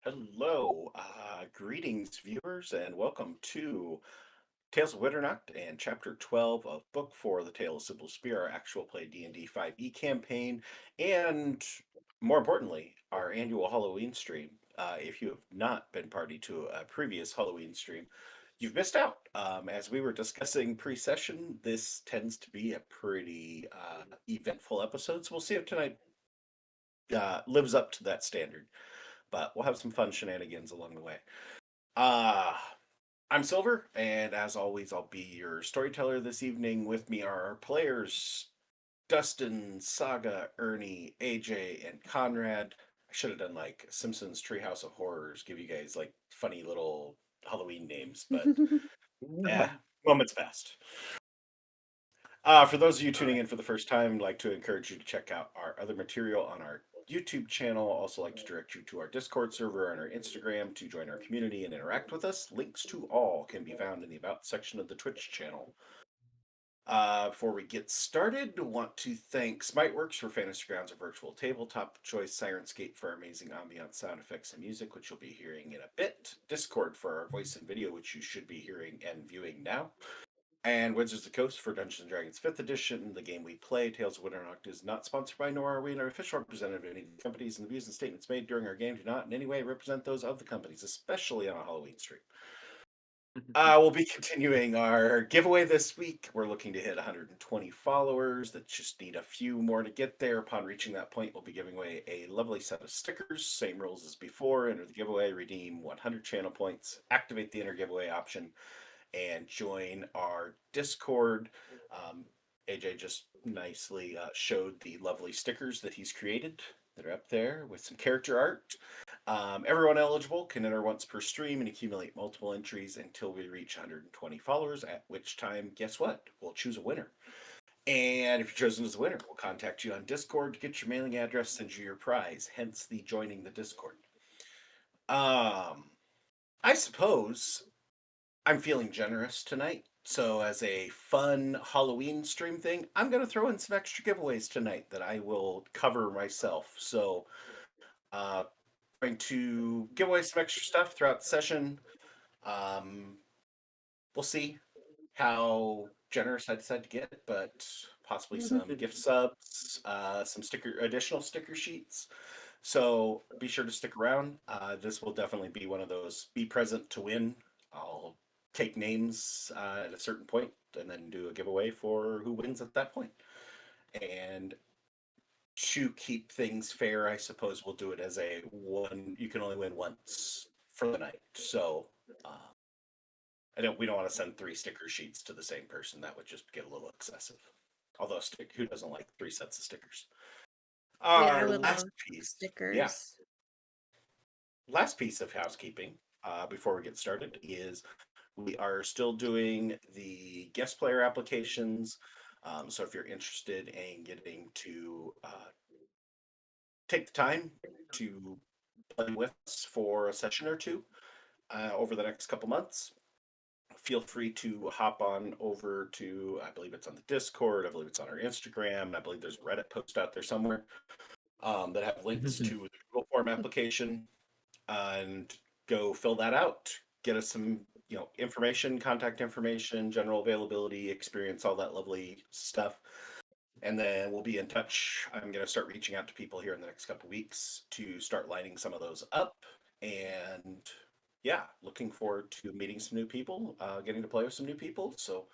Hello, greetings, viewers, and welcome to Tales of Winternacht and Chapter 12 of Book 4 of the Tale of Cybil Spear, our actual play D&D 5e campaign, and more importantly, our annual Halloween stream. If you have not been party to a previous Halloween stream, you've missed out. As we were discussing pre-session, this tends to be a pretty eventful episode, so we'll see if tonight lives up to that standard. But we'll have some fun shenanigans along the way. Uh, I'm Silver, and as always, I'll be your storyteller this evening. With me are our players Dustin, Saga, Ernie, AJ, and Conrad. I should have done like Simpsons Treehouse of Horrors, give you guys like funny little Halloween names, but yeah, moments past. For those of you tuning in for the first time, I'd like to encourage you to check out our other material on our YouTube channel. Also, like to direct you to our Discord server and our Instagram to join our community and interact with us. Links to all can be found in the About section of the Twitch channel. Before we get started, I want to thank Smiteworks for Fantasy Grounds, a virtual tabletop choice, Sirenscape for our amazing ambient sound effects and music, which you'll be hearing in a bit, Discord for our voice and video, which you should be hearing and viewing now, and Wizards of the Coast for Dungeons and Dragons 5th Edition, the game we play. Tales of Winternacht is not sponsored by, nor are we an official representative of any of the companies, and the views and statements made during our game do not in any way represent those of the companies, especially on a Halloween stream. We'll be continuing our giveaway this week. We're looking to hit 120 followers. That just need a few more to get there. Upon reaching that point, we'll be giving away a lovely set of stickers. Same rules as before. Enter the giveaway, redeem 100 channel points, activate the enter giveaway option, and join our Discord. AJ just nicely showed the lovely stickers that he's created that are up there with some character art. Everyone eligible can enter once per stream and accumulate multiple entries until we reach 120 followers, at which time, guess what? We'll choose a winner. And if you're chosen as a winner, we'll contact you on Discord to get your mailing address, send you your prize, hence the joining the Discord. I suppose I'm feeling generous tonight. So, as a fun Halloween stream thing, I'm going to throw in some extra giveaways tonight that I will cover myself. So, uh, going to give away some extra stuff throughout the session. Um, we'll see how generous I decide to get, but possibly some gift subs, some additional sticker sheets. So be sure to stick around. This will definitely be one of those be present to win. I'll take names at a certain point and then do a giveaway for who wins at that point. And to keep things fair, I suppose we'll do it as a one. You can only win once for the night. So we don't want to send 3 sticker sheets to the same person. That would just get a little excessive. Although who doesn't like 3 sets of stickers? Yeah, I Our would last love piece, yeah, stickers. last piece of housekeeping before we get started is we are still doing the guest player applications. So if you're interested in getting to take the time to play with us for a session or two over the next couple months, feel free to hop on over to, I believe it's on the Discord, I believe it's on our Instagram, and I believe there's a Reddit post out there somewhere that have links to the Google Form application, and go fill that out. Get us some, information, contact information, general availability, experience, all that lovely stuff. And then we'll be in touch. I'm going to start reaching out to people here in the next couple weeks to start lining some of those up. And yeah, looking forward to meeting some new people, getting to play with some new people. So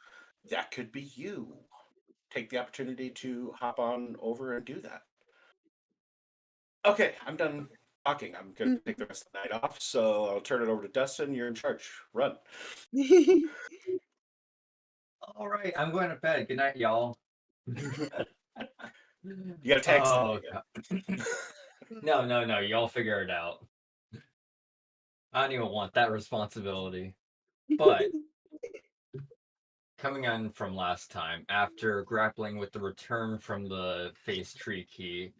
that could be you. Take the opportunity to hop on over and do that. Okay, I'm done talking. I'm going to take the rest of the night off. So I'll turn it over to Dustin. You're in charge. Run. All right, I'm going to bed. Good night, y'all. You got to tag somebody. Oh, God. No. Y'all figure it out. I don't even want that responsibility. But coming on from last time, after grappling with the return from the Face Tree Key,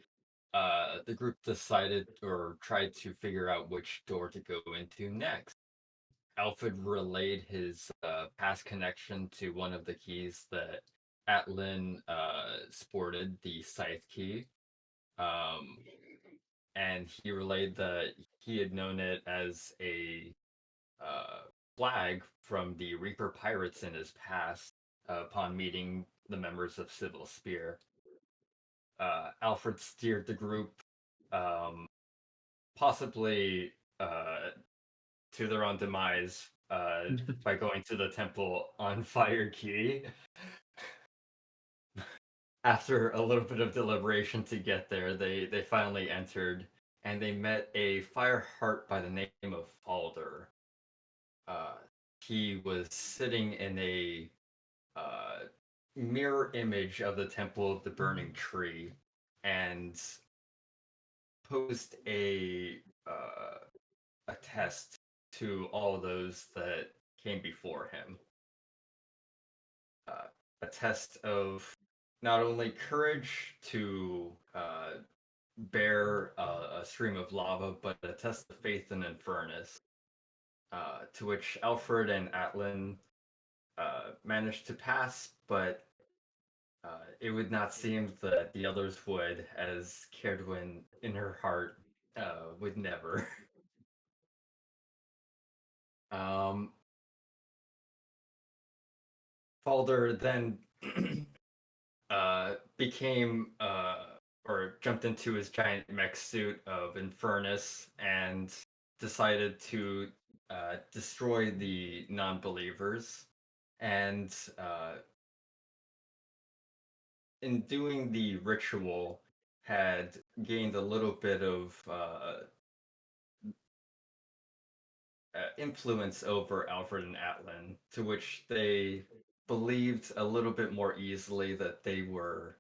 the group decided or tried to figure out which door to go into next. Alfred relayed his past connection to one of the keys that Atlin sported, the Scythe key. Um, and he relayed that he had known it as a uh, flag from the Reaper pirates in his past upon meeting the members of Cybil Spear. Alfred steered the group, um, possibly to their own demise by going to the temple on Fire Key. After a little bit of deliberation to get there, they finally entered, and they met a fire heart by the name of Falder. Uh, he was sitting in a uh, mirror image of the Temple of the Burning Tree, and posed a test to all those that came before him. A test of not only courage to bear a stream of lava, but a test of faith in Infernus, to which Alfred and Atlan managed to pass, but it would not seem that the others would, as Caerdwyn in her heart would never. um, Falder then became or jumped into his giant mech suit of Infernus and decided to destroy the non-believers. And in doing the ritual, had gained a little bit of influence over Alfred and Atlan, to which they believed a little bit more easily that they were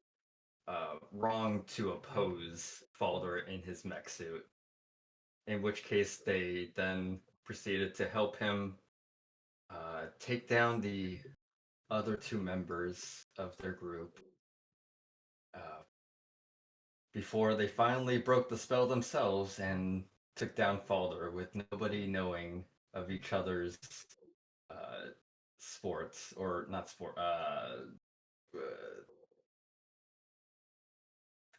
wrong to oppose Falder in his mech suit. In which case, they then proceeded to help him take down the other two members of their group uh, before they finally broke the spell themselves and took down Falder with nobody knowing of each other's sports, or not sport,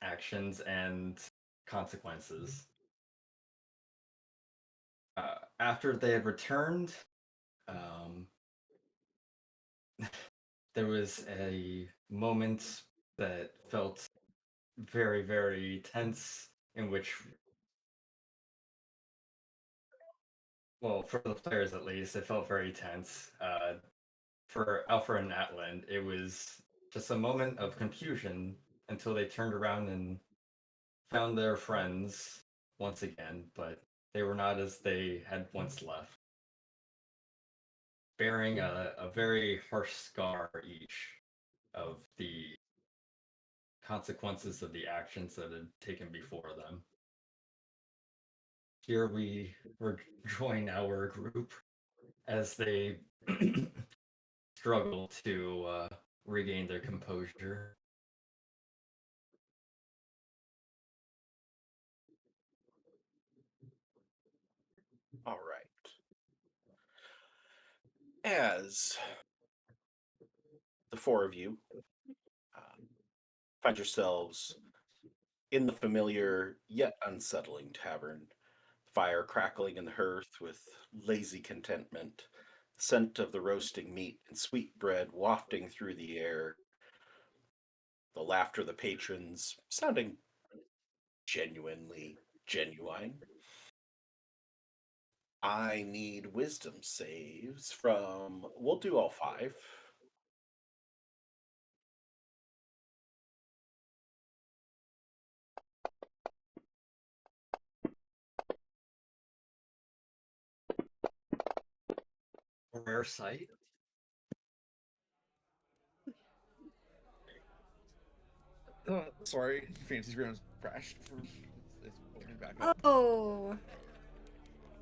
actions and consequences. After they had returned, um, there was a moment that felt very, very tense, in which, well, for the players at least, it felt very tense. For Alfred and Atlan, it was just a moment of confusion until they turned around and found their friends once again, but they were not as they had once left, bearing a very harsh scar each of the consequences of the actions that had taken before them. Here we rejoin our group as they struggle to regain their composure. All right. As the four of you find yourselves in the familiar yet unsettling tavern, fire crackling in the hearth with lazy contentment, the scent of the roasting meat and sweet bread wafting through the air, the laughter of the patrons sounding genuinely genuine. I need wisdom saves from, we'll do all five. A rare sight. Sorry, Fantasy Grounds crashed for. It's opening back up. Oh,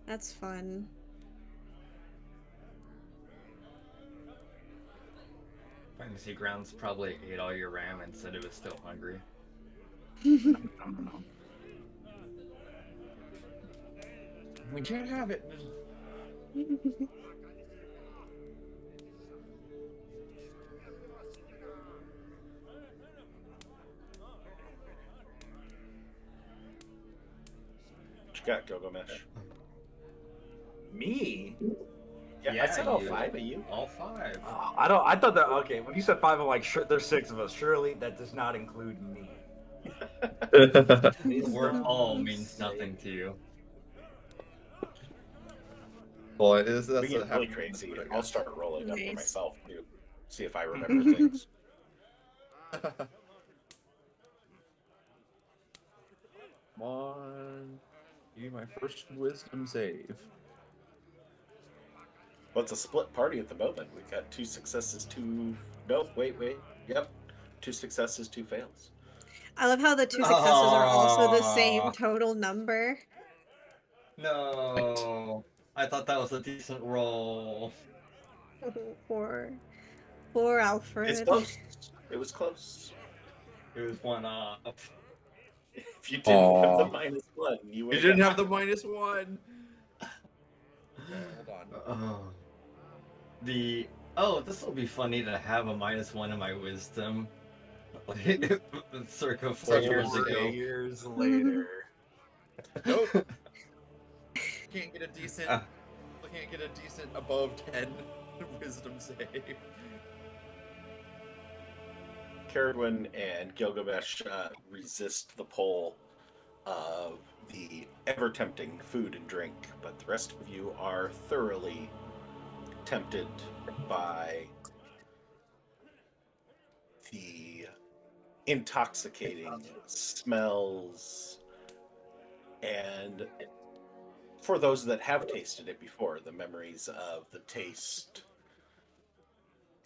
that's fun. Fantasy Grounds probably ate all your RAM and said it was still hungry. No. We can't have it. you got, Gilgamesh? Me? Yeah, I said all you. 5 of you. All 5. Oh, I don't. I thought that. Okay, when you said 5, I'm like, sure, there's 6 of us. Surely that does not include me. The word all Wisdom means nothing save. to you. Well, it is, We that's get what really happens. crazy. I I'll guess. start rolling them for Nice. myself too. See if I remember things. Come on. Give me my first wisdom save. Well, it's a split party at the moment. We've got 2 successes, 2. Nope, wait. Yep. 2 successes, 2 fails. I love how the 2 successes are also the same Ah. total number. No. I thought that was a decent roll. Poor It's Alfred. close. It was close. It was 1 off. If you didn't have the Aw. -1, you would You didn't have the gotten it. -1. Okay, hold on. Oh. This will be funny to have a -1 in my wisdom. Circa 4 years 4 ago. years later. Nope. Can't get a decent. Ah. Can't get a decent above 10 wisdom save. Carradwin and Gilgamesh resist the pull of the ever-tempting food and drink, but the rest of you are thoroughly tempted by the intoxicating smells, and for those that have tasted it before, the memories of the taste,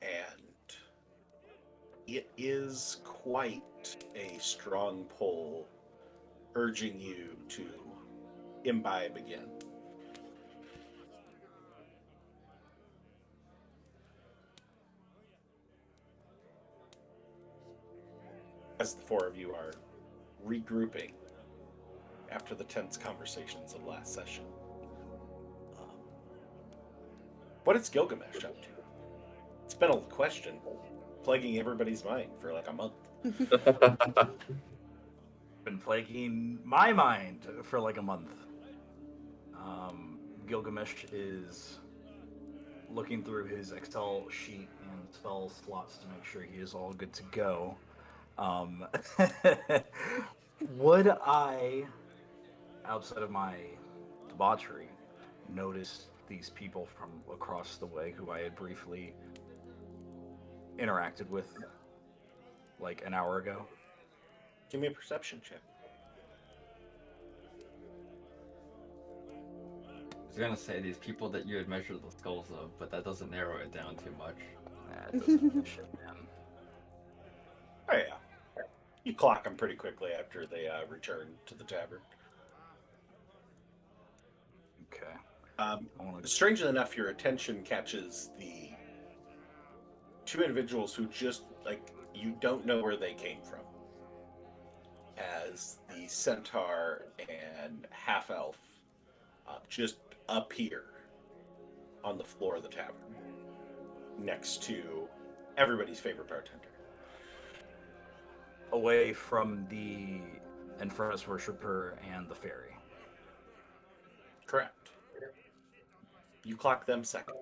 and it is quite a strong pull urging you to imbibe again. As the 4 of you are regrouping after the tense conversations of last session, what is Gilgamesh up to? It's been a question plaguing everybody's mind for like a month. Been plaguing my mind for like a month. Gilgamesh is looking through his Excel sheet and spell slots to make sure he is all good to go. Would I, outside of my debauchery, notice these people from across the way who I had briefly interacted with like an hour ago? Give me a perception check. I was gonna say these people that you had measured the skulls of, but that doesn't narrow it down too much. That doesn't mean shit, man. Oh yeah, you clock them pretty quickly after they return to the tavern. Okay. Strangely enough, your attention catches the 2 individuals who just, like, you don't know where they came from, as the centaur and half-elf just appear on the floor of the tavern next to everybody's favorite bartender. Away from the Infernus Worshipper and the Fairy. Correct. You clock them second.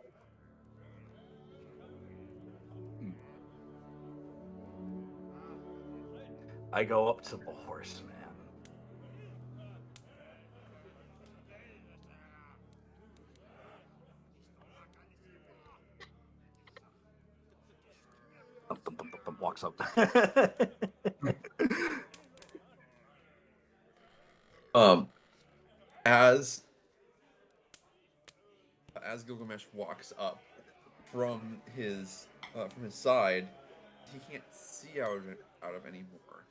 I go up to the horseman. Walks up. As Gilgamesh walks up from his side, he can't see out of anymore,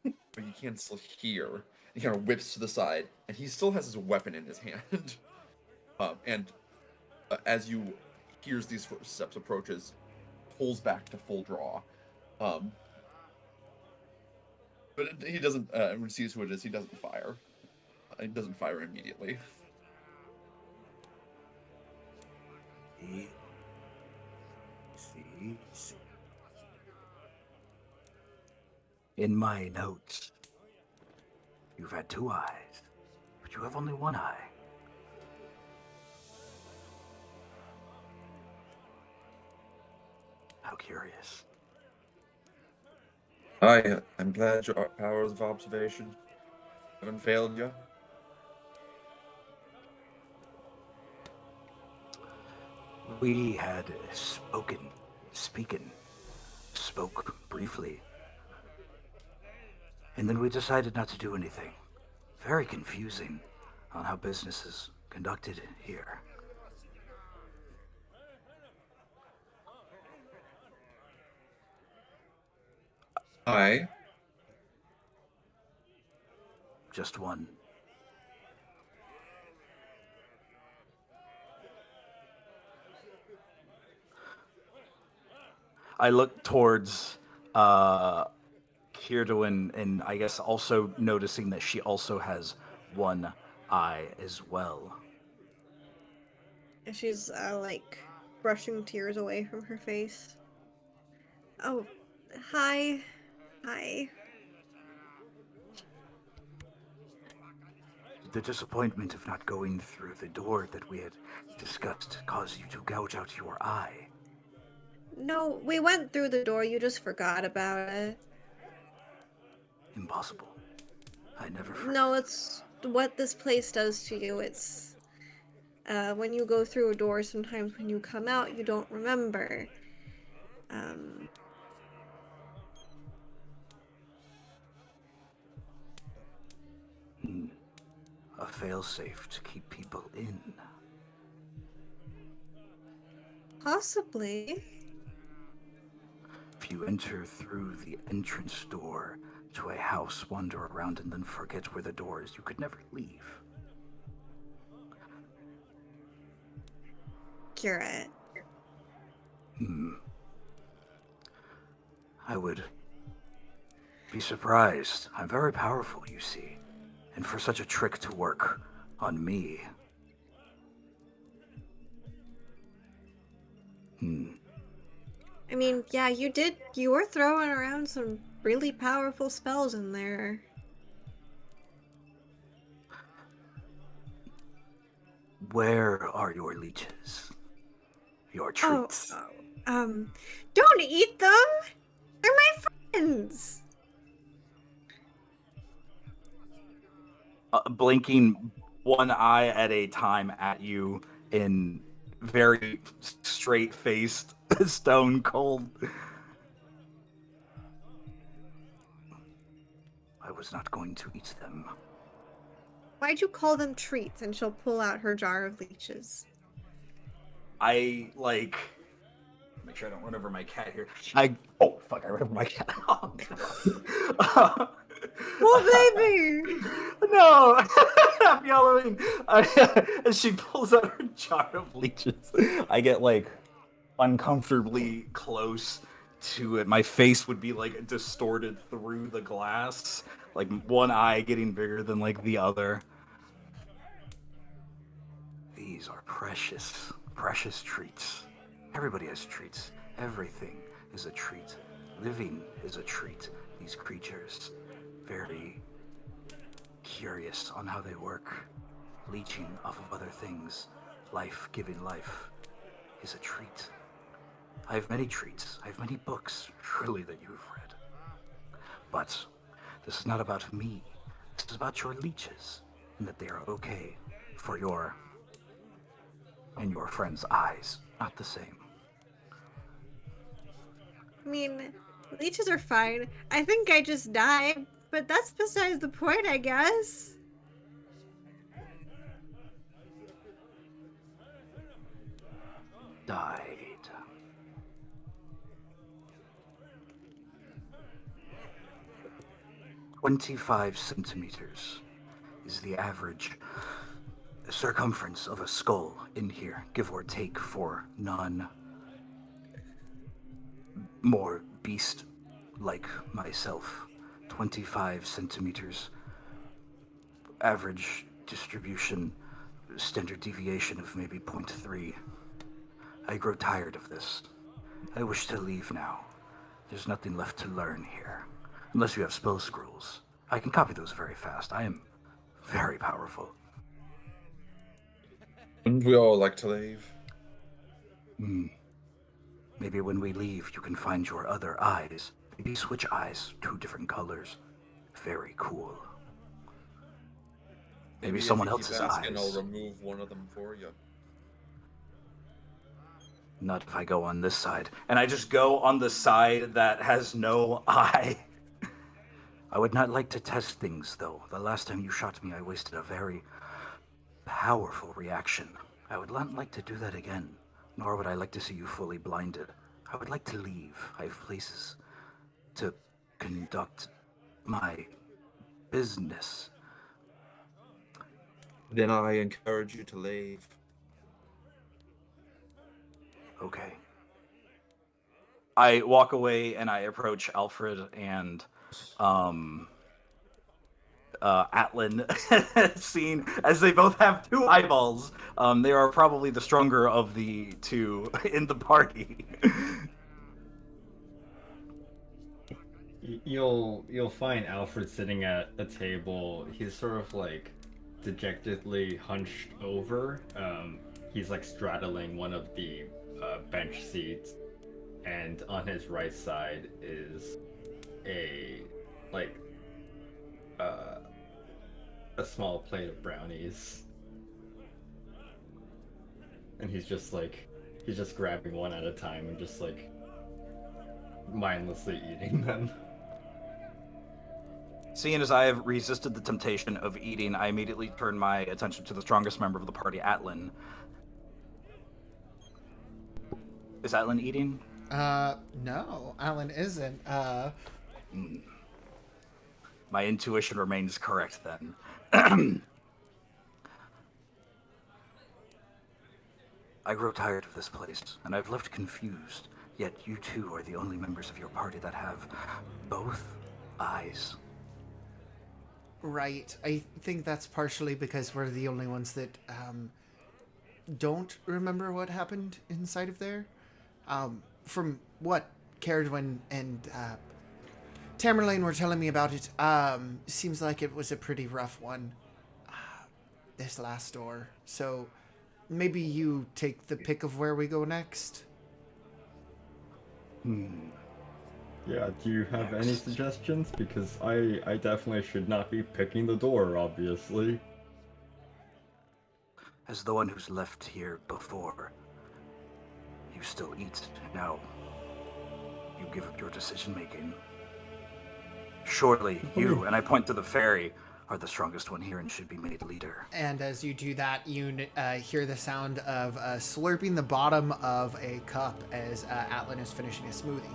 but he can still hear. He kind of whips to the side, and he still has his weapon in his hand. As you hears these footsteps approaches, pulls back to full draw. But he doesn't. When he sees who it is, he doesn't fire. He doesn't fire immediately. See. In my notes, you've had 2 eyes. But you have only one eye. How curious. I'm glad your powers of observation haven't failed you. We had spoke briefly, and then we decided not to do anything. Very confusing on how business is conducted here. I Just one. I look towards Kirduin, and I guess also noticing that she also has one eye as well. And she's like brushing tears away from her face. Oh, hi. Hi. Did the disappointment of not going through the door that we had discussed cause you to gouge out your eye? No, we went through the door, you just forgot about it. Impossible. I never forget. No, it's what this place does to you. It's when you go through a door, sometimes when you come out, you don't remember. A failsafe to keep people in. Possibly. If you enter through the entrance door to a house, wander around, and then forget where the door is, you could never leave. Curate. I would be surprised. I'm very powerful, you see. And for such a trick to work on me. I mean, yeah, you were throwing around some really powerful spells in there. Where are your leeches? Your treats? Don't eat them! They're my friends! Blinking one eye at a time at you in very straight-faced, stone cold. I was not going to eat them. Why'd you call them treats? And she'll pull out her jar of leeches. I, make sure I don't run over my cat here. Oh, fuck, I ran over my cat. Oh, baby! No! Happy Halloween! As she pulls out her jar of leeches, I get, uncomfortably close to it. My face would be, distorted through the glass. One eye getting bigger than, the other. These are precious, precious treats. Everybody has treats. Everything is a treat. Living is a treat. These creatures, very curious on how they work. Leeching off of other things. Life giving life is a treat. I have many treats. I have many books, truly, that you've read. But this is not about me. This is about your leeches, and that they are okay for your and your friend's eyes. Not the same. I mean, leeches are fine. I think I just died, but that's besides the point, I guess. Died. "25 centimeters is the average circumference of a skull in here, give or take, for none more beast like myself. 25 centimeters average distribution, standard deviation of maybe 0.3. I grow tired of this. I wish to leave now. There's nothing left to learn here. Unless you have spell scrolls. I can copy those very fast. I am very powerful. Wouldn't we all like to leave? Maybe when we leave, you can find your other eyes. Maybe switch eyes, 2 different colors. Very cool. Maybe someone if you else's keep asking, I'll eyes. remove one of them for you. Not if I go on this side. And I just go on the side that has no eye. I would not like to test things, though. The last time you shot me, I wasted a very powerful reaction. I would not like to do that again. Nor would I like to see you fully blinded. I would like to leave. I have places to conduct my business. Then I encourage you to leave. Okay. I walk away and I approach Alfred and Atlan, seen as they both have 2 eyeballs. They are probably the stronger of the 2 in the party. You'll find Alfred sitting at a table. He's sort of like dejectedly hunched over. He's like straddling one of the bench seats, and on his right side is a small plate of brownies, and he's just grabbing one at a time and just like mindlessly eating them. Seeing as I have resisted the temptation of eating, I immediately turn my attention to the strongest member of the party, Atlan. Is Atlan eating? No, Alan isn't. My intuition remains correct then. I grow tired of this place, and I've left confused, yet you 2 are the only members of your party that have both eyes. Right. I think that's partially because we're the only ones that don't remember what happened inside of there. From what Caradwin and Tamerlane were telling me about it, seems like it was a pretty rough one, this last door. So maybe you take the pick of where we go next? Yeah, do you have any suggestions? Because I definitely should not be picking the door, obviously. As the one who's left here before, you still eat. Now, you give up your decision-making. Surely you, and I point to the fairy, are the strongest one here and should be made leader. And as you do that, you hear the sound of slurping the bottom of a cup as Atlan is finishing a smoothie.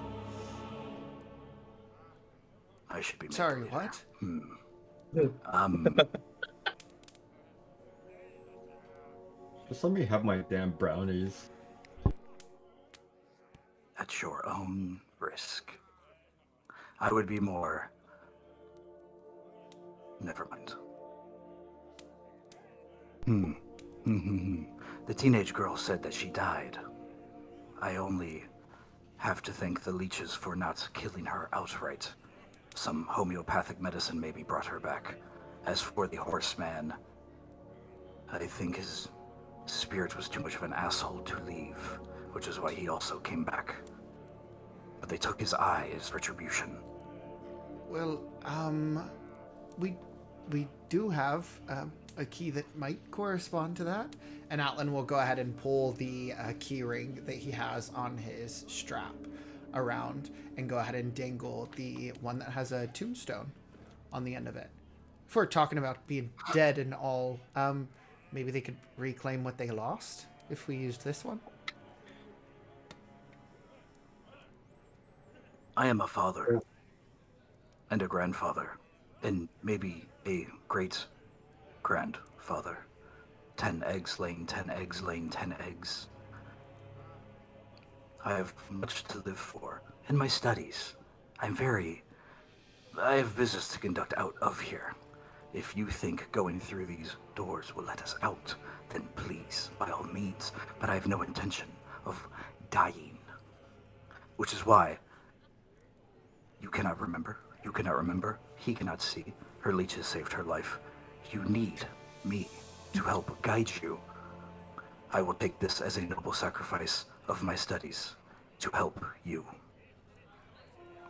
I should be made Sorry, leader. what? Just let me have my damn brownies. At your own risk. I would be more... Never mind. The teenage girl said that she died. I only have to thank the leeches for not killing her outright. Some homeopathic medicine maybe brought her back. As for the horseman, I think his spirit was too much of an asshole to leave, which is why he also came back. But they took his eye as retribution. Well, we do have a key that might correspond to that, and Atlan will go ahead and pull the key ring that he has on his strap around and go ahead and dangle the one that has a tombstone on the end of it. If we're talking about being dead and all, maybe they could reclaim what they lost if we used this one. I am a father and a grandfather and maybe a great-grandfather. 10 eggs laying 10 eggs laying 10 eggs. I have much to live for. In my studies, I have business to conduct out of here. If you think going through these doors will let us out, then please, by all means. But I have no intention of dying. Which is why you cannot remember. He cannot see. Her leeches saved her life. You need me to help guide you. I will take this as a noble sacrifice of my studies to help you.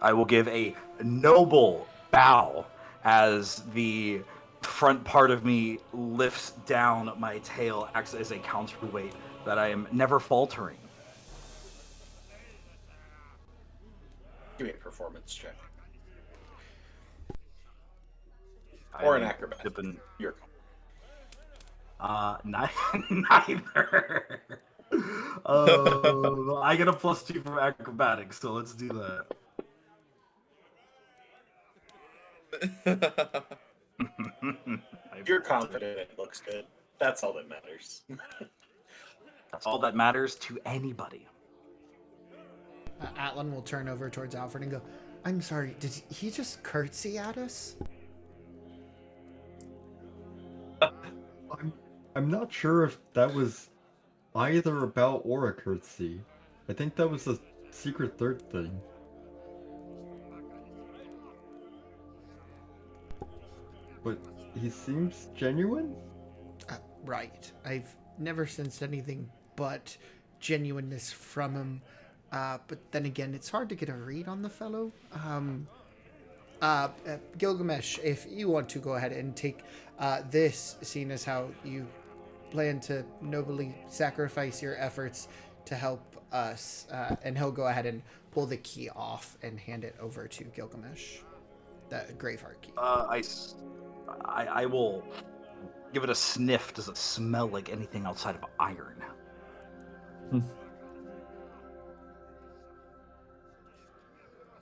I will give a noble bow as the front part of me lifts down my tail, acts as a counterweight, that I am never faltering. Give me a performance check. Or an acrobat. Your Neither. I get a +2 from acrobatics, so let's do that. If you're confident it looks good, that's all that matters. That's all that matters to anybody. Atlan will turn over towards Alfred and go, I'm sorry, did he just curtsy at us? I'm not sure if that was either a bow or a curtsy. I think that was a secret third thing. But he seems genuine? Right. I've never sensed anything but genuineness from him. But then again, it's hard to get a read on the fellow. Gilgamesh, if you want to go ahead and take this, seeing as how you plan to nobly sacrifice your efforts to help us, and he'll go ahead and pull the key off and hand it over to Gilgamesh, the Graveheart key. I will give it a sniff. Does it smell like anything outside of iron?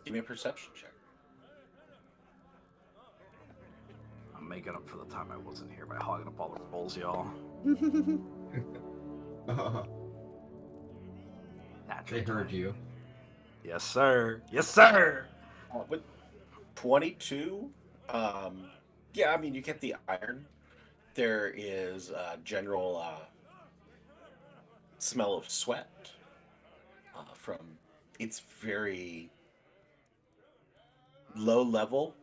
Give me a perception check. I'm making up for the time I wasn't here by hogging up all the rolls, y'all. They heard you. Yes, sir. Yes, sir. With 22, yeah, I mean, you get the iron. There is a general smell of sweat from, it's very low level,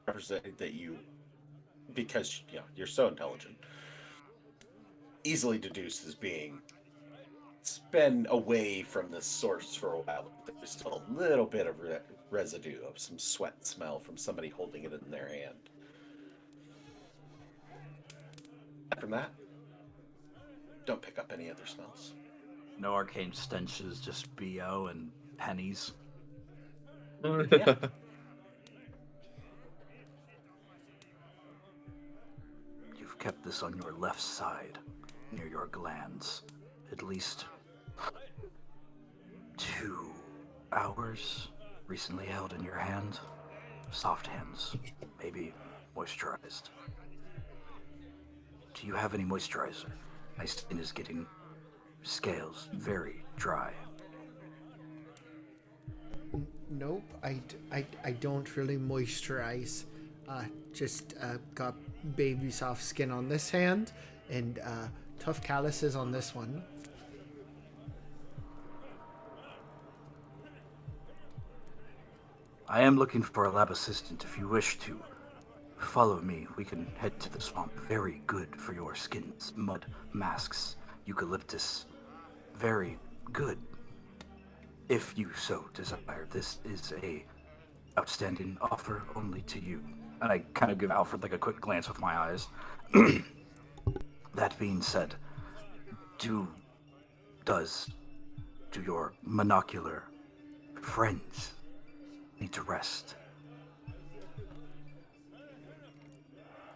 representing that you, because you're so intelligent, easily deduced as being, it's been away from the source for a while. There's still a little bit of residue of some sweat smell from somebody holding it in their hand. From that, don't pick up any other smells. No arcane stenches, just BO and pennies. Yeah. You've kept this on your left side, near your glands, at least 2 hours. Recently held in your hand. Soft hands, maybe moisturized. Do you have any moisturizer? My skin is getting scales very dry. Nope, I don't really moisturize. Just got baby soft skin on this hand and tough calluses on this one. I am looking for a lab assistant. If you wish to follow me, we can head to the swamp. Very good for your skins. Mud, masks, eucalyptus. Very good. If you so desire, this is a outstanding offer only to you. And I kind of give Alfred like a quick glance with my eyes. That being said, do your monocular friends need to rest?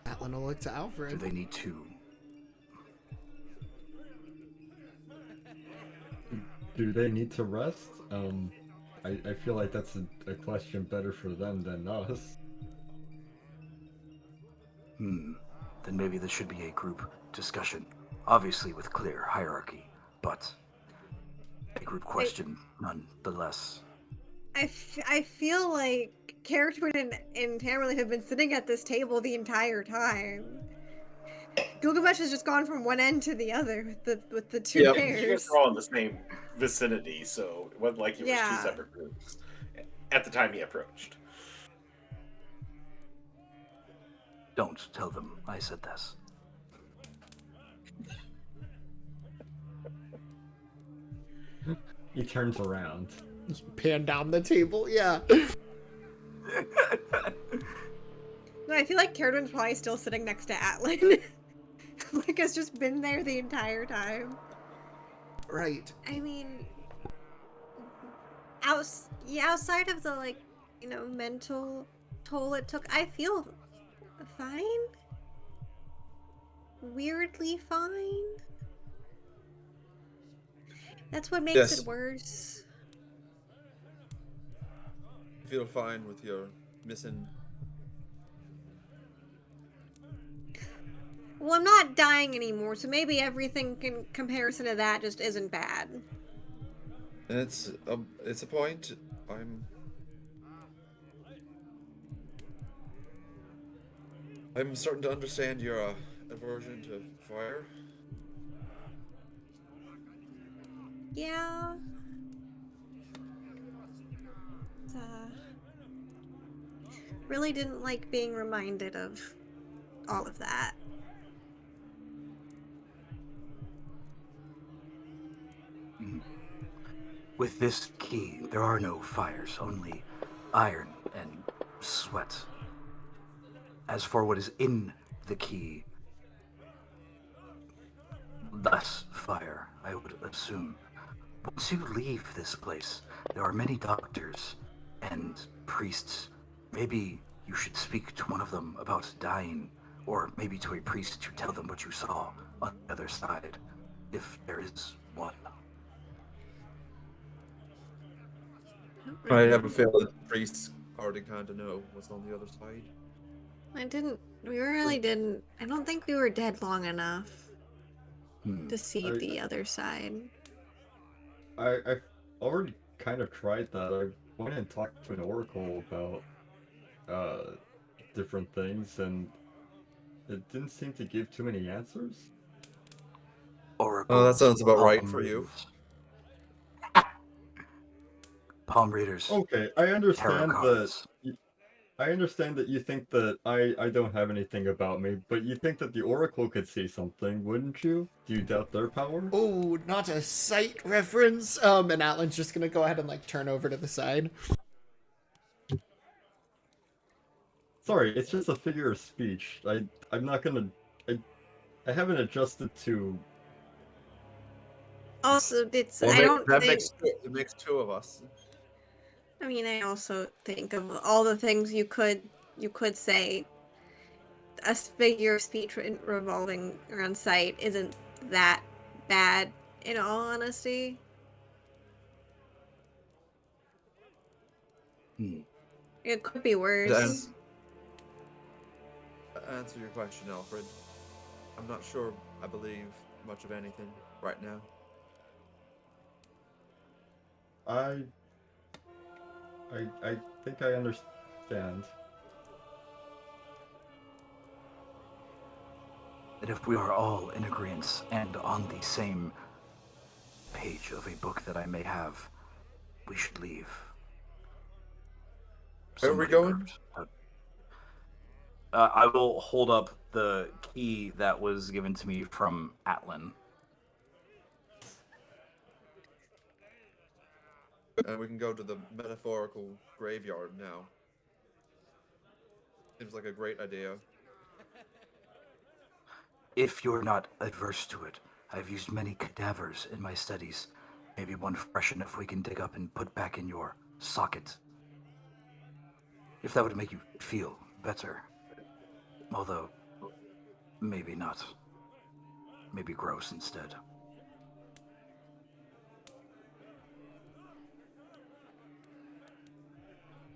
Atlan will look to Do Alfred. they need to? Do they need to rest? I feel like that's a question better for them than us. Then maybe this should be a group discussion. Obviously with clear hierarchy, but a group question nonetheless. I feel like character and Tamerlane have been sitting at this table the entire time. Gilgamesh has just gone from one end to the other with the two You pairs. guys are all in the same vicinity, so it wasn't like it was Yeah. two separate groups at the time he approached. Don't tell them I said this. He turns around. Pan down the table, yeah. No, I feel like Caradon's probably still sitting next to Atlan. Like, has just been there the entire time. Right. I mean, outside of the, like, you know, mental toll it took, I feel fine. Weirdly fine. That's what makes Yes. it worse. You feel fine with your missing. Well, I'm not dying anymore, so maybe everything in comparison to that just isn't bad. And it's a point. I'm starting to understand your aversion to fire. Yeah. Really didn't like being reminded of all of that. With this key, there are no fires, only iron and sweat. As for what is in the key, less fire, I would assume. Once you leave this place, there are many doctors and priests. Maybe you should speak to one of them about dying, or maybe to a priest to tell them what you saw on the other side, if there is one. I have a feeling the priests already kind of know what's on the other side. We really didn't. I don't think we were dead long enough to see I- the other side. I've already kind of tried that. I went and talked to an oracle about different things, and it didn't seem to give too many answers. Oracle. Oh, that sounds about right palm for you. readers. Palm readers. Okay, I understand Tarot that. cards. I understand that you think that I don't have anything about me, but you think that the oracle could see something, wouldn't you? Do you doubt their power? Oh, not a sight reference. And Atlan's just gonna go ahead and like turn over to the side. Sorry, it's just a figure of speech. I'm not gonna. I haven't adjusted to. Also, it's. Well, I don't think. it makes two of us. I mean, I also think of all the things you could say. A figure of speech revolving around sight isn't that bad, in all honesty. It could be worse. To answer your question, Alfred, I'm not sure I believe much of anything right now. I think I understand. And if we are all in agreement and on the same page of a book that I may have, we should leave. Where are we Somebody going? burped. I will hold up the key that was given to me from Atlan. And we can go to the metaphorical graveyard now. Seems like a great idea. If you're not adverse to it, I've used many cadavers in my studies. Maybe one fresh enough we can dig up and put back in your socket. If that would make you feel better. Although, maybe not. Maybe gross instead.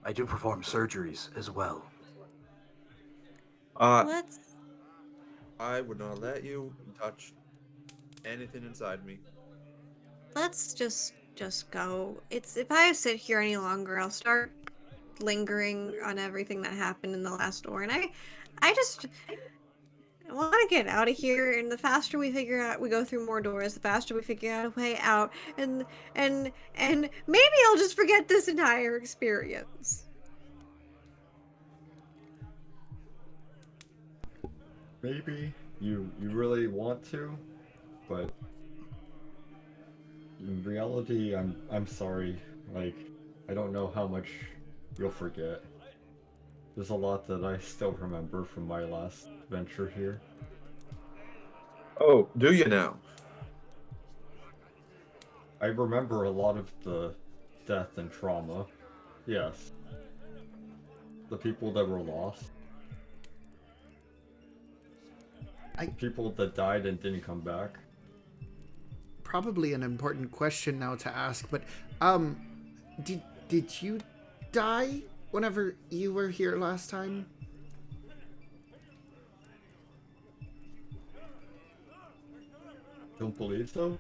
I do perform surgeries as well. Let's. I would not let you touch anything inside me. Let's just go. It's if I sit here any longer, I'll start lingering on everything that happened in the last door, and I just want to get out of here. And the faster we go through more doors, the faster we figure out a way out, and maybe I'll just forget this entire experience. Maybe you really want to, but In reality, I'm sorry. Like, I don't know how much you'll forget. There's a lot that I still remember from my last venture here. Oh, do you now? I remember a lot of the death and trauma. Yes. The people that were lost. The people that died and didn't come back. Probably an important question now to ask, but did you die whenever you were here last time? Don't believe so?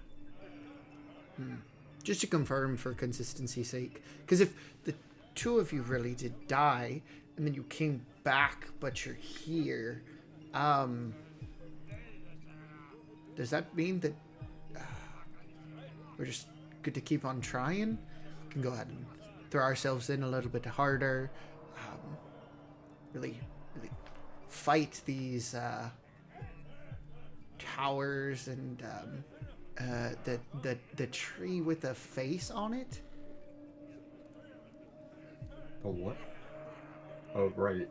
Just to confirm for consistency's sake. Because if the two of you really did die, and then you came back, but you're here, does that mean that we're just good to keep on trying? We can go ahead and throw ourselves in a little bit harder, really fight these towers and the tree with a face on it. Oh, what? Oh, right.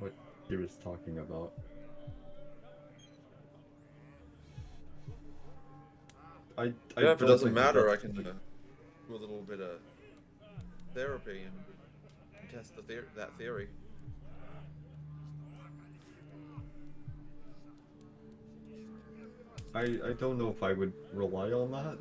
What he was talking about. I Yeah, if it don't doesn't think matter, I that's- can do a little bit of therapy and test that theory. I don't know if I would rely on that.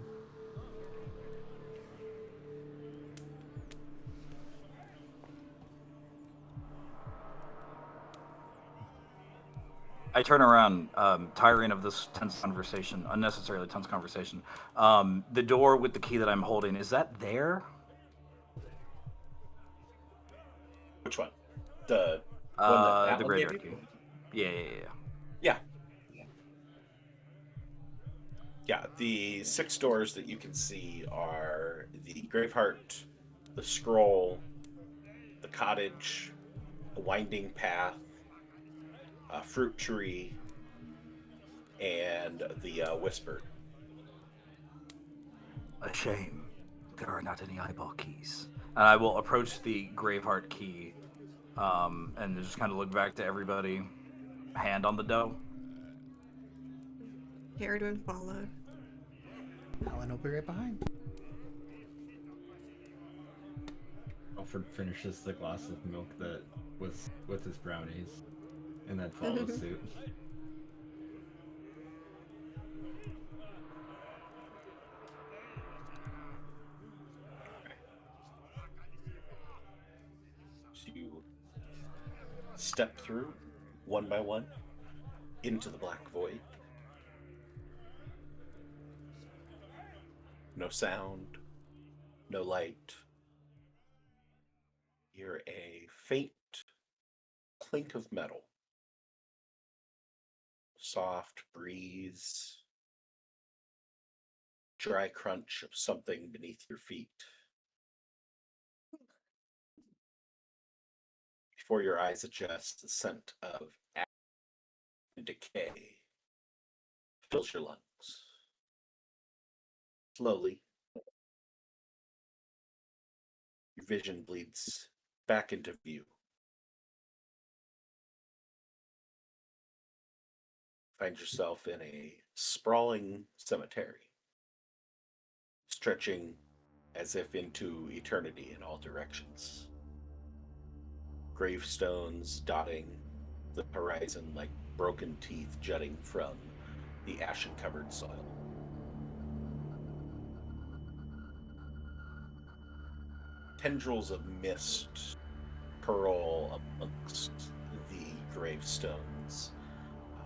I turn around, tiring of this tense conversation, unnecessarily tense conversation. The door with the key that I'm holding, is that there? Which one? The one that The Alan gave graveyard you? key. Yeah. Yeah. Yeah, the 6 doors that you can see are the Graveheart, the Scroll, the Cottage, the Winding Path, a Fruit Tree, and the Whisper. A shame. There are not any eyeball keys. And I will approach the Graveheart key, and just kind of look back to everybody, hand on the dough. Caradwin followed. Alan will be right behind. Alfred finishes the glass of milk that was with his brownies, and then follows suit. So you step through, one by one, into the black void. No sound, no light. Hear a faint clink of metal. Soft breeze. Dry crunch of something beneath your feet. Before your eyes adjust, the scent of ash and decay fills your lungs. Slowly, your vision bleeds back into view. Find yourself in a sprawling cemetery, stretching as if into eternity in all directions. Gravestones dotting the horizon like broken teeth jutting from the ashen-covered soil. Tendrils of mist curl amongst the gravestones,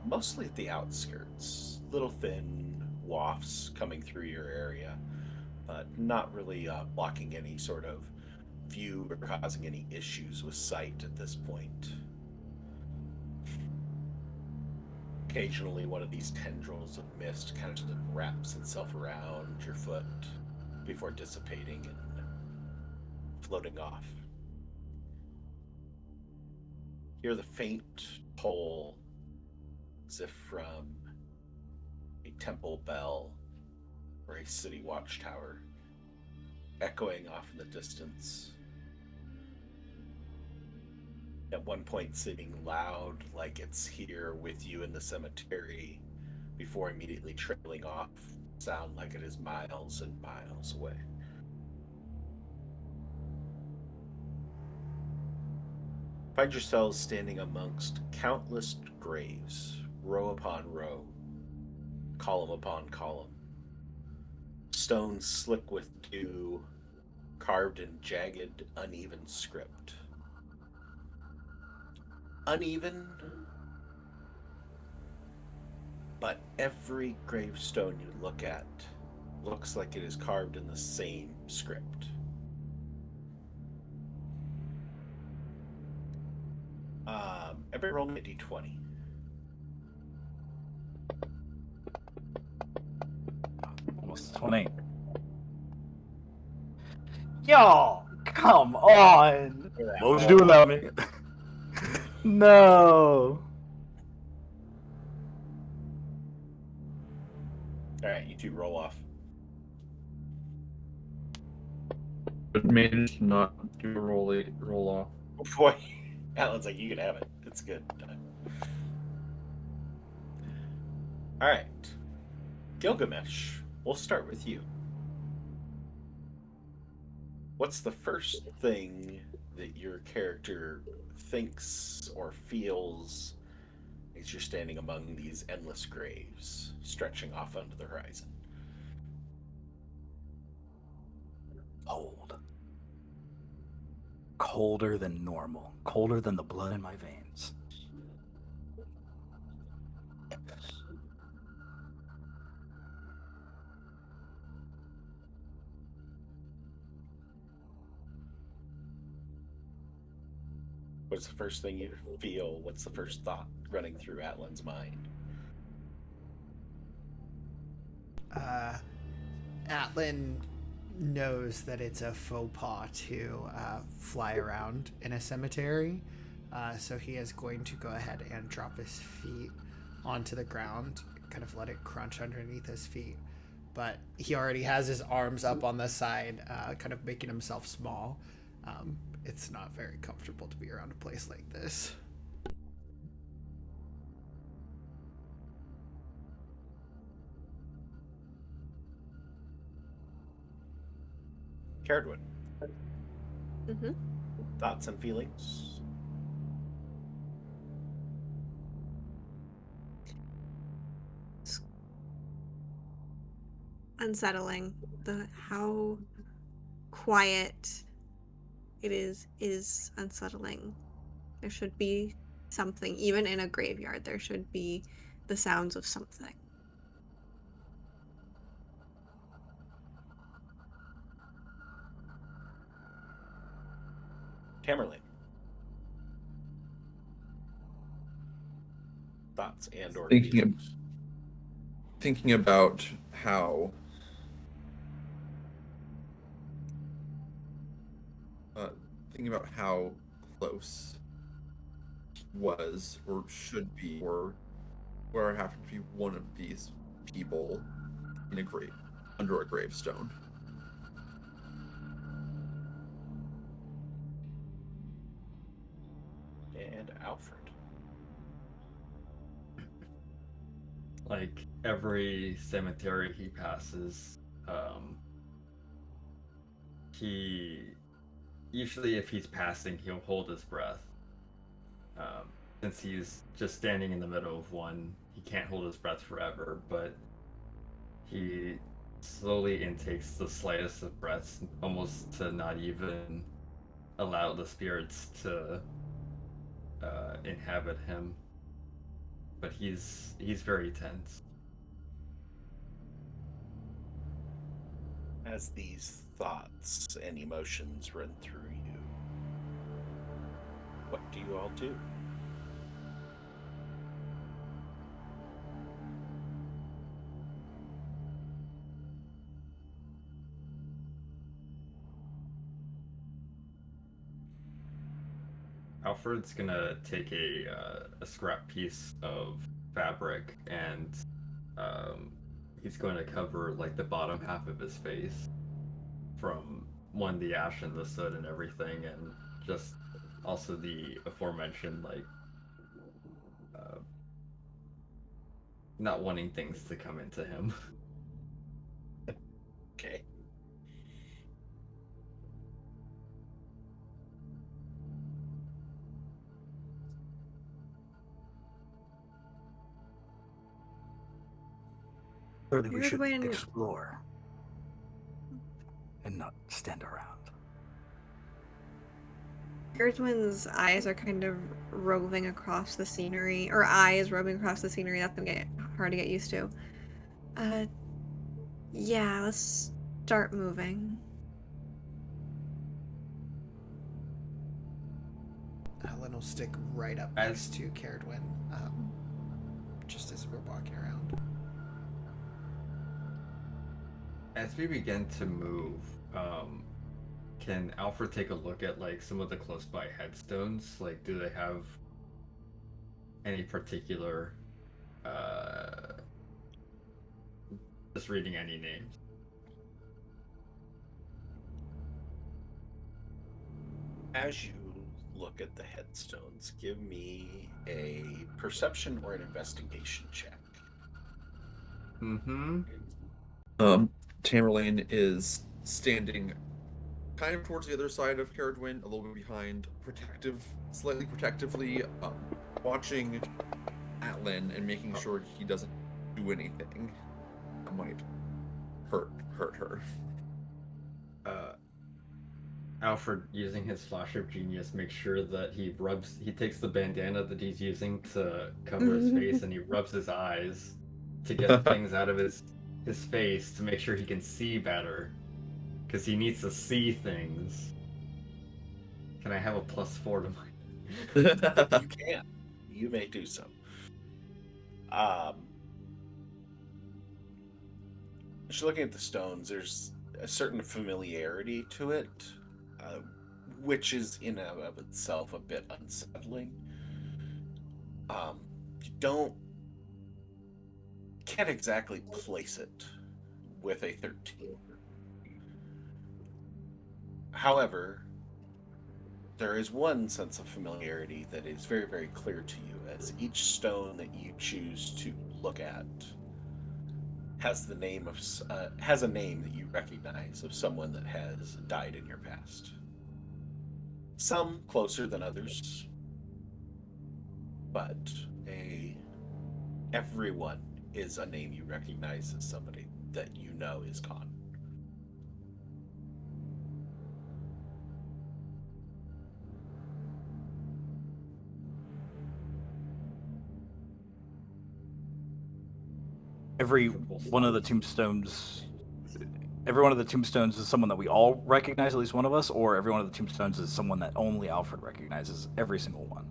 mostly at the outskirts. Little thin wafts coming through your area, but not really blocking any sort of view or causing any issues with sight at this point. Occasionally, one of these tendrils of mist kind of just wraps itself around your foot before dissipating and floating off. Hear the faint toll as if from a temple bell or a city watchtower echoing off in the distance. At one point seeming loud, like it's here with you in the cemetery, before immediately trailing off, sound like it is miles and miles away. Find yourselves standing amongst countless graves, row upon row, column upon column. Stones slick with dew, carved in jagged, uneven script. Uneven, but every gravestone you look at looks like it is carved in the same script. Everybody roll me a d20. Almost 20. Yo, come on. What would you do without me? No. Alright, you two roll off. But managed not to roll off. Oh boy. Alan's like, you can have it. It's good. Alright. Gilgamesh, we'll start with you. What's the first thing that your character thinks or feels as you're standing among these endless graves stretching off onto the horizon? Cold. Colder than normal. Colder than the blood in my veins. What's the first thing you feel? What's the first thought running through Atlan's mind? Atlan knows that it's a faux pas to fly around in a cemetery, so he is going to go ahead and drop his feet onto the ground, kind of let it crunch underneath his feet. But he already has his arms up on the side, kind of making himself small. It's not very comfortable to be around a place like this. Caradwood, Mm-hmm. thoughts and feelings? Unsettling. How quiet it is unsettling. There should be something, even in a graveyard, there should be the sounds of something. Tamerlane, thoughts and or feelings? Thinking about how close he was or should be, or where I have to be one of these people in a grave under a gravestone. And Alfred. Like every cemetery he passes, he usually, if he's passing, he'll hold his breath. Since he's just standing in the middle of one, he can't hold his breath forever, but he slowly intakes the slightest of breaths, almost to not even allow the spirits to inhabit him. But he's very tense. As these thoughts and emotions run through you, what do you all do? Alfred's gonna take a scrap piece of fabric and he's going to cover like the bottom half of his face from the ash and the soot and everything, and just also the aforementioned like not wanting things to come into him. Okay. Clearly, we Here's should when- explore and not stand around. Gerdwin's eyes are kind of roving across the scenery, or eyes roving across the scenery. That's gonna get hard to get used to. Yeah, let's start moving. Helen will stick right up next to Caradwin, just as we're walking around. As we begin to move, can Alfred take a look at like some of the close by headstones? Like, do they have any particular just reading any names? As you look at the headstones, give me a perception or an investigation check. Mm-hmm. Tamerlane is standing kind of towards the other side of Caradwin, a little bit behind, slightly protectively, watching Atlin and making sure he doesn't do anything that might hurt her. Alfred, using his flash of genius, makes sure that he takes the bandana that he's using to cover his face and he rubs his eyes to get things out of his face to make sure he can see better. Because he needs to see things. Can I have a +4 to my... You can. You may do so. Just looking at the stones, there's a certain familiarity to it, which is in and of itself a bit unsettling. You can't exactly place it with a 13. However, there is one sense of familiarity that is very, very clear to you, as each stone that you choose to look at has a name that you recognize of someone that has died in your past. Some closer than others, but everyone is a name you recognize as somebody that you know is gone. Every one of the tombstones is someone that we all recognize, at least one of us, or every one of the tombstones is someone that only Alfred recognizes, every single one.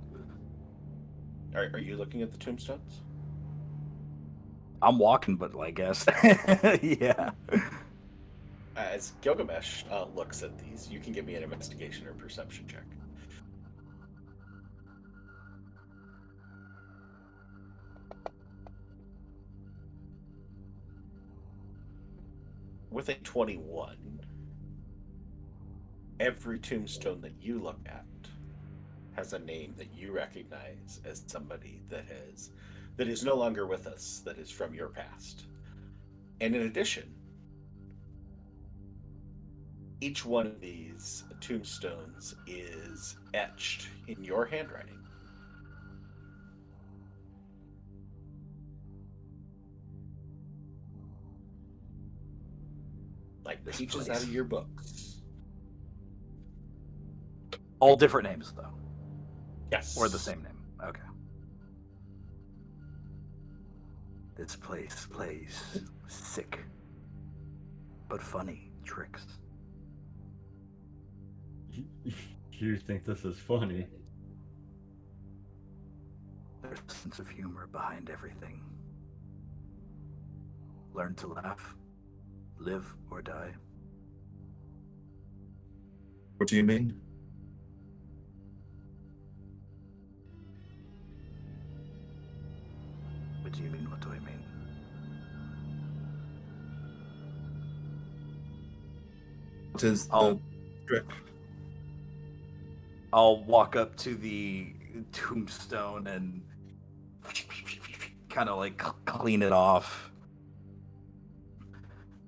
Are you looking at the tombstones? I'm walking, but I guess. Yeah. As Gilgamesh looks at these, you can give me an investigation or perception check. With a 21, every tombstone that you look at has a name that you recognize as somebody that is no longer with us, that is from your past. And in addition, each one of these tombstones is etched in your handwriting. Like This pages place. out of your books. All different names, though. Yes. Or the same name. Okay. This place plays sick, but funny tricks. You think this is funny? There's a sense of humor behind everything. Learn to laugh, live or die. What do you mean? What do you mean? What do I mean? What is the I'll- trick? I'll walk up to the tombstone and kind of like clean it off.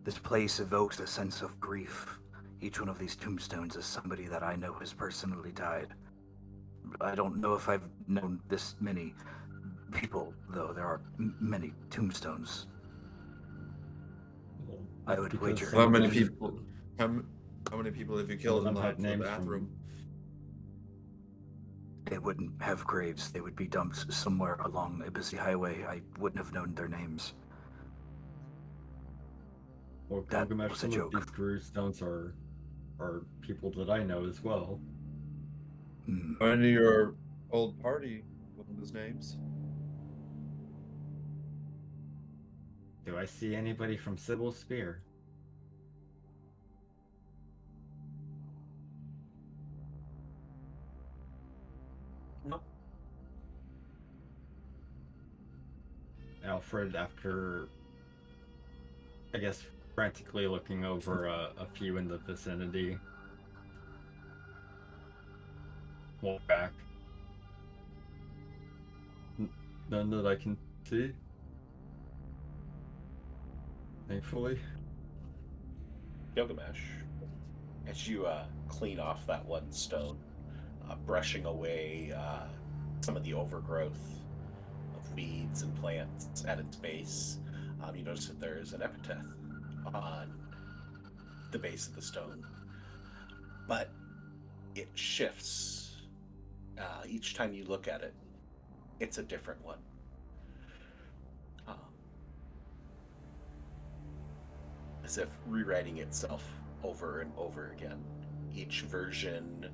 This place evokes a sense of grief. Each one of these tombstones is somebody that I know has personally died. I don't know if I've known this many people, though. There are many tombstones. I would Because wager. some How of many them- people? How many people have you Some of killed in them have the names bathroom? They wouldn't have graves. They would be dumped somewhere along a busy highway. I wouldn't have known their names. Well, That Gilgamesh, was a some of joke. these gravestones are people that I know as well. Hmm. Are any of your old party one of those names? Do I see anybody from Cybil's Spear? No. Alfred, after, I guess, frantically looking over a few in the vicinity, walk back. None that I can see. Thankfully. Gilgamesh, as you clean off that one stone, brushing away some of the overgrowth of weeds and plants at its base, you notice that there is an epitaph on the base of the stone, but it shifts each time you look at it. It's a different one. As if rewriting itself over and over again. Each version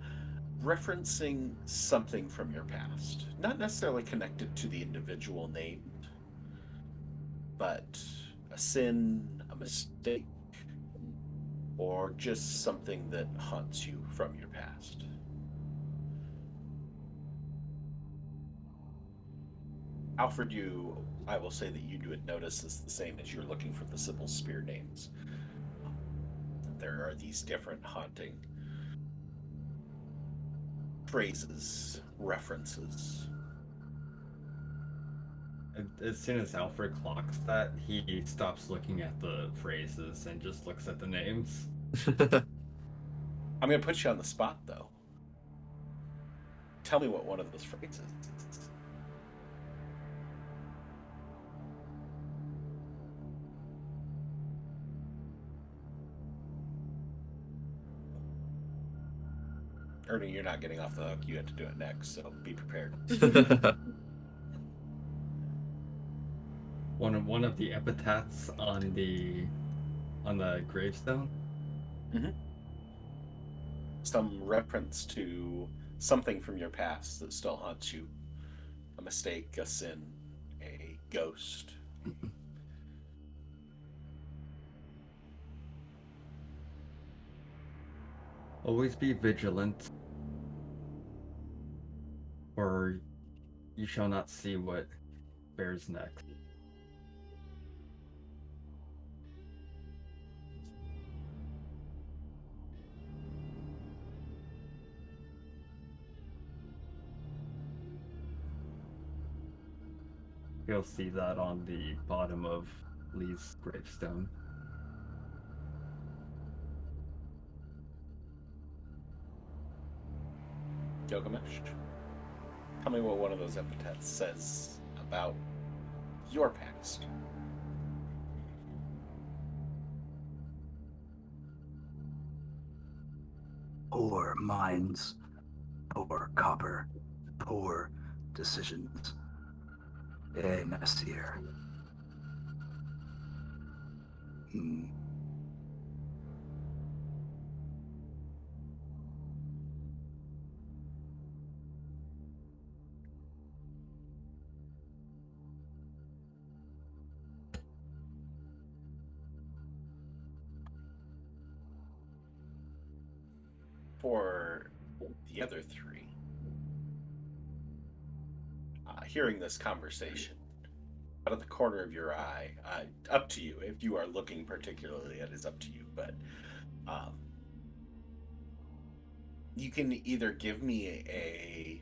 referencing something from your past. Not necessarily connected to the individual named, but a sin, a mistake, or just something that haunts you from your past. Alfred, I will say that you would notice is the same as you're looking for the Cybil Spear names. There are these different haunting phrases, references. As soon as Alfred clocks that, he stops looking at the phrases and just looks at the names. I'm going to put you on the spot, though. Tell me what one of those phrases is. Ernie, you're not getting off the hook. You have to do it next, so be prepared. One of the epitaphs on the gravestone. Mm-hmm. Some reference to something from your past that still haunts you. A mistake, a sin, a ghost. Always be vigilant, or you shall not see what bears next. You'll see that on the bottom of Lee's gravestone. Gilgamesh, tell me what one of those epitaphs says about your past. Poor minds, poor copper, poor decisions. Nasir. Hmm. For the other three, hearing this conversation out of the corner of your eye, up to you. If you are looking particularly, it is up to you. But You can either give me a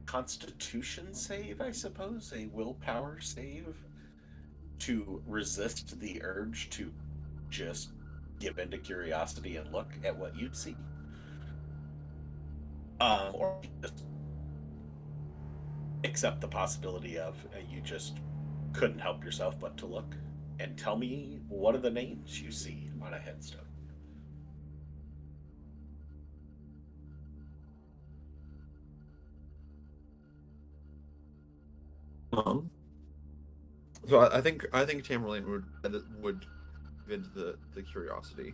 Constitution save, I suppose, a willpower save to resist the urge to just give into curiosity and look at what you'd see. Or just accept the possibility of you just couldn't help yourself but to look and tell me what are the names you see on a headstone. So I think Tamerlane would give into the curiosity.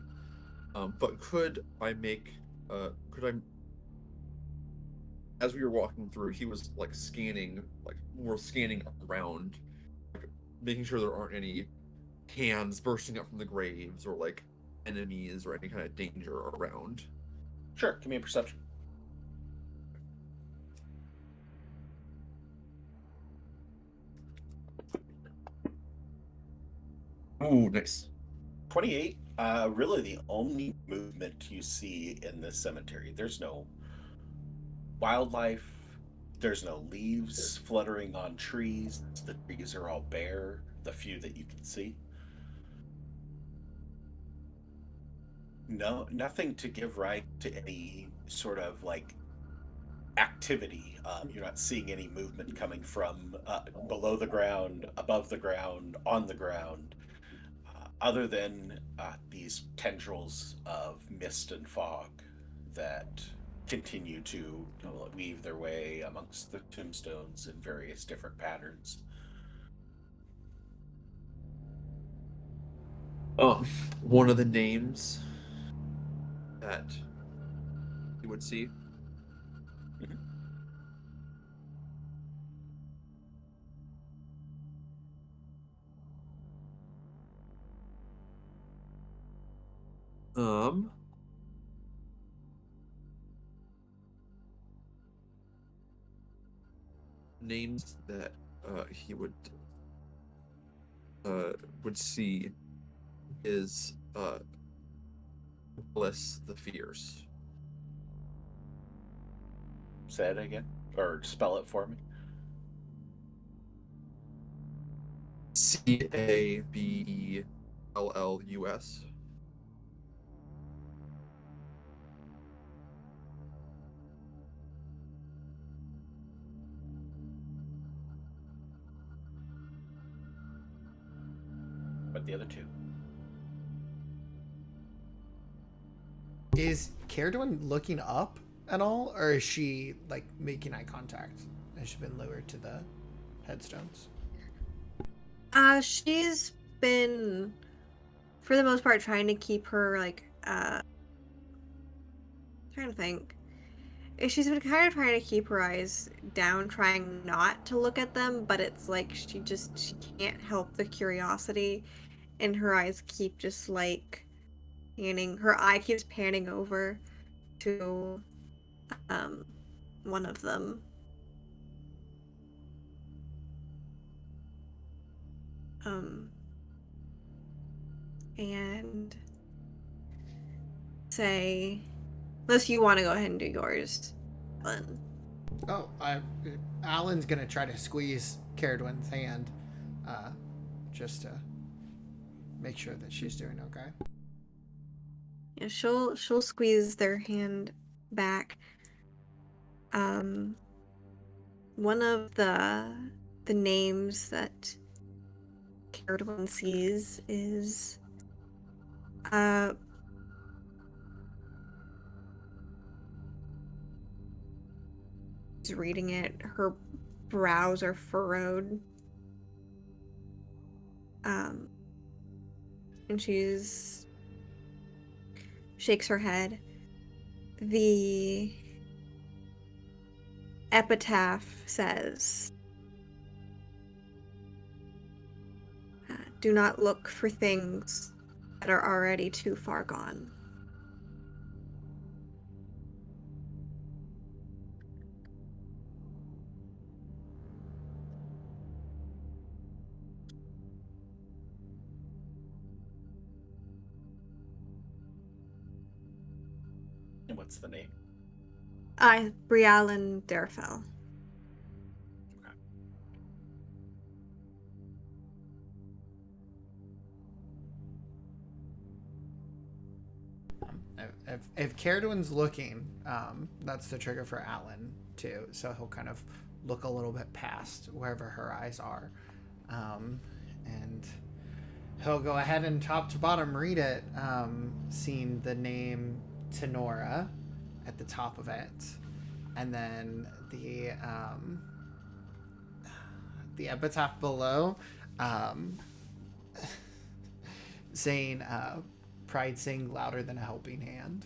But could I make could I, as we were walking through, he was like scanning, like more scanning around, like making sure there aren't any hands bursting up from the graves or like enemies or any kind of danger around. Sure, give me a perception. Ooh, nice. 28. Really the only movement you see in this cemetery. There's no wildlife. There's no leaves fluttering on trees. The trees are all bare, the few that you can see. No, nothing to give rise to any sort of like activity. You're not seeing any movement coming from below the ground, above the ground, on the ground, other than these tendrils of mist and fog that continue to weave their way amongst the tombstones in various different patterns. One of the names that you would see. Mhm. Um, Names that he would see is Bliss the Fierce. Say it again, or spell it for me. Cabellus. But the other two. Is Caradwin looking up at all, or is she like making eye contact? Has she been lured to the headstones? She's been, for the most part, trying to keep her like trying to think. She's been kind of trying to keep her eyes down, trying not to look at them, but it's like she can't help the curiosity, and her eyes keep just like panning. Her eye keeps panning over to um one of them. Um and say, unless you want to go ahead and do yours, Ellen. Oh, Alan's gonna try to squeeze Caradwin's hand, just to make sure that she's doing okay. Yeah, she'll squeeze their hand back. One of the names that Caradwin sees is she's reading it. Her brows are furrowed. And she's shakes her head. The epitaph says, "Do not look for things that are already too far gone." And what's the name? Brialyn Derfell. Okay. If Caradwin's looking, that's the trigger for Alan too. So he'll kind of look a little bit past wherever her eyes are, and he'll go ahead and top to bottom read it, seeing the name Tenora at the top of it, and then the epitaph below, saying pride sing louder than a helping hand.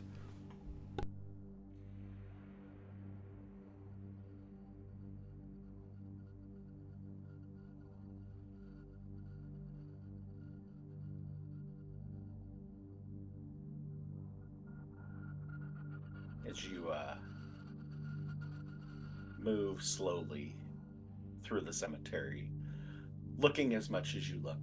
As you move slowly through the cemetery, looking as much as you look,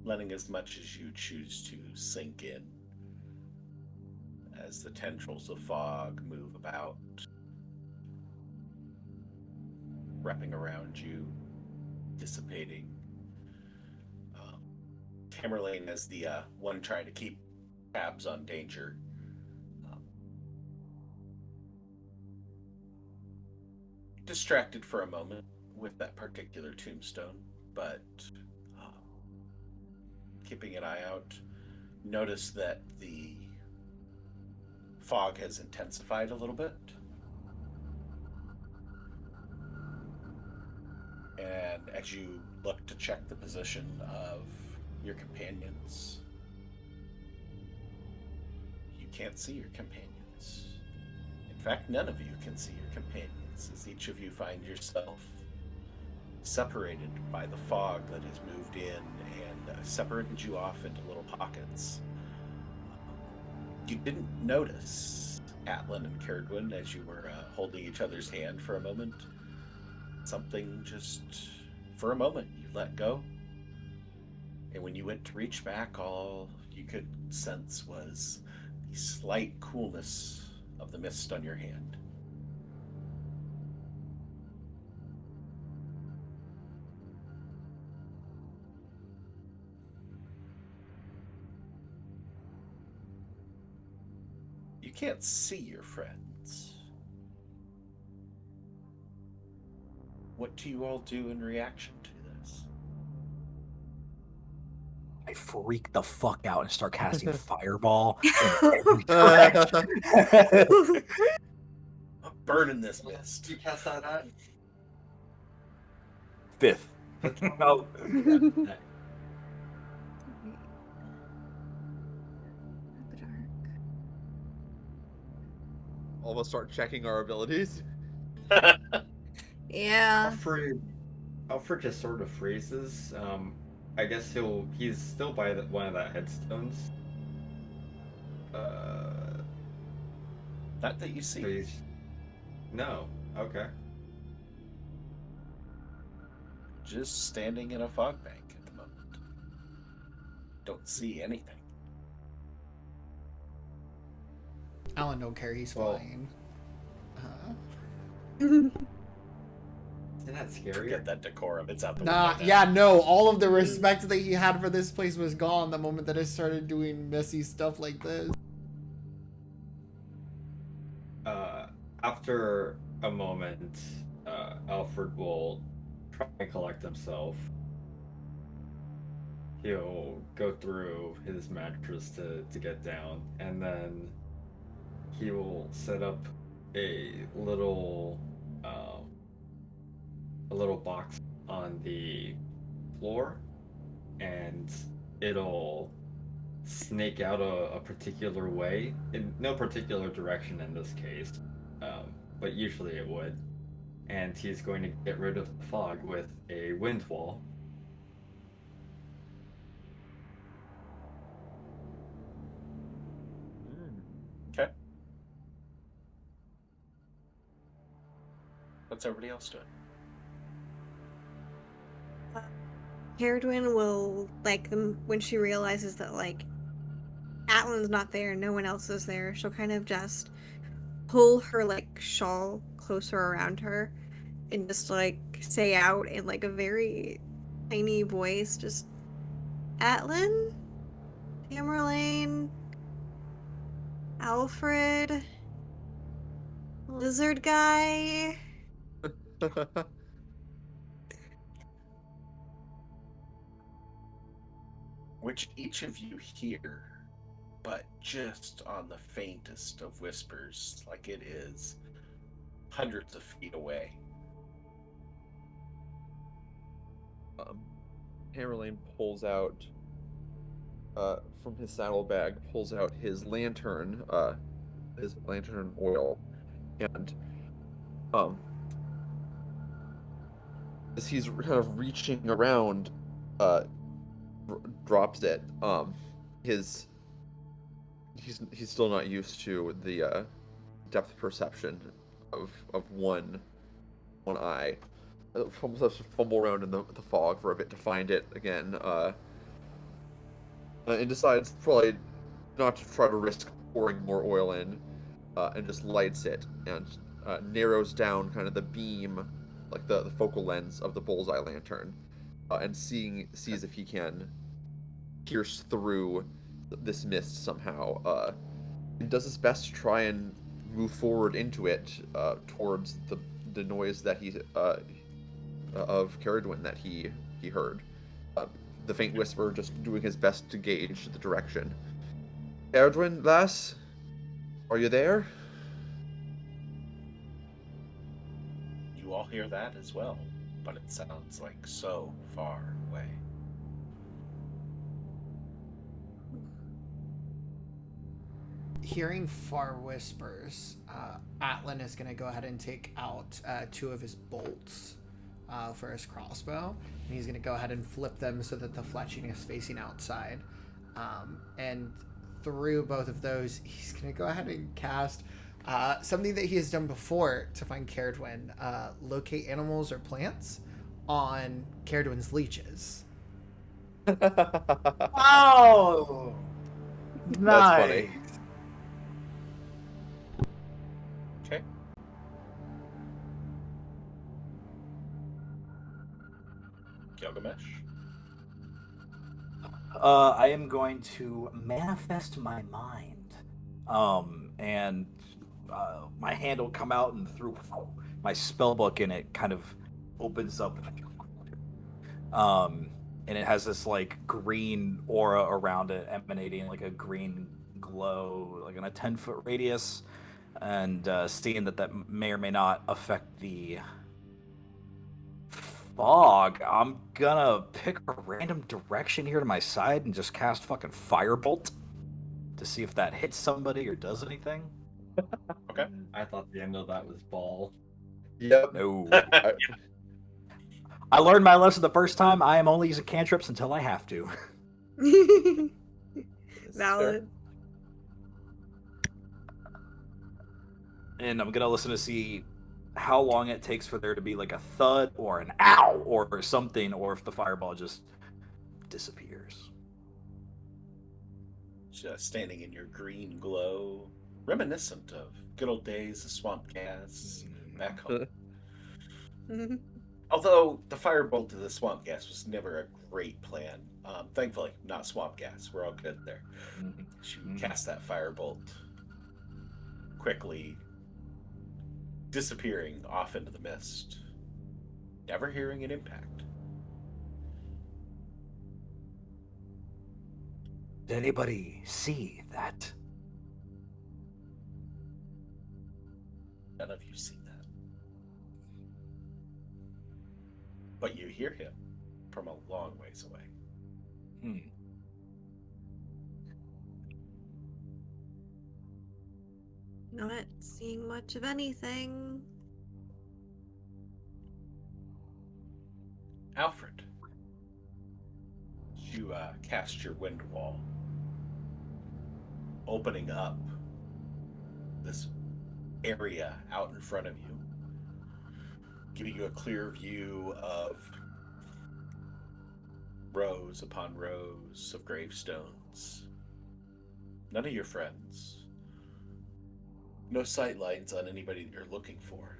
letting as much as you choose to sink in as the tendrils of fog move about, wrapping around you, dissipating. Tamerlane as the one trying to keep tabs on danger. Distracted for a moment with that particular tombstone, but keeping an eye out, notice that the fog has intensified a little bit. And as you look to check the position of your companions, you can't see your companions. In fact, none of you can see your companions, as each of you find yourself separated by the fog that has moved in and separated you off into little pockets. You didn't notice Atlan and Caradwin as you were holding each other's hand for a moment. Something just, for a moment, you let go. And when you went to reach back, all you could sense was the slight coolness of the mist on your hand. You can't see your friends. What do you all do in reaction to this? I freak the fuck out and start casting fireball. I'm burning this mist. You cast that at? Fifth. Oh. Yeah. All of us start checking our abilities. Yeah. Alfred just sort of freezes. I guess he's still by one of the headstones. Not that you see. So no. Okay. Just standing in a fog bank at the moment. Don't see anything. Alan don't care, he's Well- flying. Isn't that scary? Forget that decorum. It's out the Nah, window now. yeah, no, all of the respect that he had for this place was gone the moment that I started doing messy stuff like this. After a moment, Alfred will try and collect himself. He'll go through his mattress to get down, and then he will set up a little box on the floor, and it'll snake out a particular way, in no particular direction in this case, but usually it would. And he's going to get rid of the fog with a wind wall. Okay. What's everybody else doing? Caradwin will, like, when she realizes that, like, Atlan's not there, no one else is there, she'll kind of just pull her like shawl closer around her and just like say out in like a very tiny voice, just Atlan, Tamerlane, Alfred, lizard guy. Which each of you hear, but just on the faintest of whispers, like it is hundreds of feet away. Tamerlane pulls out from his saddlebag, pulls out his lantern oil, and as he's kind of reaching around, drops it. He's still not used to the depth perception of one eye. Fumble around in the fog for a bit to find it again, and decides probably not to try to risk pouring more oil in, and just lights it and narrows down kind of the beam, like the focal lens of the bullseye lantern, and sees if he can pierce through this mist somehow, and does his best to try and move forward into it, towards the noise that he of Caradwin that he heard. The faint whisper, just doing his best to gauge the direction. Caradwin, lass, are you there? You all hear that as well, but it sounds like so far away. Hearing far whispers, Atlan is going to go ahead and take out 2 of his bolts for his crossbow, and he's going to go ahead and flip them so that the fletching is facing outside. And through both of those, he's going to go ahead and cast something that he has done before to find Caradwin, locate animals or plants on Caradwin's leeches. Oh, That's nice. funny. Okay. Gilgamesh? I am going to manifest my mind, and my hand will come out, and through my spell book, and it kind of opens up, and it has this like green aura around it, emanating like a green glow, like in a 10-foot radius, and seeing that may or may not affect the fog, I'm gonna pick a random direction here to my side and just cast fucking Firebolt to see if that hits somebody or does anything. Okay. I thought the end of that was ball. Yep. No. I learned my lesson the first time. I am only using cantrips until I have to. Valid. And I'm gonna listen to see how long it takes for there to be like a thud or an ow or something, or if the fireball just disappears. Just standing in your green glow, reminiscent of good old days of swamp gas back home. Although the firebolt to the swamp gas was never a great plan. Thankfully, not swamp gas. We're all good there. You cast that firebolt, quickly disappearing off into the mist, never hearing an impact. Did anybody see that? None of you see that. But you hear him from a long ways away. Not seeing much of anything. Alfred, you cast your wind wall, opening up this area out in front of you, giving you a clear view of rows upon rows of gravestones, None of your friends. No sight lines on anybody that you're looking for.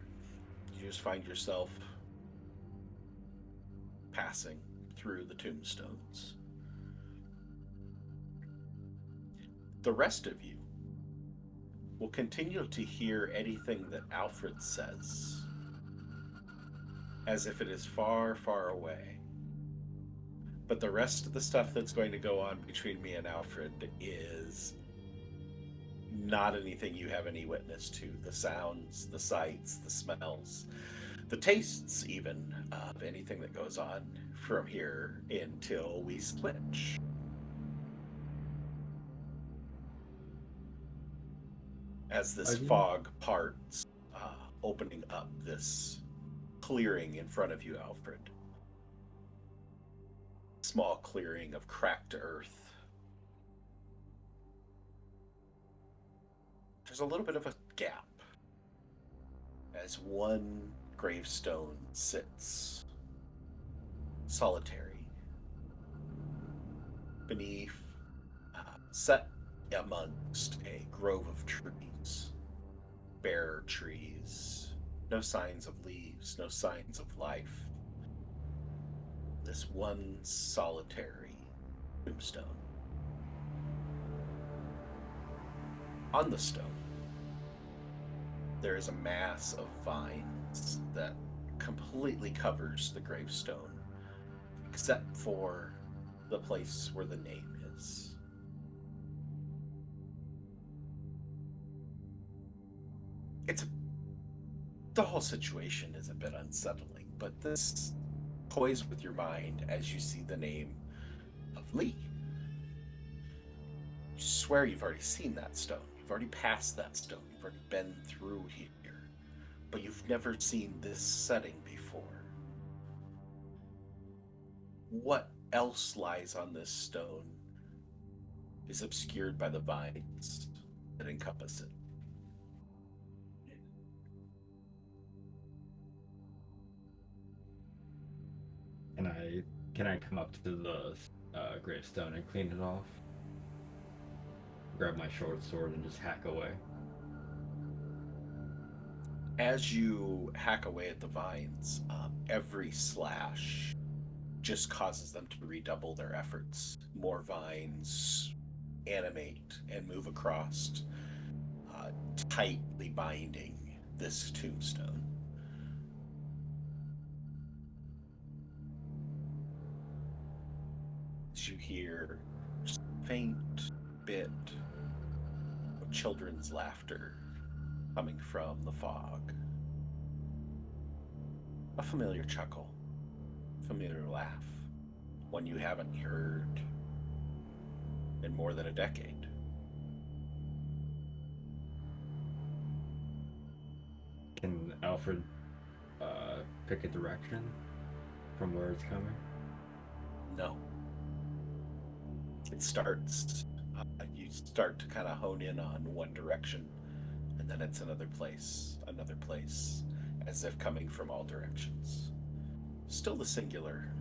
You just find yourself passing through the tombstones. The rest of you will continue to hear anything that Alfred says as if it is far, far away. But the rest of the stuff that's going to go on between me and Alfred is not anything you have any witness to. The sounds, the sights, the smells, the tastes even of anything that goes on from here until we switch. As this fog parts, opening up this clearing in front of you, Alfred. Small clearing of cracked earth. There's a little bit of a gap as one gravestone sits solitary beneath, set amongst a grove of trees, bare trees, no signs of leaves, no signs of life. This one solitary tombstone. On the stone, there is a mass of vines that completely covers the gravestone, except for the place where the name is. The whole situation is a bit unsettling, but this toys with your mind as you see the name of Lee. You swear you've already seen that stone. You've already passed that stone. You've already been through here. But you've never seen this setting before. What else lies on this stone is obscured by the vines that encompass it. Can I come up to the gravestone and clean it off? Grab my short sword and just hack away. As you hack away at the vines, every slash just causes them to redouble their efforts. More vines animate and move across, tightly binding this tombstone. As you hear just a faint bit of children's laughter coming from the fog. A familiar chuckle, familiar laugh, one you haven't heard in more than a decade. Can Alfred pick a direction from where it's coming? No. It starts, you start to kind of hone in on one direction, and then it's another place, as if coming from all directions. Still the singular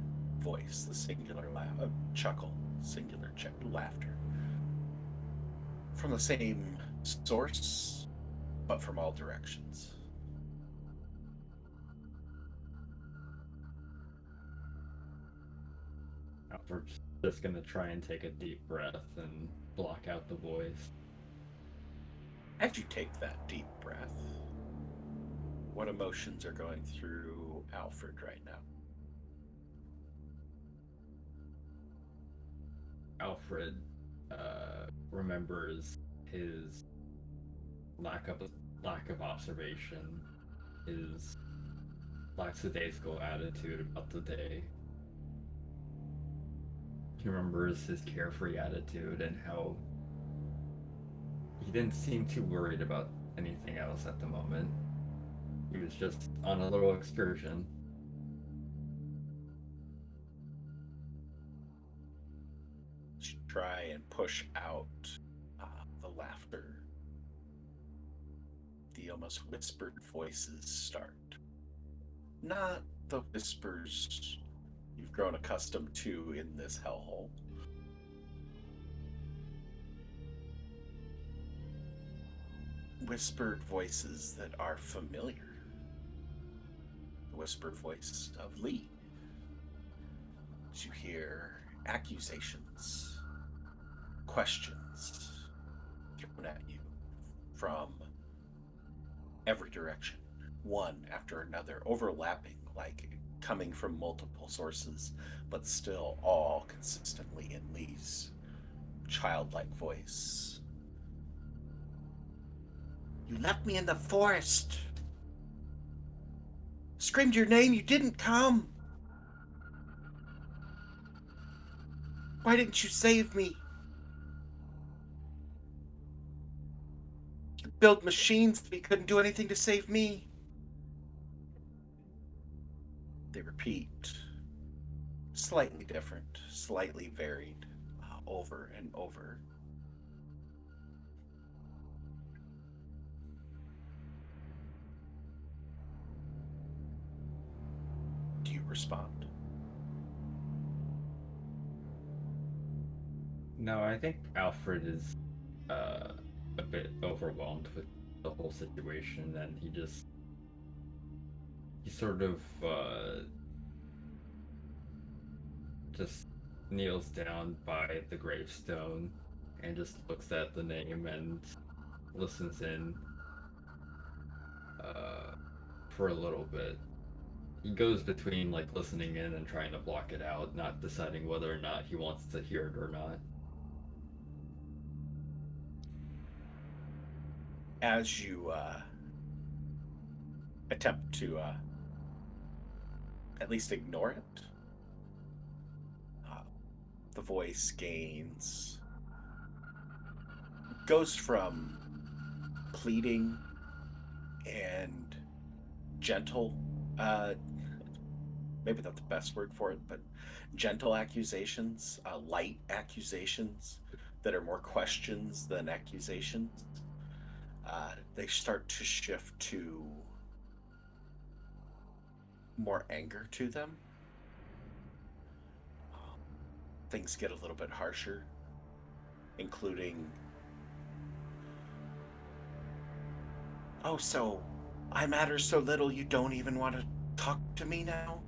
voice, the singular chuckle, singular laughter. From the same source, but from all directions. Alfred's just gonna try and take a deep breath and block out the voice. As you take that deep breath, what emotions are going through Alfred right now? Alfred remembers his lack of observation, his lackadaisical attitude about the day. He remembers his carefree attitude and how he didn't seem too worried about anything else at the moment. He was just on a little excursion. Try and push out the laughter. The almost whispered voices start. Not the whispers you've grown accustomed to in this hellhole. whispered voices that are familiar. The whispered voice of Lee. As you hear accusations, questions thrown at you from every direction, one after another, overlapping, like coming from multiple sources, but still all consistently in Lee's childlike voice. You left me in the forest. Screamed your name, you didn't come. Why didn't you save me? You built machines, but you couldn't do anything to save me. They repeat, slightly different, slightly varied, over and over. Do you respond? No, I think Alfred is a bit overwhelmed with the whole situation, and he sort of just kneels down by the gravestone and just looks at the name and listens in for a little bit. He goes between like listening in and trying to block it out, not deciding whether or not he wants to hear it or not. As you attempt to at least ignore it, the voice goes from pleading and gentle, maybe not the best word for it, but gentle accusations, light accusations that are more questions than accusations. They start to shift to more anger to them. Things get a little bit harsher, including, oh, so I matter so little you don't even want to talk to me now?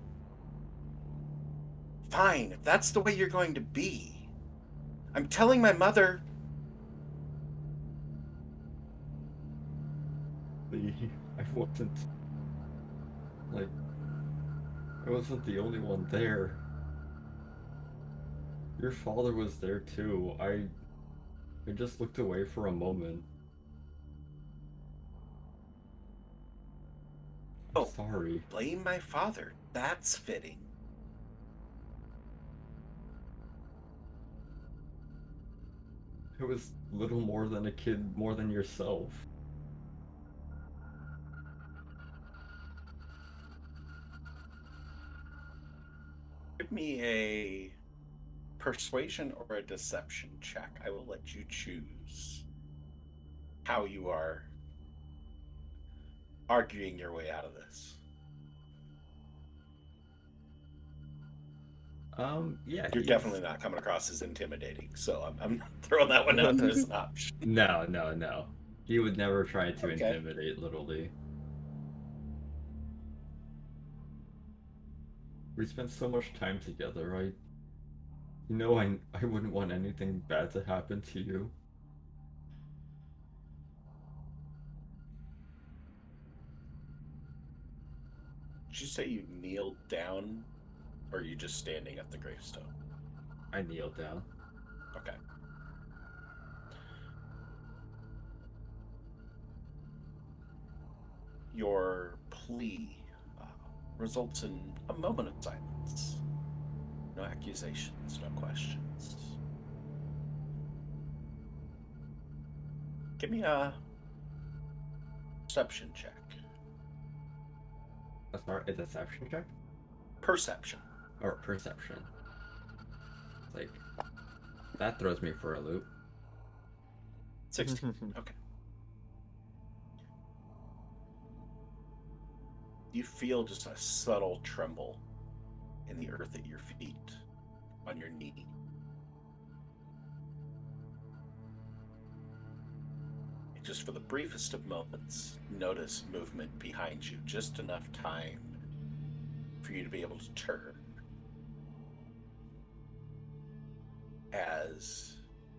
Fine, if that's the way you're going to be. I'm telling my mother. I wasn't the only one there. Your father was there too. I just looked away for a moment. I'm Oh, sorry. blame my father. That's fitting. I was little more than a kid, more than yourself. Give me a persuasion or a deception check. I will let you choose how you are arguing your way out of this. Yeah, You're definitely not coming across as intimidating, so I'm throwing that one out there as an option. No. He would never try to Okay. intimidate Little Lee. We spent so much time together. I wouldn't want anything bad to happen to you. Did you say you kneeled down, or are you just standing at the gravestone? I kneeled down. Okay. Your plea results in a moment of silence. No accusations, no questions. Give me a perception check. That's not a deception check? Perception. Or perception. Like, that throws me for a loop. 16. Okay. You feel just a subtle tremble in the earth at your feet, on your knee. And just for the briefest of moments, notice movement behind you, just enough time for you to be able to turn as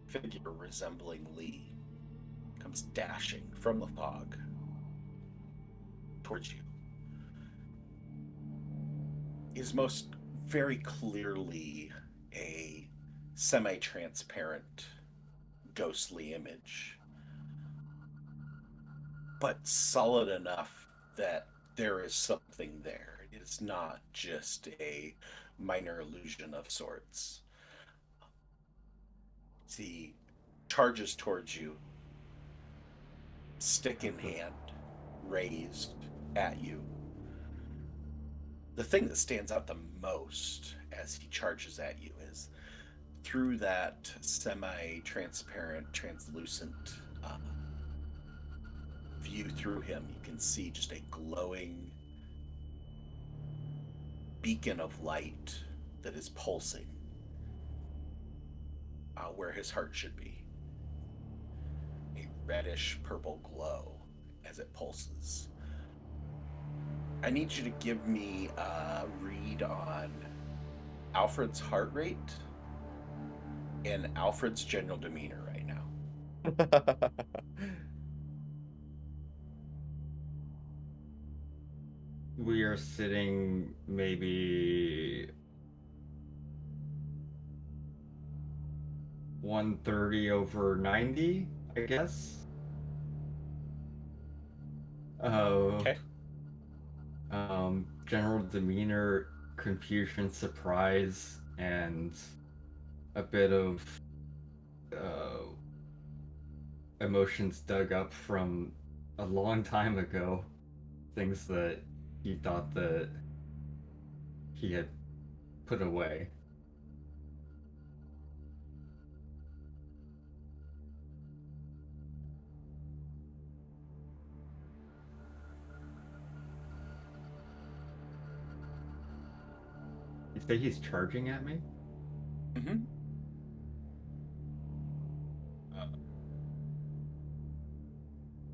a figure resembling Lee comes dashing from the fog towards you. Is most very clearly a semi-transparent ghostly image, but solid enough that there is something there. It is not just a minor illusion of sorts. He charges towards you, stick in hand, raised at you. The thing that stands out the most as he charges at you is through that semi-transparent, translucent view through him, you can see just a glowing beacon of light that is pulsing where his heart should be. A reddish purple glow as it pulses. I need you to give me a read on Alfred's heart rate and Alfred's general demeanor right now. We are sitting maybe 130 over 90, I guess. Okay. General demeanor, confusion, surprise, and a bit of emotions dug up from a long time ago. Things that he thought that he had put away. You say he's charging at me? Mm-hmm.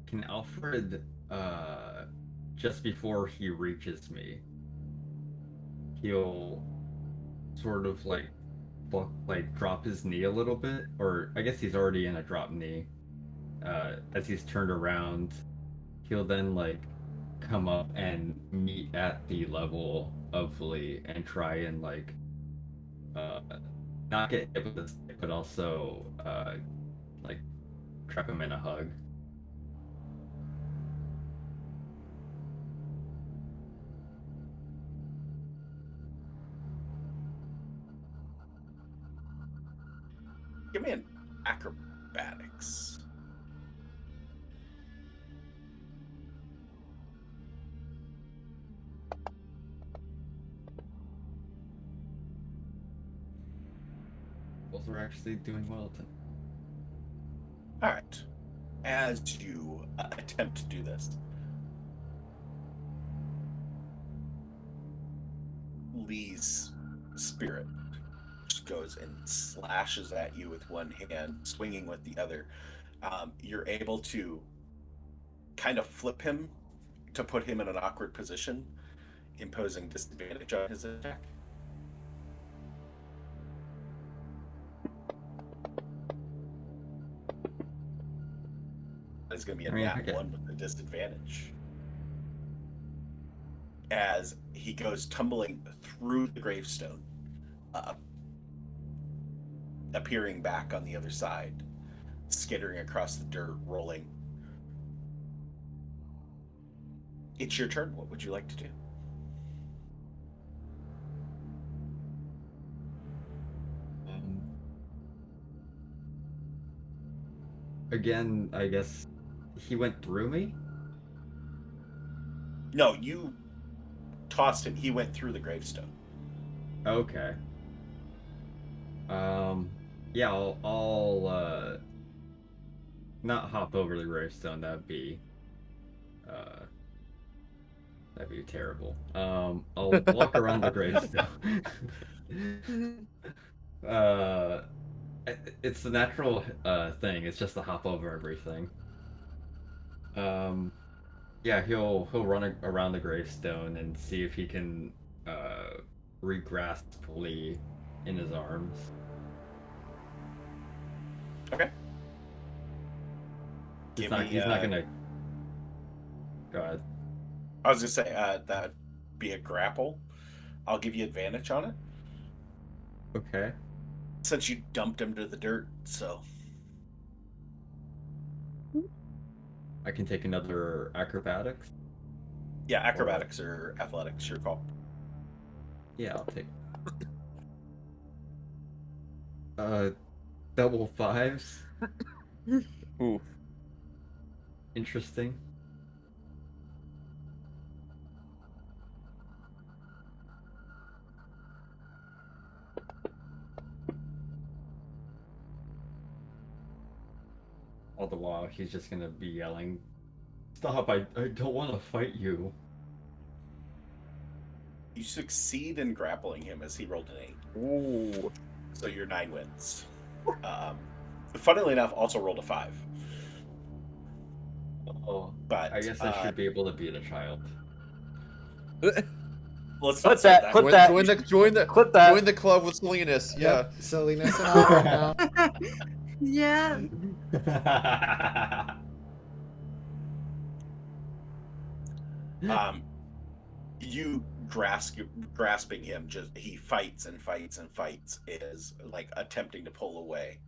Can Alfred, just before he reaches me, he'll sort of like drop his knee a little bit, or I guess he's already in a drop knee. As he's turned around, he'll then like come up and meet at the level of Lee and try and like not get hit with the stick, but also like trap him in a hug. Give me an acrobatics. Both are actually doing well. All right. As you attempt to do this, Lee's spirit just goes and slashes at you with one hand, swinging with the other. You're able to kind of flip him to put him in an awkward position, imposing disadvantage on his attack. It's going to be a nat 1 with the disadvantage. As he goes tumbling through the gravestone, appearing back on the other side, skittering across the dirt, rolling. It's your turn. What would you like to do? Again, I guess he went through me? No, you tossed him. He went through the gravestone. Okay. Yeah, I'll not hop over the gravestone. That'd be terrible. I'll walk around the gravestone. It's the natural thing. It's just to hop over everything. Yeah, he'll run around the gravestone and see if he can re-grasp Lee in his arms. Okay. He's Give not. me. He's not gonna. Go ahead. I was gonna say that'd be a grapple. I'll give you advantage on it Okay. since you dumped him to the dirt. So I can take another acrobatics. yeah, acrobatics or athletics, your call. Yeah, I'll take. Double fives. Ooh. Interesting. All the while, he's just gonna be yelling, "Stop! I don't want to fight you." You succeed in grappling him as he rolled an 8. Ooh. So your 9 wins. Funnily enough, also rolled a 5. Oh, But I guess I should be able to beat a child. let's Put not say that- put that- Join the Clip that. join the club with Salinas. Yeah. Yep, silliness and all right now. Yeah. You grasping him, just he fights and fights and fights, is like attempting to pull away.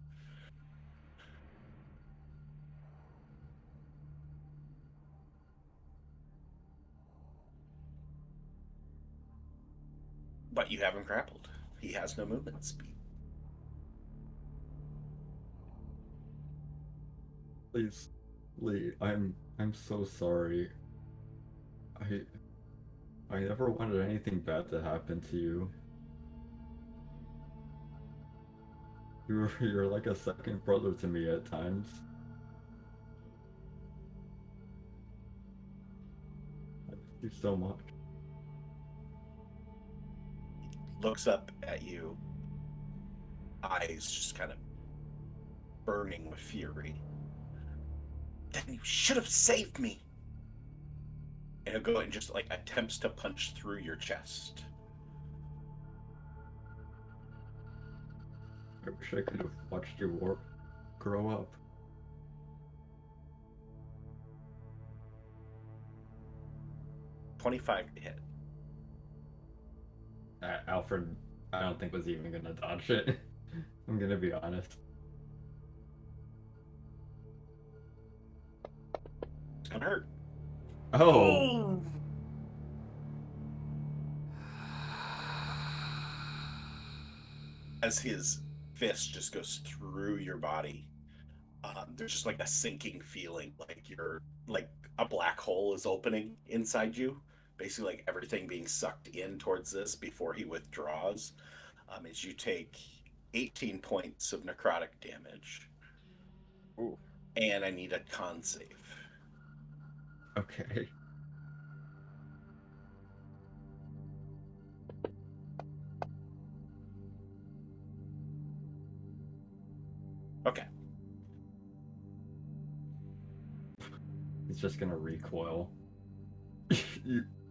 But you have him grappled. He has no movement speed. Please, Lee, I'm so sorry. I never wanted anything bad to happen to you. You're like a second brother to me at times. I miss you so much. Looks up at you, eyes just kind of burning with fury. Then you should have saved me. And he'll go and just like attempts to punch through your chest. I wish I could have watched you grow up. 25 to hit. Alfred, I don't think was even gonna dodge it. I'm gonna be honest. It's gonna hurt. Oh! As his fist just goes through your body, there's just like a sinking feeling, like you're like a black hole is opening inside you. Basically, like everything being sucked in towards this before he withdraws. As you take 18 points of necrotic damage. Ooh. And I need a con save. Okay. Okay. He's just gonna recoil.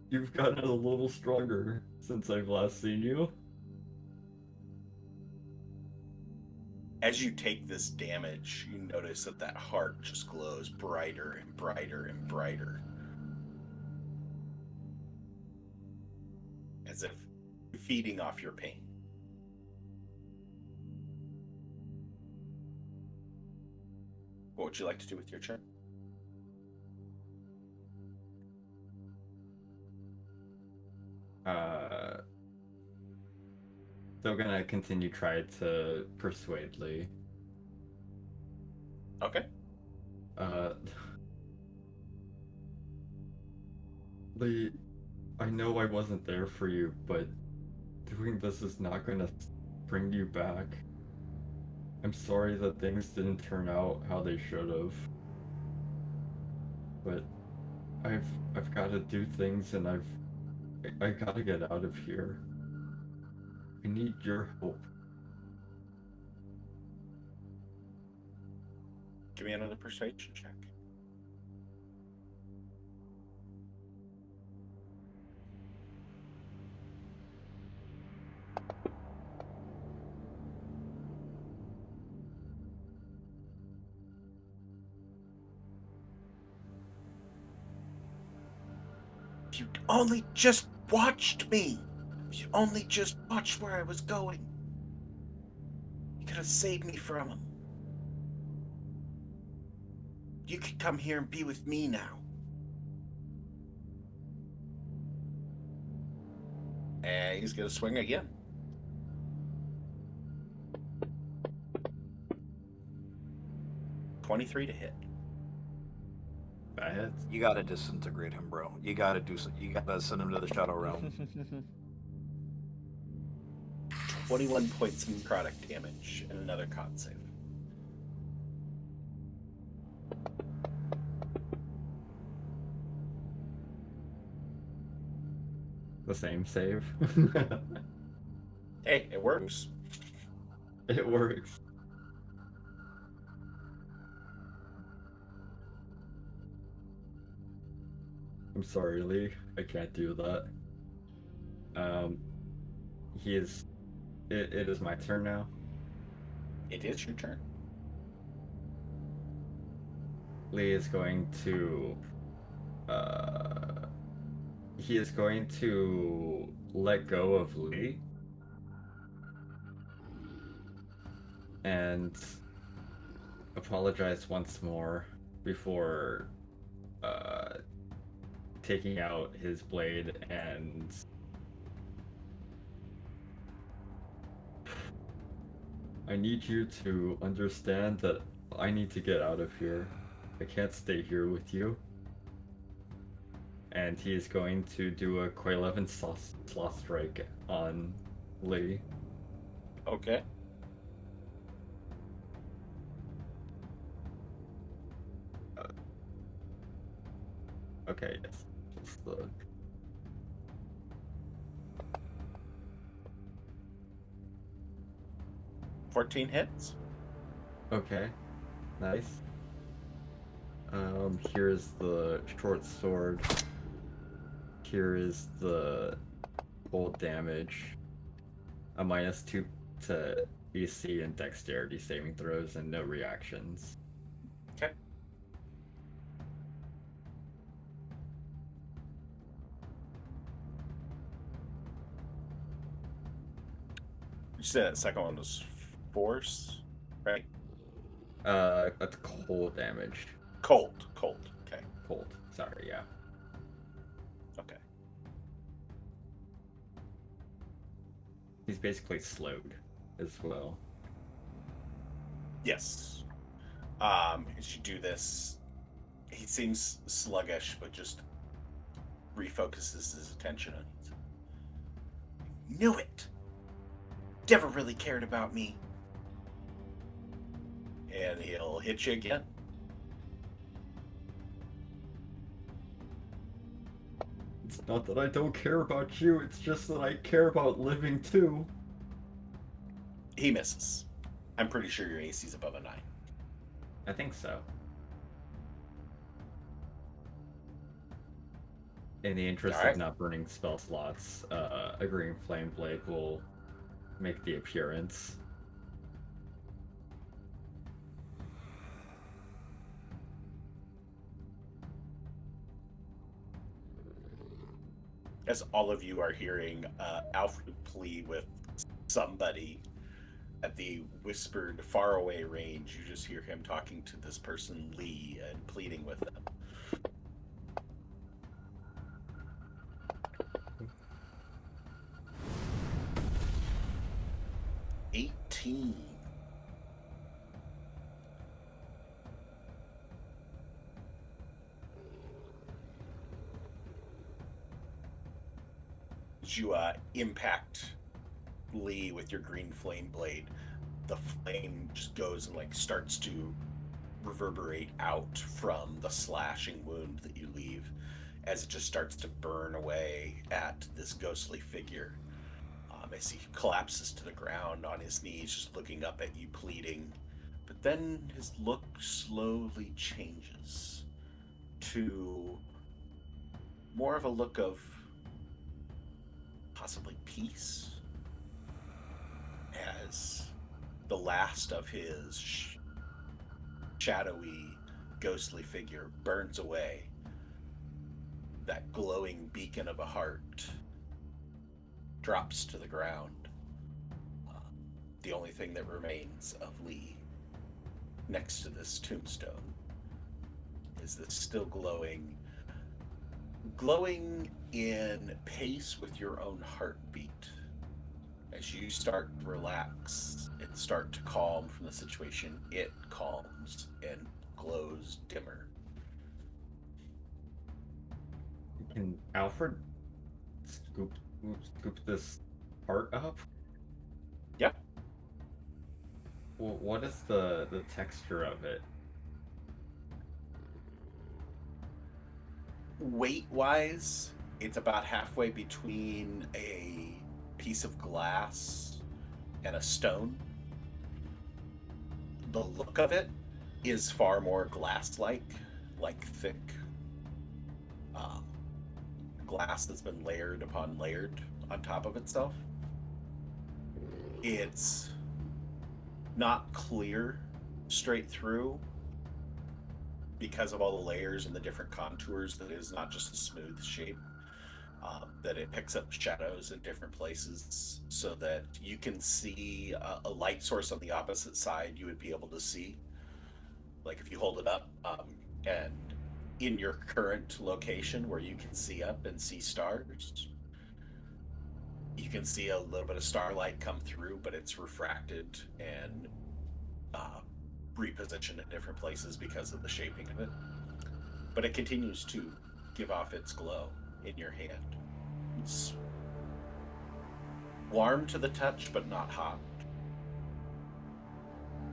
You've gotten a little stronger since I've last seen you. As you take this damage, you notice that heart just glows brighter and brighter and brighter. As if feeding off your pain. What would you like to do with your turn? Still gonna continue try to persuade Lee. Okay. Lee, I know I wasn't there for you, but doing this is not gonna bring you back. I'm sorry that things didn't turn out how they should have. But I've got to do things, and I gotta get out of here. I need your help. Give me another persuasion check. If you'd only just watched me. If you'd only just watched where I was going. You could have saved me from him. You could come here and be with me now. And he's going to swing again. $23 to hit. That hits. You gotta disintegrate him, bro. You gotta do so. You gotta send him to the Shadow Realm. 21 points of necrotic damage and another con save. The same save. Hey, it works. It works. I'm sorry, Lee. I can't do that. He is. It is my turn now. It is your turn. Lee is going to. He is going to let go of Lee and apologize once more before taking out his blade and I need you to understand that I need to get out of here. I can't stay here with you. And he is going to do a Q11 sloth strike on Lee. Okay. Okay, yes. It's the 14 hits. okay, nice. Here's the short sword. Here is the cold damage. A -2 to EC and dexterity saving throws and no reactions. Okay. You said that second one was force, right? That's cold damage. Cold. Okay. Cold. Sorry, yeah. Okay. He's basically slowed as well. Yes. As you do this, he seems sluggish, but just refocuses his attention on it. Knew it. Never really cared about me. And he'll hit you again. It's not that I don't care about you, it's just that I care about living too. He misses. I'm pretty sure your AC's above a 9. I think so. In the interest Alright. of not burning spell slots, a green flame blade will make the appearance. As all of you are hearing Alfred plea with somebody at the whispered faraway range, you just hear him talking to this person, Lee, and pleading with them. $18. As you impact Lee with your green flame blade, the flame just goes and starts to reverberate out from the slashing wound that you leave as it just starts to burn away at this ghostly figure. As he collapses to the ground on his knees, just looking up at you, pleading. But then his look slowly changes to more of a look of possibly peace, as the last of his shadowy, ghostly figure burns away, that glowing beacon of a heart drops to the ground. The only thing that remains of Lee next to this tombstone is this still glowing in pace with your own heartbeat. As you start to relax and start to calm from the situation, it calms and glows dimmer. Can Alfred scoop this part up? Yep. What is the texture of it? Weight-wise, it's about halfway between a piece of glass and a stone. The look of it is far more glass-like, like thick glass that's been layered upon layered on top of itself. It's not clear straight through because of all the layers and the different contours. That is not just a smooth shape. That it picks up shadows in different places so that you can see a light source on the opposite side. You would be able to see, like if you hold it up, and in your current location where you can see up and see stars, you can see a little bit of starlight come through, but it's refracted and repositioned in different places because of the shaping of it. But it continues to give off its glow in your hand. It's warm to the touch, but not hot.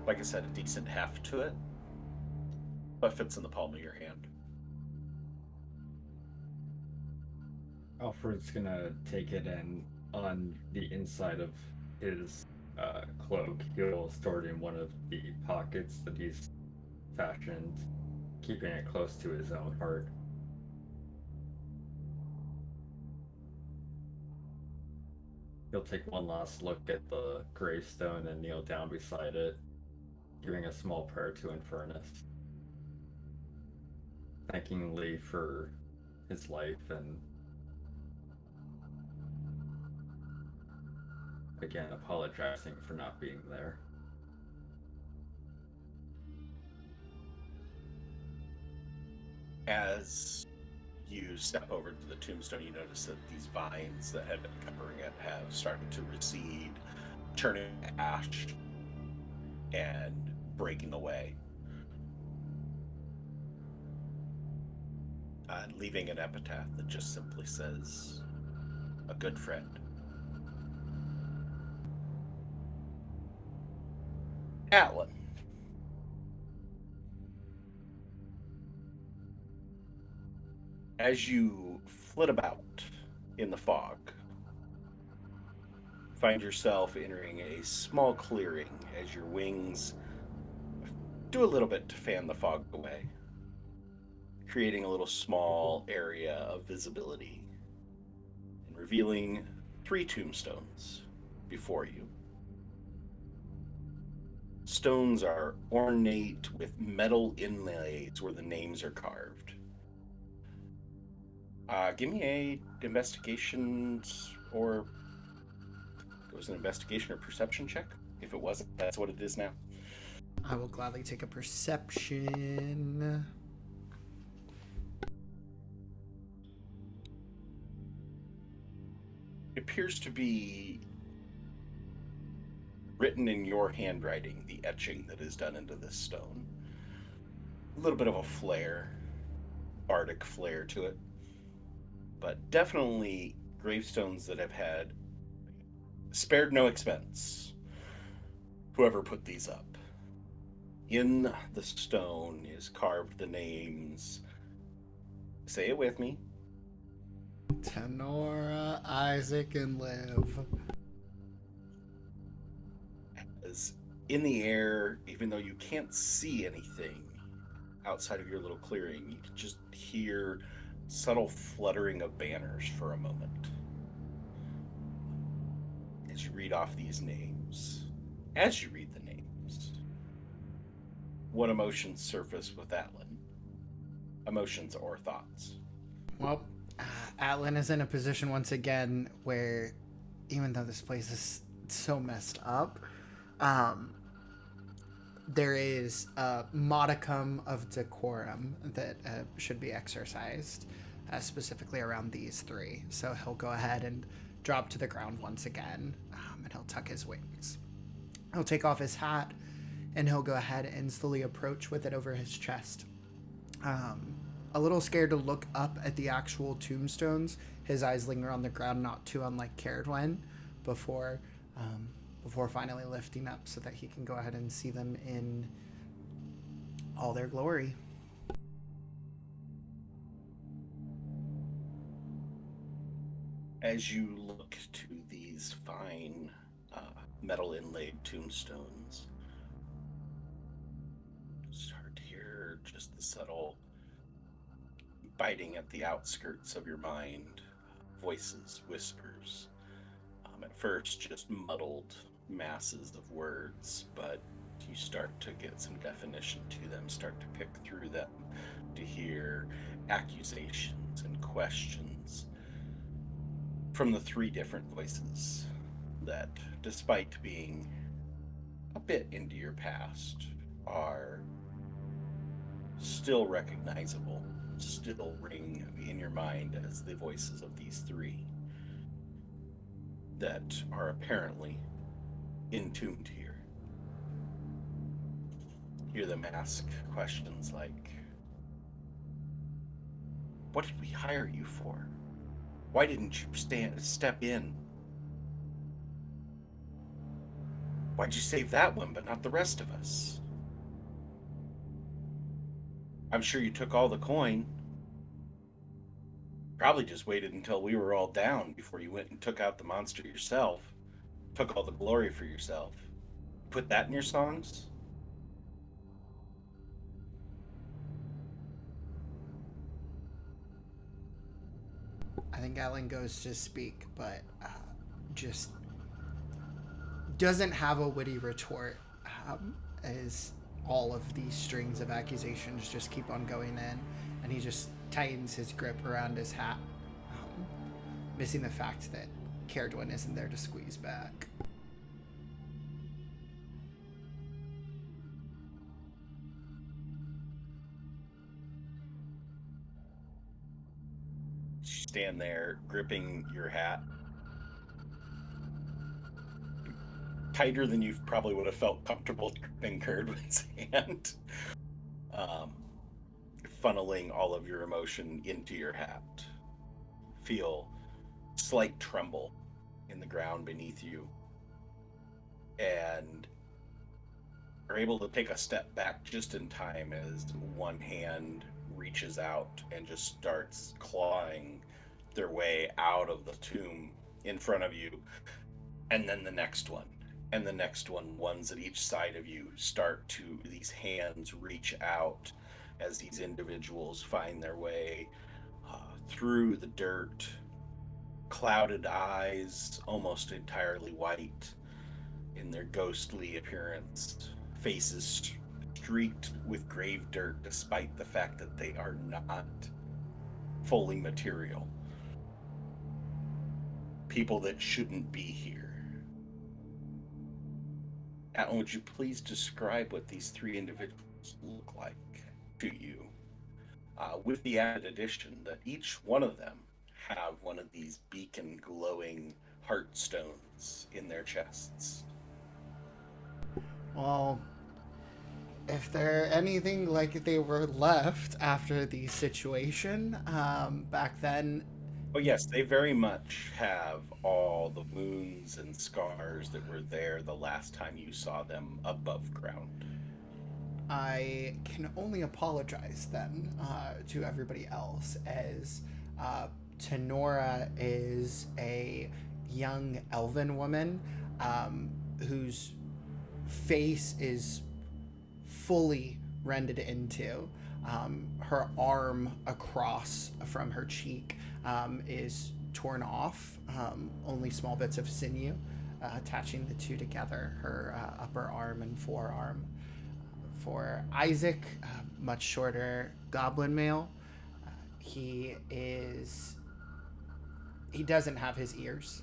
Like I said, a decent heft to it, but fits in the palm of your hand. Alfred's gonna take it, and on the inside of his cloak, he'll store it in one of the pockets that he's fashioned, keeping it close to his own heart. He'll take one last look at the gravestone and kneel down beside it, giving a small prayer to Infernus, thanking Lee for his life and again apologizing for not being there. As you step over to the tombstone, you notice that these vines that had been covering it have started to recede, turning to ash, and breaking away, and leaving an epitaph that just simply says, "A good friend." Atlan. As you flit about in the fog, find yourself entering a small clearing as your wings do a little bit to fan the fog away, creating a little small area of visibility and revealing 3 tombstones before you. Stones are ornate with metal inlays where the names are carved. Give me a investigation, or it was an investigation or perception check. If it wasn't, that's what it is now. I will gladly take a perception. It appears to be written in your handwriting, the etching that is done into this stone. A little bit of a flair, bardic flair to it, but definitely gravestones that have had spared no expense. Whoever put these up. In the stone is carved the names. Say it with me. Tenora, Isaac, and Liv. As in the air, even though you can't see anything outside of your little clearing, you can just hear subtle fluttering of banners for a moment as you read off these names. As you read the names, what emotions surface with Atlan? Emotions or thoughts? Well, Atlan is in a position once again where, even though this place is so messed up, there is a modicum of decorum that should be exercised, specifically around these three. So he'll go ahead and drop to the ground once again, and he'll tuck his wings. He'll take off his hat, and he'll go ahead and slowly approach with it over his chest. A little scared to look up at the actual tombstones. His eyes linger on the ground, not too unlike Caradwen, before finally lifting up so that he can go ahead and see them in all their glory. As you look to these fine metal inlaid tombstones, start to hear just the subtle biting at the outskirts of your mind, voices, whispers. At first, just muddled masses of words, but you start to get some definition to them, start to pick through them, to hear accusations and questions from the three different voices that, despite being a bit into your past, are still recognizable, still ring in your mind as the voices of these three that are apparently entombed here. Hear them ask questions like, what did we hire you for? Why didn't you step in? Why'd you save that one but not the rest of us? I'm sure you took all the coin. Probably just waited until we were all down before you went and took out the monster yourself. Took all the glory for yourself. Put that in your songs? I think Alan goes to speak, but just doesn't have a witty retort, as all of these strings of accusations just keep on going in, and he just tightens his grip around his hat, missing the fact that Caradwen isn't there to squeeze back. You stand there gripping your hat tighter than you probably would have felt comfortable gripping Caradwen's hand, funneling all of your emotion into your hat. Feel slight tremble in the ground beneath you, and are able to take a step back just in time as one hand reaches out and just starts clawing their way out of the tomb in front of you, and then the next one, and the next one. Ones at each side of you start to, these hands reach out as these individuals find their way through the dirt, clouded eyes, almost entirely white in their ghostly appearance, faces streaked with grave dirt despite the fact that they are not fully material. People that shouldn't be here. Alan, would you please describe what these three individuals look like to you? With the added addition that each one of them have one of these beacon glowing heartstones in their chests. Well, if they're anything like they were left after the situation back then. Oh yes, they very much have all the wounds and scars that were there the last time you saw them above ground. I can only apologize then to everybody else, as Tenora is a young elven woman whose face is fully rended into. Her arm across from her cheek is torn off, only small bits of sinew attaching the two together, her upper arm and forearm. For Isaac, much shorter goblin male, he is he doesn't have his ears.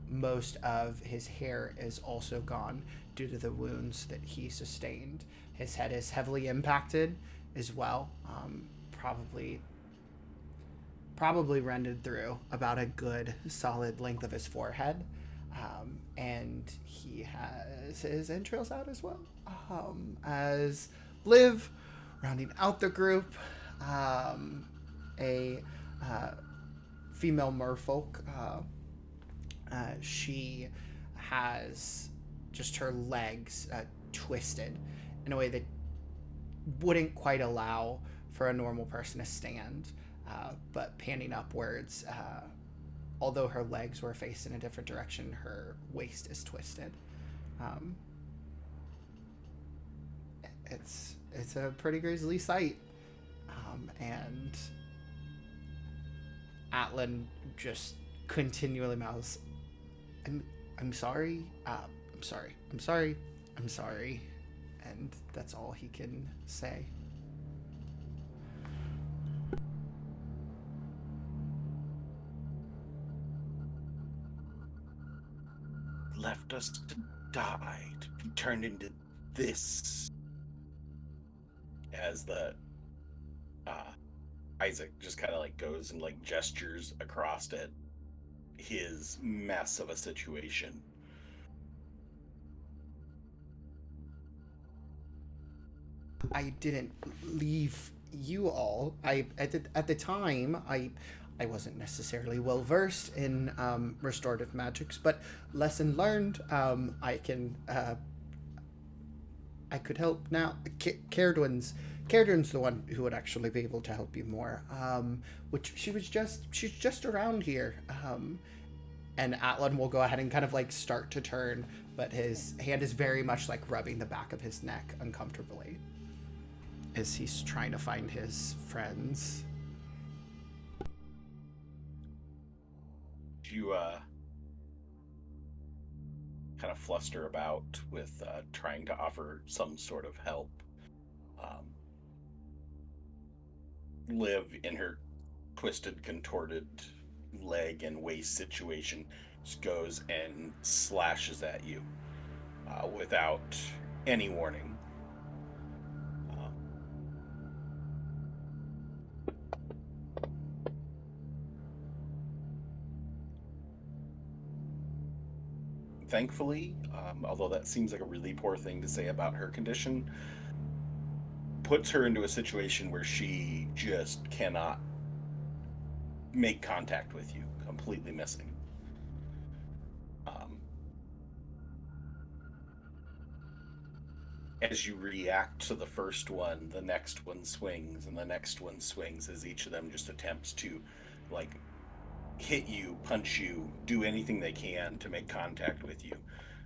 Most of his hair is also gone due to the wounds that he sustained. His head is heavily impacted as well. Probably rendered through about a good solid length of his forehead. And he has his entrails out as well. As Liv, rounding out the group, a female merfolk. She has just her legs twisted in a way that wouldn't quite allow for a normal person to stand, but panning upwards. Although her legs were faced in a different direction, her waist is twisted. It's a pretty grisly sight, and Atlan just continually mouths, I'm sorry, I'm sorry, I'm sorry, I'm sorry, and that's all he can say. Left us to die, to be turned into this. As the Isaac just kind of like goes and like gestures across at his mess of a situation. I didn't leave you all. At the time I wasn't necessarily well versed in restorative magics, but lesson learned. I could help now. Caradwin's the one who would actually be able to help you more. Which she's just around here. And Atlan will go ahead and kind of like start to turn, but his hand is very much like rubbing the back of his neck uncomfortably as he's trying to find his friends. You kind of fluster about with trying to offer some sort of help. Liv, in her twisted, contorted leg and waist situation, just goes and slashes at you without any warning. Thankfully, although that seems like a really poor thing to say about her condition, puts her into a situation where she just cannot make contact with you, completely missing. As you react to the first one, the next one swings, and the next one swings as each of them just attempts to, like, hit you, punch you, do anything they can to make contact with you.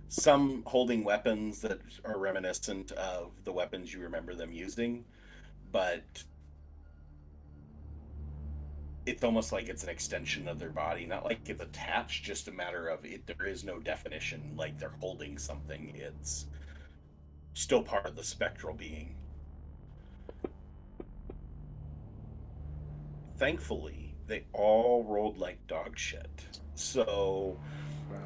Some holding weapons that are reminiscent of the weapons you remember them using, but it's almost like it's an extension of their body, not like it's attached, just a matter of it. There is no definition, like they're holding something. It's still part of the spectral being. Thankfully, they all rolled like dog shit. So, Wow.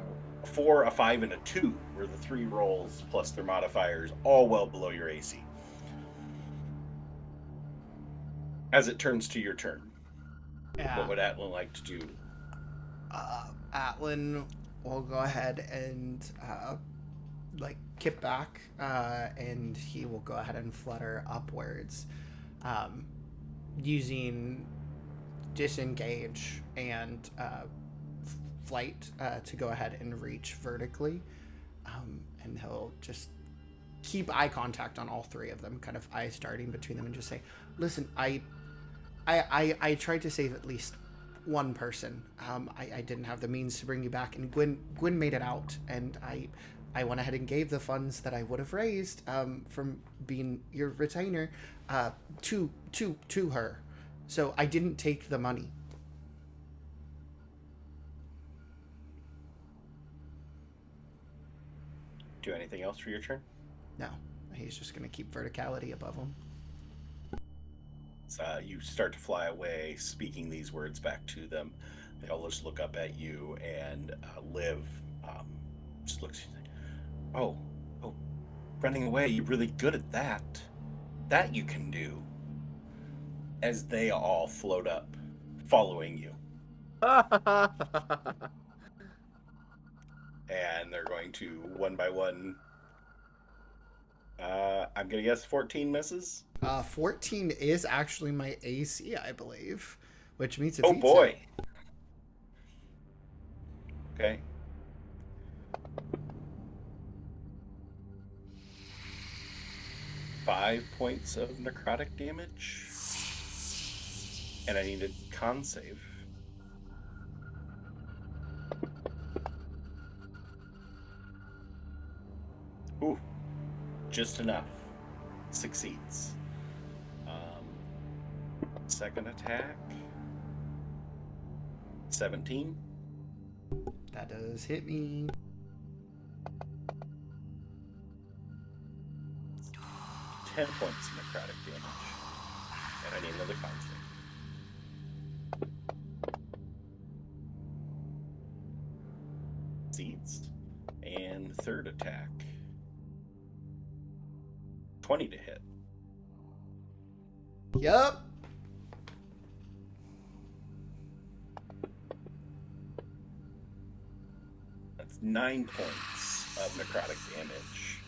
4, a 5, and a 2 were the 3 rolls plus their modifiers, all well below your AC. As it turns to your turn, what would Atlan like to do? Atlan will go ahead and like kip back, and he will go ahead and flutter upwards, using disengage and flight to go ahead and reach vertically, and he'll just keep eye contact on all 3 of them, kind of eyes darting between them, and just say, listen, I tried to save at least one person. I didn't have the means to bring you back, and Gwyn made it out, and I went ahead and gave the funds that I would have raised from being your retainer to her. So I didn't take the money. Do anything else for your turn? No, he's just going to keep verticality above him. You start to fly away, speaking these words back to them. They'll just look up at you, and Liv just looks. Oh, oh, running away. You're really good at that. That you can do. As they all float up, following you. And they're going to, one by one, I'm going to guess 14 misses? 14 is actually my AC, I believe, which means it Oh beats boy. it. Okay. Five points of necrotic damage. And I need a con save. Ooh. Just enough. Succeeds. Second attack. 17. That does hit me. 10 points of necrotic damage. And I need another con save. Succeeds. And third attack. 20 to hit. Yup. That's 9 points of necrotic damage.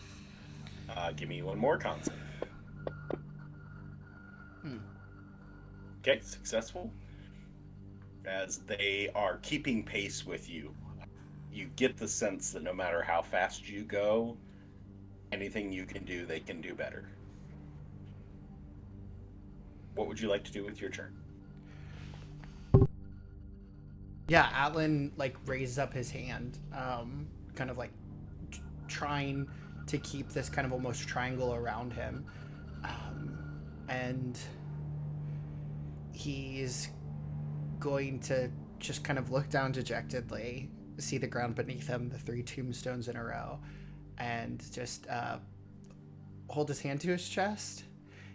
Give me one more con save. Okay, successful. As they are keeping pace with you, you get the sense that no matter how fast you go, anything you can do, they can do better. What would you like to do with your turn? Yeah, Atlan like raises up his hand, kind of like trying to keep this kind of almost triangle around him, and he's going to just kind of look down dejectedly, see the ground beneath him, the 3 tombstones in a row, and just hold his hand to his chest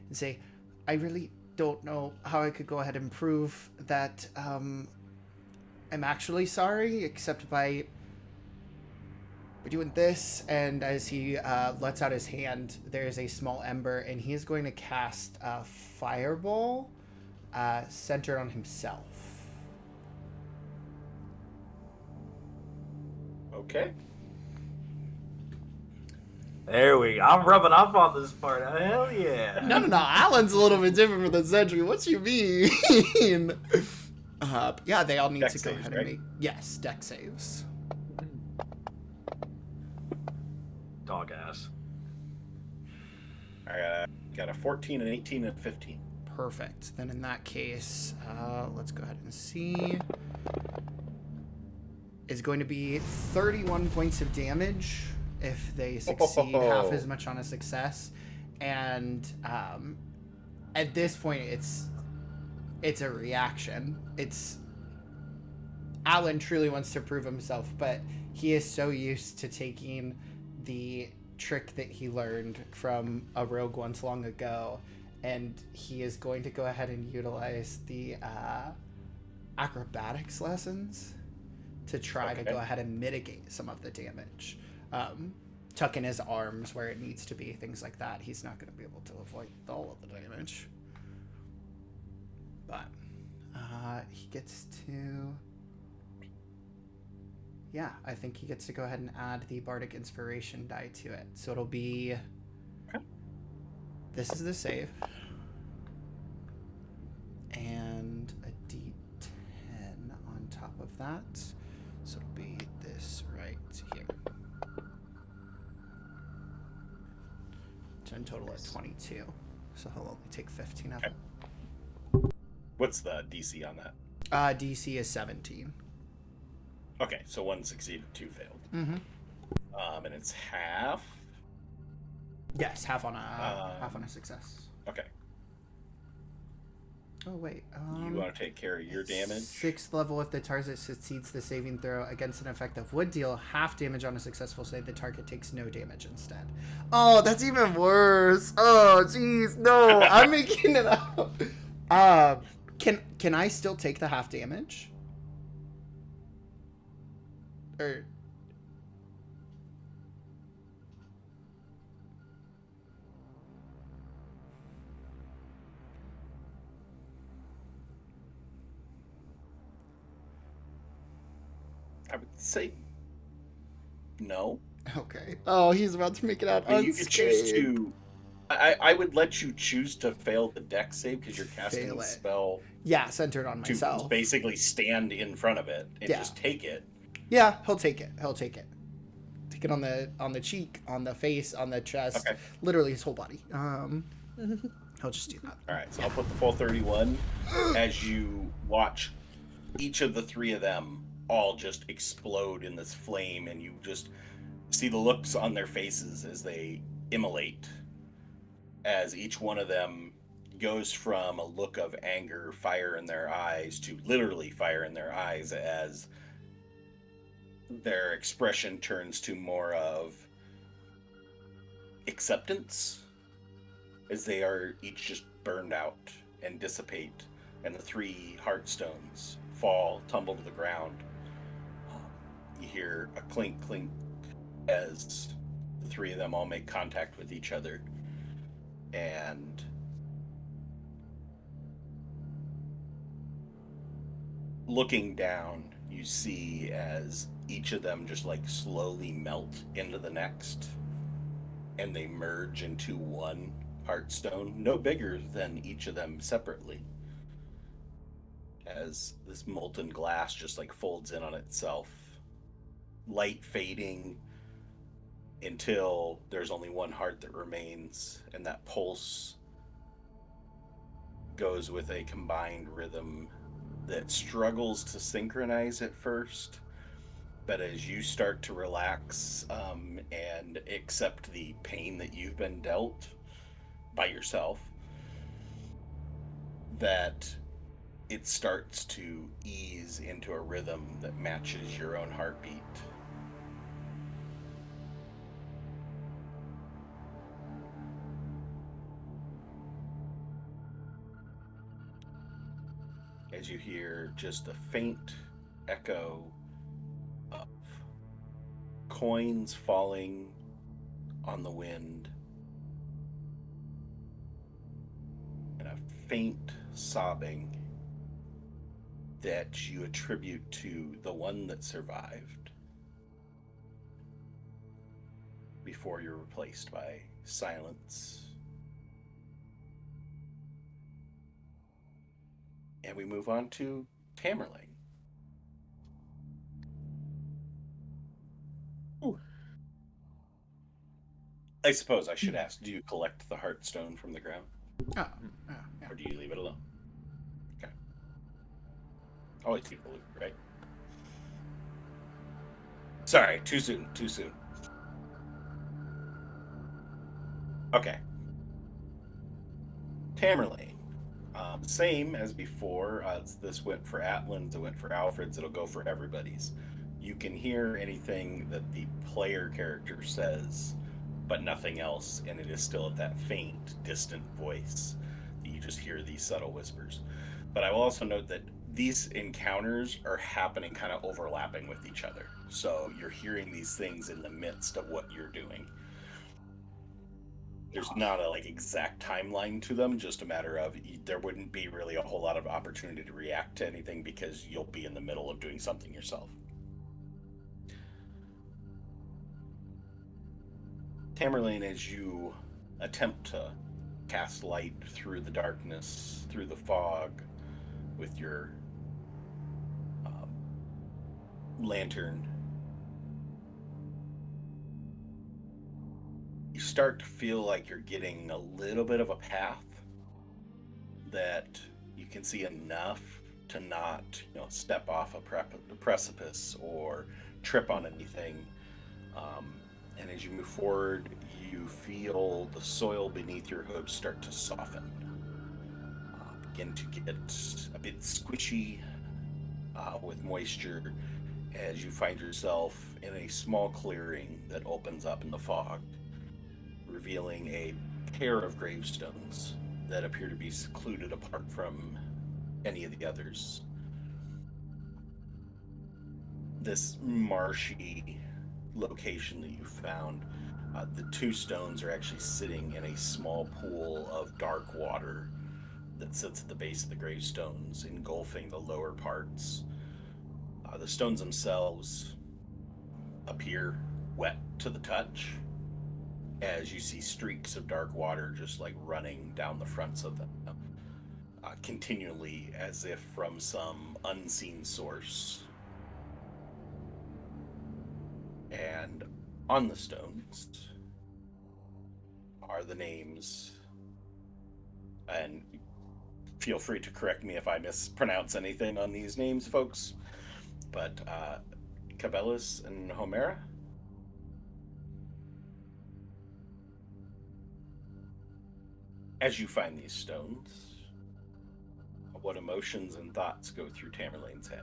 and say, I really don't know how I could go ahead and prove that I'm actually sorry, except by doing this. And as he lets out his hand, there's a small ember, and he is going to cast a fireball centered on himself. Okay. There we go. I'm rubbing up on this part. Hell yeah. No. Alan's a little bit different from the Sentry. What you mean? Yeah, they all need Dex to go saves, ahead right? and make... Yes, dex saves. Dog ass. I got a 14, an 18, and a 15. Perfect. Then in that case, let's go ahead and see. Is going to be 31 points of damage if they succeed half as much on a success. And at this point, it's a reaction. It's Alan truly wants to prove himself, but he is so used to taking the trick that he learned from a rogue once long ago, and he is going to go ahead and utilize the acrobatics lessons to try to go ahead and mitigate some of the damage. Tuck in his arms where it needs to be, things like that. He's not going to be able to avoid all of the damage. But he gets to... Yeah, I think he gets to go ahead and add the Bardic Inspiration die to it. So it'll be... This is the save. And a D10 on top of that. So it'll be this right here. So in total at 22. So he'll only take 15 of it. What's the DC on that? DC is 17. Okay, so 1 succeeded, 2 failed. Mm-hmm. And it's half? Yes, half on a success. Okay. Oh wait. You want to take care of your damage? 6th level, if the target succeeds the saving throw against an effect that would deal half damage on a successful save, the target takes no damage instead. Oh, that's even worse. Oh, jeez, no, I'm making it up. Can I still take the half damage? Or I would say no. okay. Oh, he's about to make it out I mean, you could choose unscathed. to. I would let you choose to fail the deck save because you're casting Fail a it. spell Yeah, centered on to myself. basically stand in front of it and Yeah. just take it. Yeah, he'll take it. He'll take it. Take it on the cheek, on the face, on the chest, Okay. literally his whole body. He'll just do that. All right, so I'll put the full 31 as you watch each of the three of them all just explode in this flame, and you just see the looks on their faces as they immolate, as each one of them goes from a look of anger, fire in their eyes, to literally fire in their eyes, as their expression turns to more of acceptance, as they are each just burned out and dissipate, and the three heartstones tumble to the ground. You hear a clink clink as the three of them all make contact with each other, and looking down, you see as each of them just like slowly melt into the next, and they merge into one heartstone, no bigger than each of them separately, as this molten glass just like folds in on itself, light fading until there's only one heart that remains, and that pulse goes with a combined rhythm that struggles to synchronize at first, but as you start to relax and accept the pain that you've been dealt by yourself, that it starts to ease into a rhythm that matches your own heartbeat. As you hear just a faint echo of coins falling on the wind, and a faint sobbing that you attribute to the one that survived, before you're replaced by silence. And we move on to Tamerlane. Ooh. I suppose I should ask, do you collect the heartstone from the ground? Oh, yeah. Or do you leave it alone? Okay. Always keep the loop, right? Sorry, too soon. Okay. Tamerlane. Same as before. This went for Atlan's, it went for Alfred's, it'll go for everybody's. You can hear anything that the player character says, but nothing else, and it is still at that faint, distant voice that you just hear these subtle whispers. But I will also note that these encounters are happening kind of overlapping with each other. So you're hearing these things in the midst of what you're doing. There's not a exact timeline to them, just a matter of there wouldn't be really a whole lot of opportunity to react to anything because you'll be in the middle of doing something yourself. Tamerlane, as you attempt to cast light through the darkness, through the fog, with your lantern, you start to feel like you're getting a little bit of a path that you can see enough to not, step off a precipice or trip on anything. And as you move forward, you feel the soil beneath your hooves start to soften, begin to get a bit squishy with moisture, as you find yourself in a small clearing that opens up in the fog, revealing a pair of gravestones that appear to be secluded apart from any of the others. this marshy location that you found, the two stones are actually sitting in a small pool of dark water that sits at the base of the gravestones, engulfing the lower parts. The stones themselves appear wet to the touch, as you see streaks of dark water just like running down the fronts of them, continually, as if from some unseen source. And on the stones are the names, and feel free to correct me if I mispronounce anything on these names, folks, but Cabellus and Homera. As you find these stones, what emotions and thoughts go through Tamerlane's head?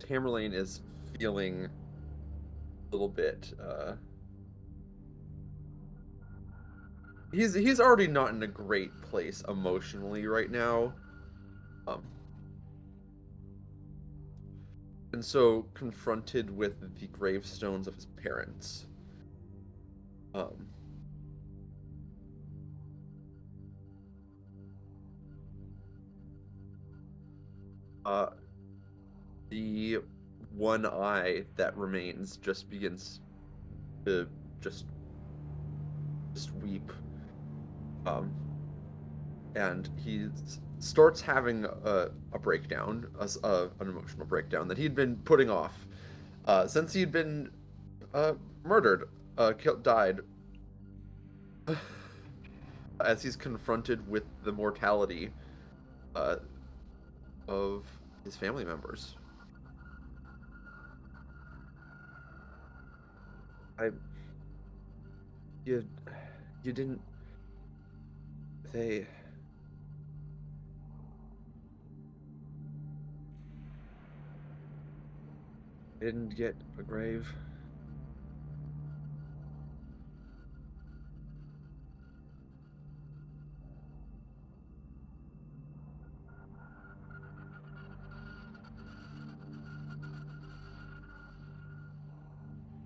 Tamerlane is feeling a little bit, he's already not in a great place emotionally right now. And so confronted with the gravestones of his parents, the one eye that remains just begins to just weep, and he starts having a breakdown, an emotional breakdown that he'd been putting off since he'd been murdered, died, as he's confronted with the mortality of his family members. You didn't, they didn't get a grave.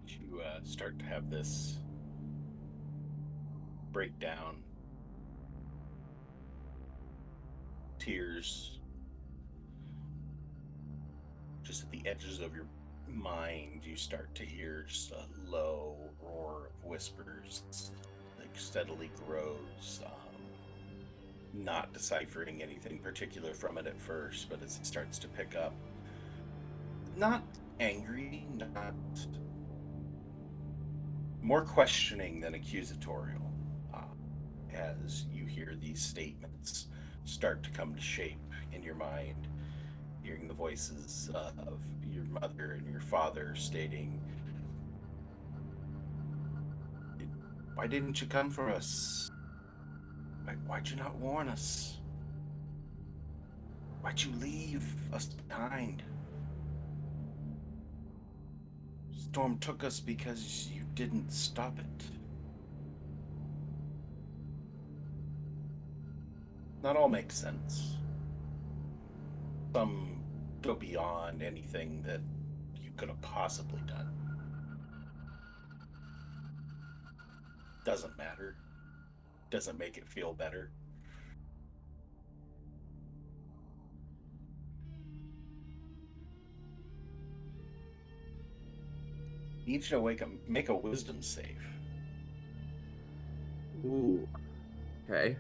You start to have this breakdown. Tears just at the edges of your mind. You start to hear just a low roar of whispers, like steadily grows, not deciphering anything particular from it at first, but as it starts to pick up, not angry, not more questioning than accusatorial, as you hear these statements start to come to shape in your mind, hearing the voices of your mother and your father stating, "Why didn't you come for us? Why'd you not warn us? Why'd you leave us behind? Storm took us because you didn't stop it." Not all makes sense. Some go beyond anything that you could have possibly done. Doesn't matter. Doesn't make it feel better. Need you to make a wisdom save. Ooh. Okay.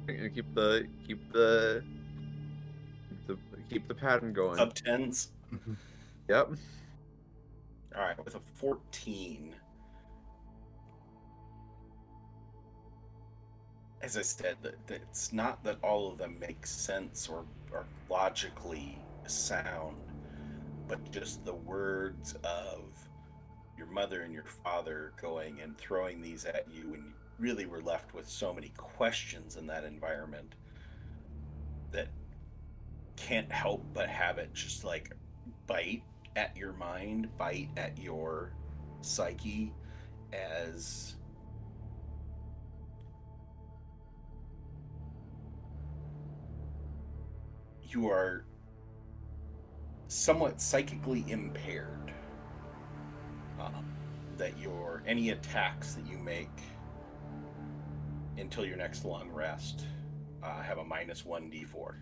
I'm gonna keep the pattern going. Sub 10s. Yep. All right, with a 14. As I said, that it's not that all of them make sense or are logically sound, but just the words of your mother and your father going and throwing these at you when really were left with so many questions in that environment that can't help but have it just like bite at your mind, bite at your psyche as you are somewhat psychically impaired. That your any attacks that you make until your next long rest have a minus 1d4.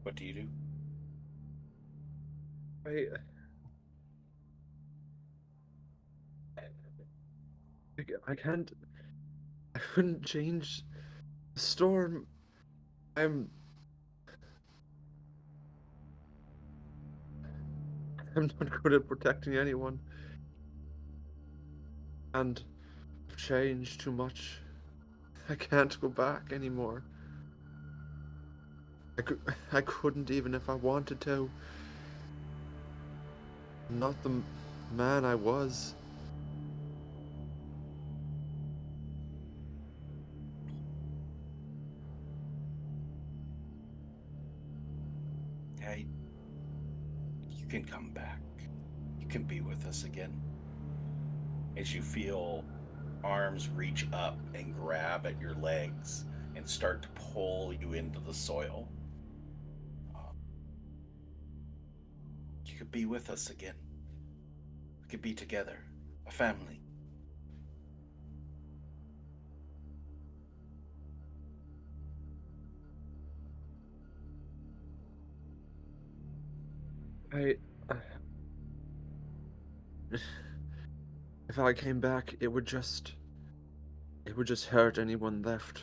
What do you do? I can't. I couldn't change the storm. I'm. I'm not good at protecting anyone. And I've changed too much. I can't go back anymore. I couldn't even if I wanted to. I'm not the man I was. Hey, you can come back. You can be with us again. As you feel arms reach up and grab at your legs and start to pull you into the soil. You could be with us again. We could be together, a family. I. If I came back, it would just hurt anyone left.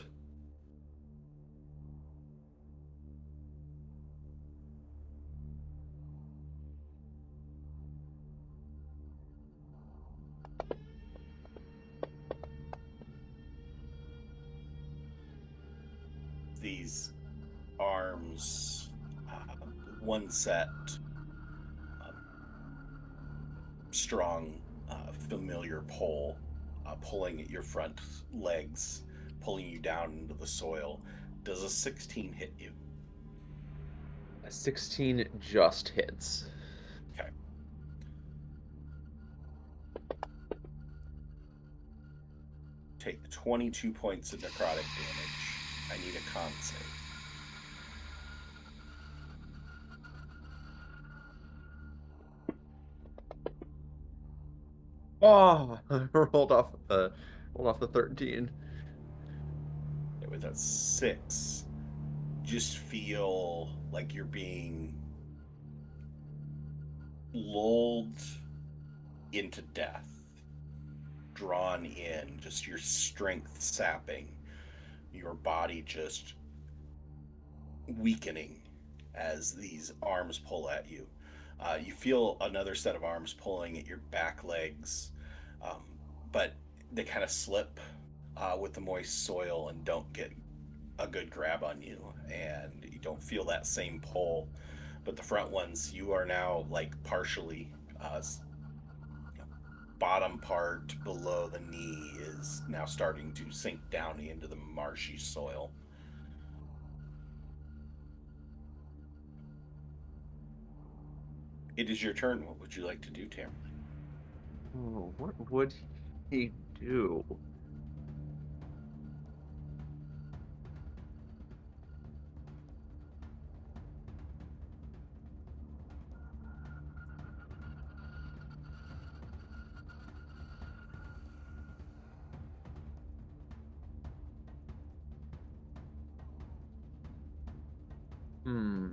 These arms, one set, strong, familiar pull, pulling at your front legs, pulling you down into the soil. Does a 16 hit you? A 16 just hits. Okay. Take 22 points of necrotic damage. I need a con save. Oh, I rolled off the 13. With a 6, just feel like you're being lulled into death, drawn in, just your strength sapping, your body just weakening as these arms pull at you. You feel another set of arms pulling at your back legs, but they kind of slip with the moist soil and don't get a good grab on you, and you don't feel that same pull. But the front ones, you are now like partially bottom part below the knee is now starting to sink down into the marshy soil. It is your turn. What would you like to do, Tam? Oh, what would he do? Hmm.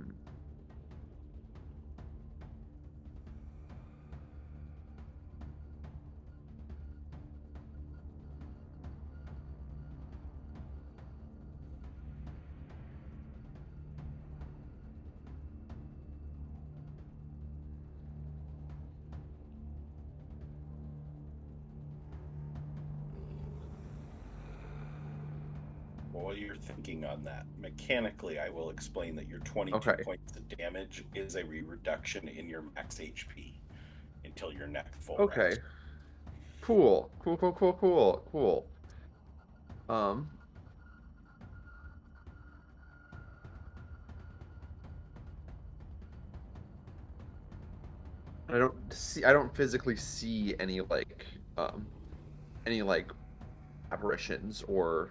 what you're thinking on that. Mechanically, I will explain that your 22 Okay. points of damage is a reduction in your max HP until your next full Okay. rest. Cool. I don't physically see any apparitions or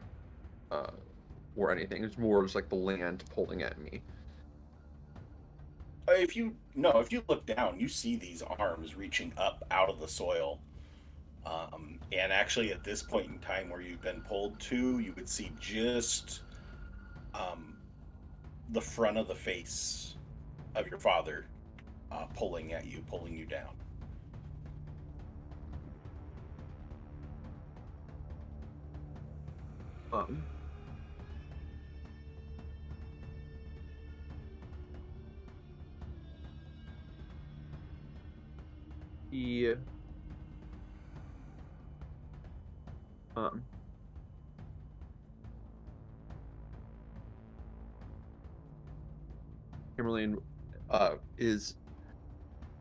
anything. It's more just like the land pulling at me. If you look down, you see these arms reaching up out of the soil. And actually, at this point in time where you've been pulled to, you would see just the front of the face of your father pulling you down. He Himalayan is,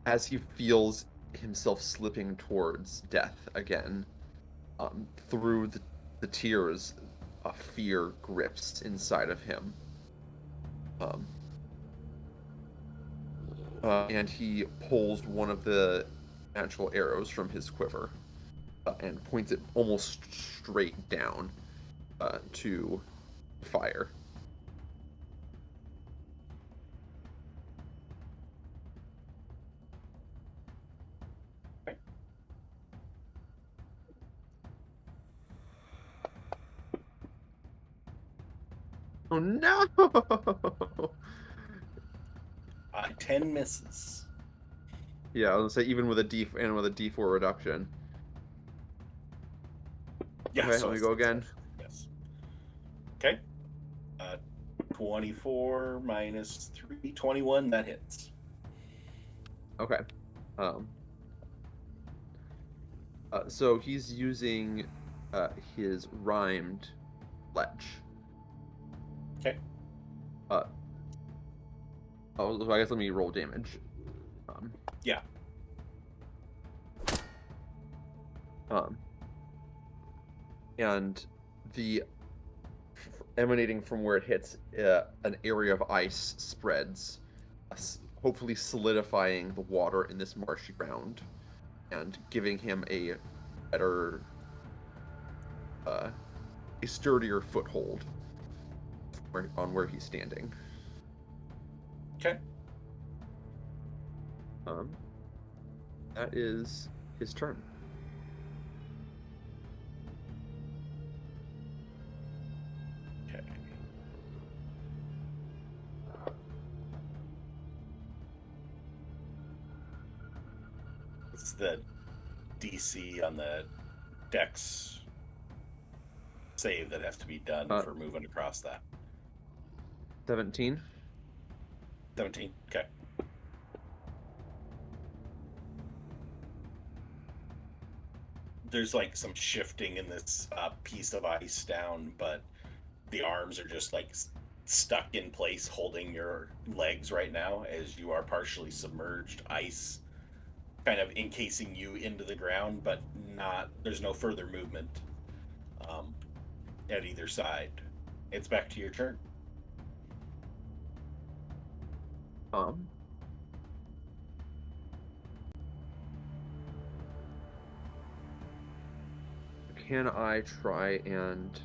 as he feels himself slipping towards death again, through the tears, a fear grips inside of him. And he pulls one of the natural arrows from his quiver and points it almost straight down to fire. Oh no! 10 misses. Yeah, I was gonna say even with a D4 reduction. Yeah, Okay, so let me go again. Yes. Okay. 24 minus 3, 21. That hits. Okay. So he's using his rhymed ledge. Okay. So I guess let me roll damage. Yeah. And the emanating from where it hits, an area of ice spreads, hopefully solidifying the water in this marshy ground and giving him a better, a sturdier foothold on where he's standing. Okay. That is his turn. Okay. What's the DC on the Dex save that has to be done for moving across that? 17. 17. Okay. There's like some shifting in this piece of ice down, but the arms are just like stuck in place holding your legs right now as you are partially submerged. Ice kind of encasing you into the ground, but there's no further movement at either side. It's back to your turn. Can I try and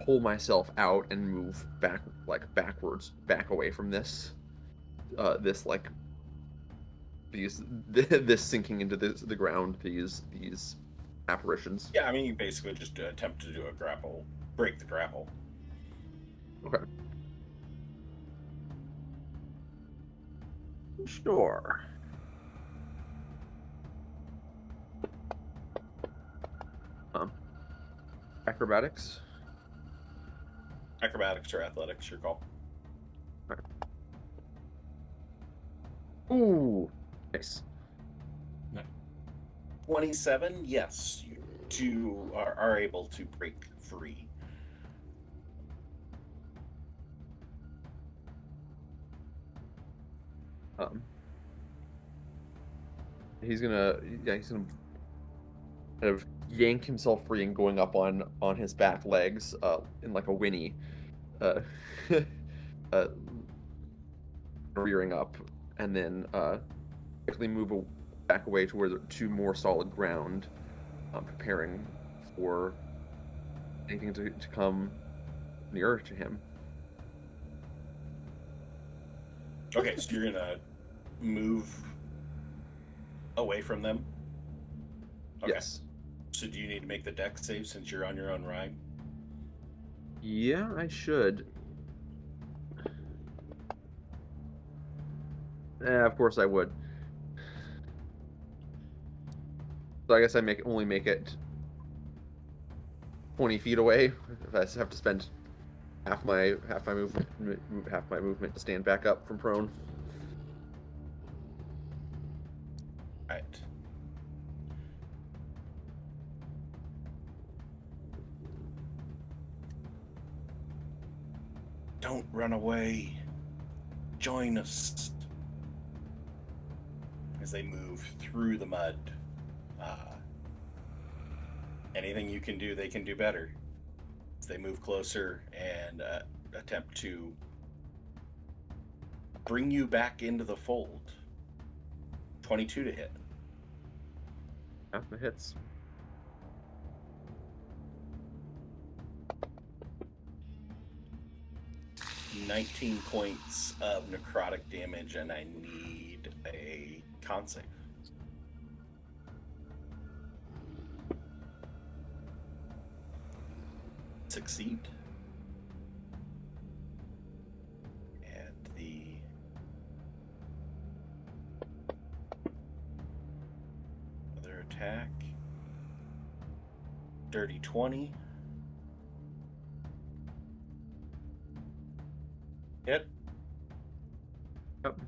pull myself out and move backwards, back away from this this sinking into the ground, these apparitions? Yeah, I mean, you basically just attempt to do a grapple, break the grapple. Okay. Sure. Acrobatics. Acrobatics or athletics, your call. Okay. Ooh, nice. 27. Yes, you two are able to break free. Um, he's gonna kind of yank himself free and going up on his back legs, in like a whinny, uh, uh, rearing up, and then quickly move back away to more solid ground, preparing for anything to come nearer to him. Okay, so you're gonna move away from them? Okay. Yes. So do you need to make the dex save since you're on your own ride? Yeah, I should. Of course I would. So I guess I only make it 20 feet away. If I have to spend half my movement to stand back up from prone. Right. Don't run away. Join us. As they move through the mud. Anything you can do, they can do better. As they move closer and attempt to bring you back into the fold. 22 to hit. Half the hits. $19 points of necrotic damage, and I need a con save. Succeed. And the other attack. Dirty 20. Hit. Yep.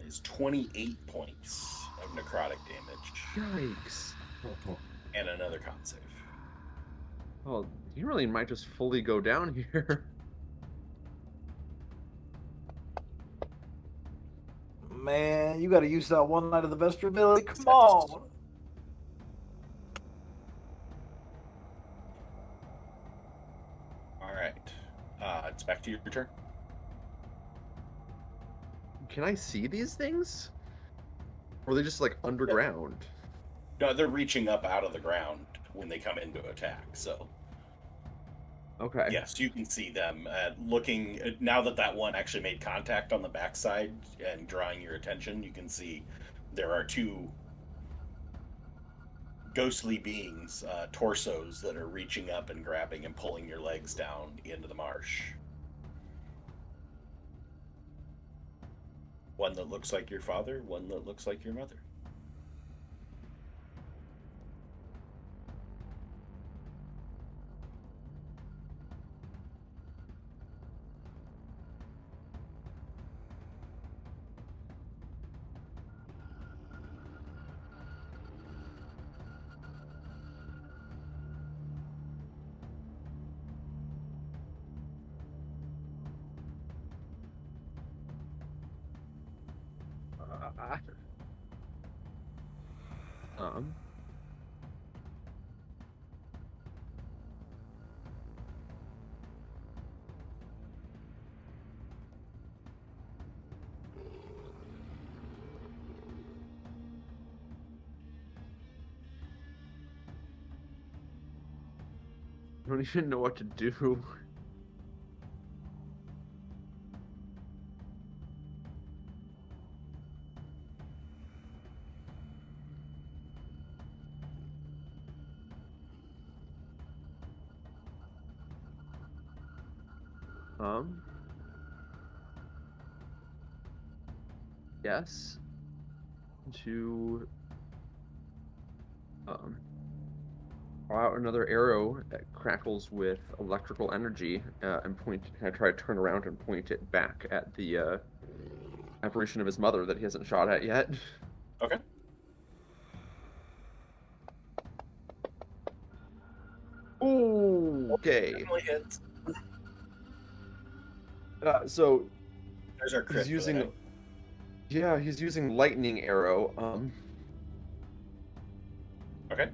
Is 28 points of necrotic damage. Yikes. And another con save. Oh, you really might just fully go down here. Man, you got to use that one night of the best of your ability. Come on. All right. It's back to your turn. Can I see these things? Or are they just like underground? No, they're reaching up out of the ground when they come into attack, so... Okay. Yes, you can see them looking. Now that one actually made contact on the backside and drawing your attention, you can see there are two ghostly beings, torsos, that are reaching up and grabbing and pulling your legs down into the marsh. One that looks like your father, one that looks like your mother. Um. I don't even know what to do. Yes. To draw out another arrow that crackles with electrical energy, and I try to turn around and point it back at the apparition of his mother that he hasn't shot at yet. Okay. Ooh, okay. Definitely hits. So There's our crit he's for the using, night. yeah, he's using lightning arrow. Okay.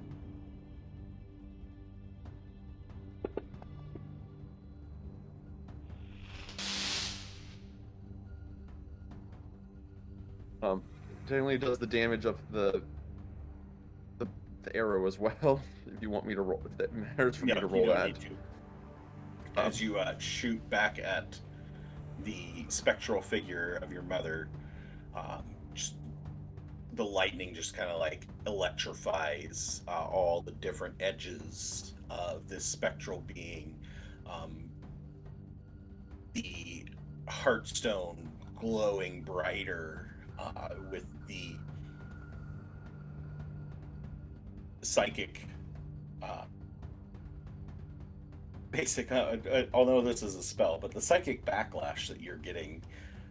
Technically does the damage of the arrow as well. If you want me to roll, if that matters for me No, to you roll don't that. need to. As you shoot back at the spectral figure of your mother, just the lightning just kind of like electrifies all the different edges of this spectral being. The heartstone glowing brighter with the psychic basic although this is a spell, but the psychic backlash that you're getting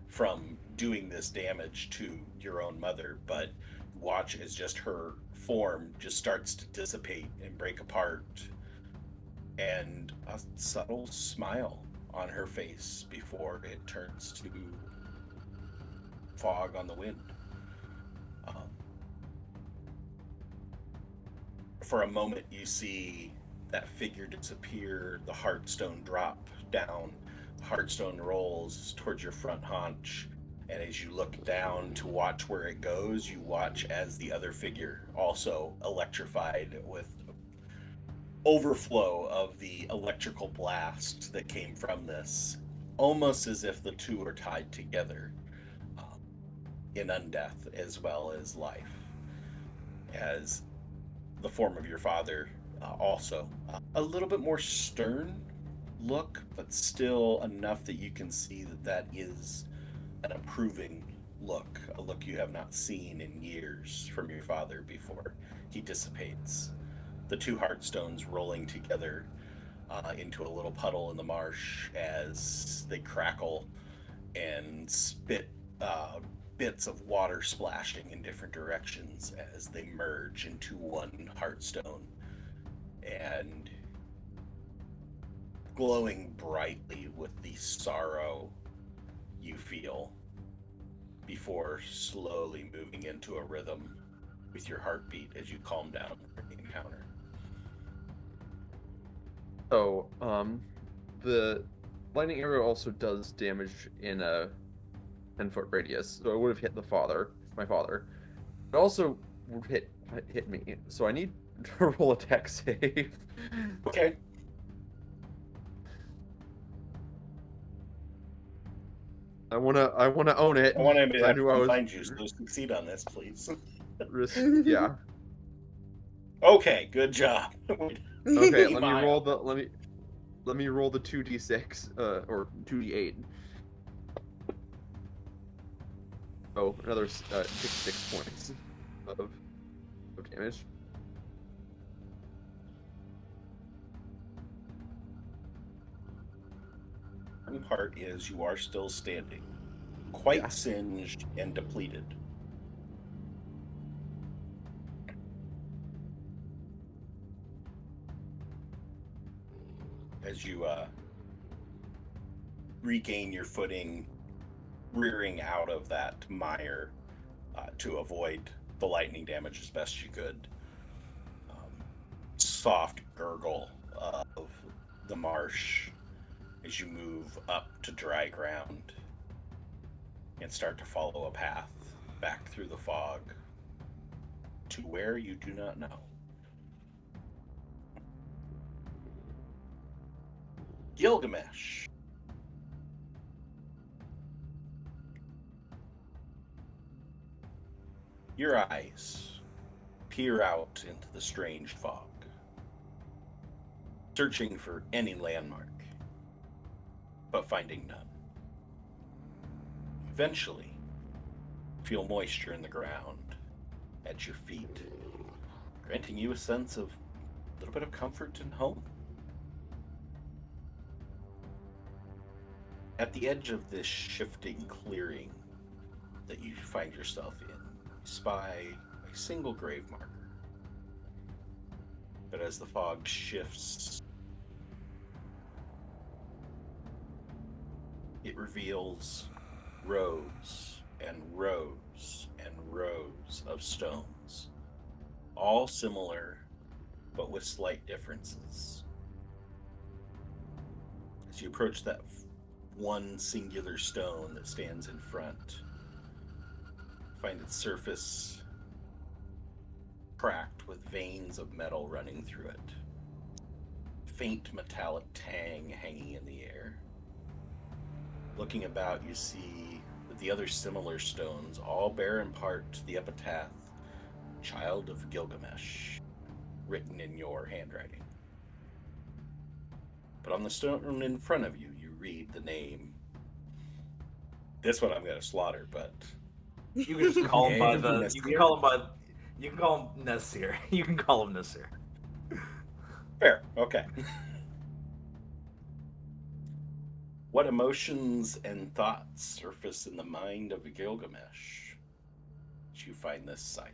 from doing this damage to your own mother. But watch as just her form just starts to dissipate and break apart, and a subtle smile on her face before it turns to fog on the wind. For a moment, you see that figure disappear, the heartstone drop down, the heartstone rolls towards your front haunch, and as you look down to watch where it goes, you watch as the other figure, also electrified with overflow of the electrical blast that came from this, almost as if the two are tied together in undeath as well as life, as the form of your father also a little bit more stern look, but still enough that you can see that that is an approving look, a look you have not seen in years from your father before he dissipates. The two heartstones rolling together into a little puddle in the marsh as they crackle and spit bits of water splashing in different directions as they merge into one heartstone and glowing brightly with the sorrow you feel before slowly moving into a rhythm with your heartbeat as you calm down from the encounter. So, the lightning arrow also does damage in a 10-foot radius, so it would have hit my father. It also would hit me, so I need to roll a dex save. Okay. I wanna own it. I want anybody to I have knew I fun was find you, so succeed on this, please. yeah. Okay, good job. Okay, let me Smile. roll the let me roll the 2d6 or 2d8. Oh, another 6 points of damage. The part is you are still standing, quite Yeah. singed and depleted. As you regain your footing, rearing out of that mire to avoid the lightning damage as best you could. Soft gurgle of the marsh as you move up to dry ground and start to follow a path back through the fog to where you do not know. Gilgamesh. Your eyes peer out into the strange fog, searching for any landmark, but finding none. Eventually, feel moisture in the ground at your feet, granting you a sense of a little bit of comfort and home. At the edge of this shifting clearing that you find yourself in, you spy a single grave marker. But as the fog shifts, it reveals rows and rows and rows of stones, all similar but with slight differences. As you approach that one singular stone that stands in front, find its surface cracked with veins of metal running through it. Faint metallic tang hanging in the air. Looking about, you see that the other similar stones all bear in part the epitaph, Child of Gilgamesh, written in your handwriting. But on the stone in front of you, you read the name. This one I'm going to slaughter, but You can just call him by the. You Nasir. can call him by. You can call him Nasir. You can call him Nasir. Fair, okay. What emotions and thoughts surface in the mind of Gilgamesh as you find this sight?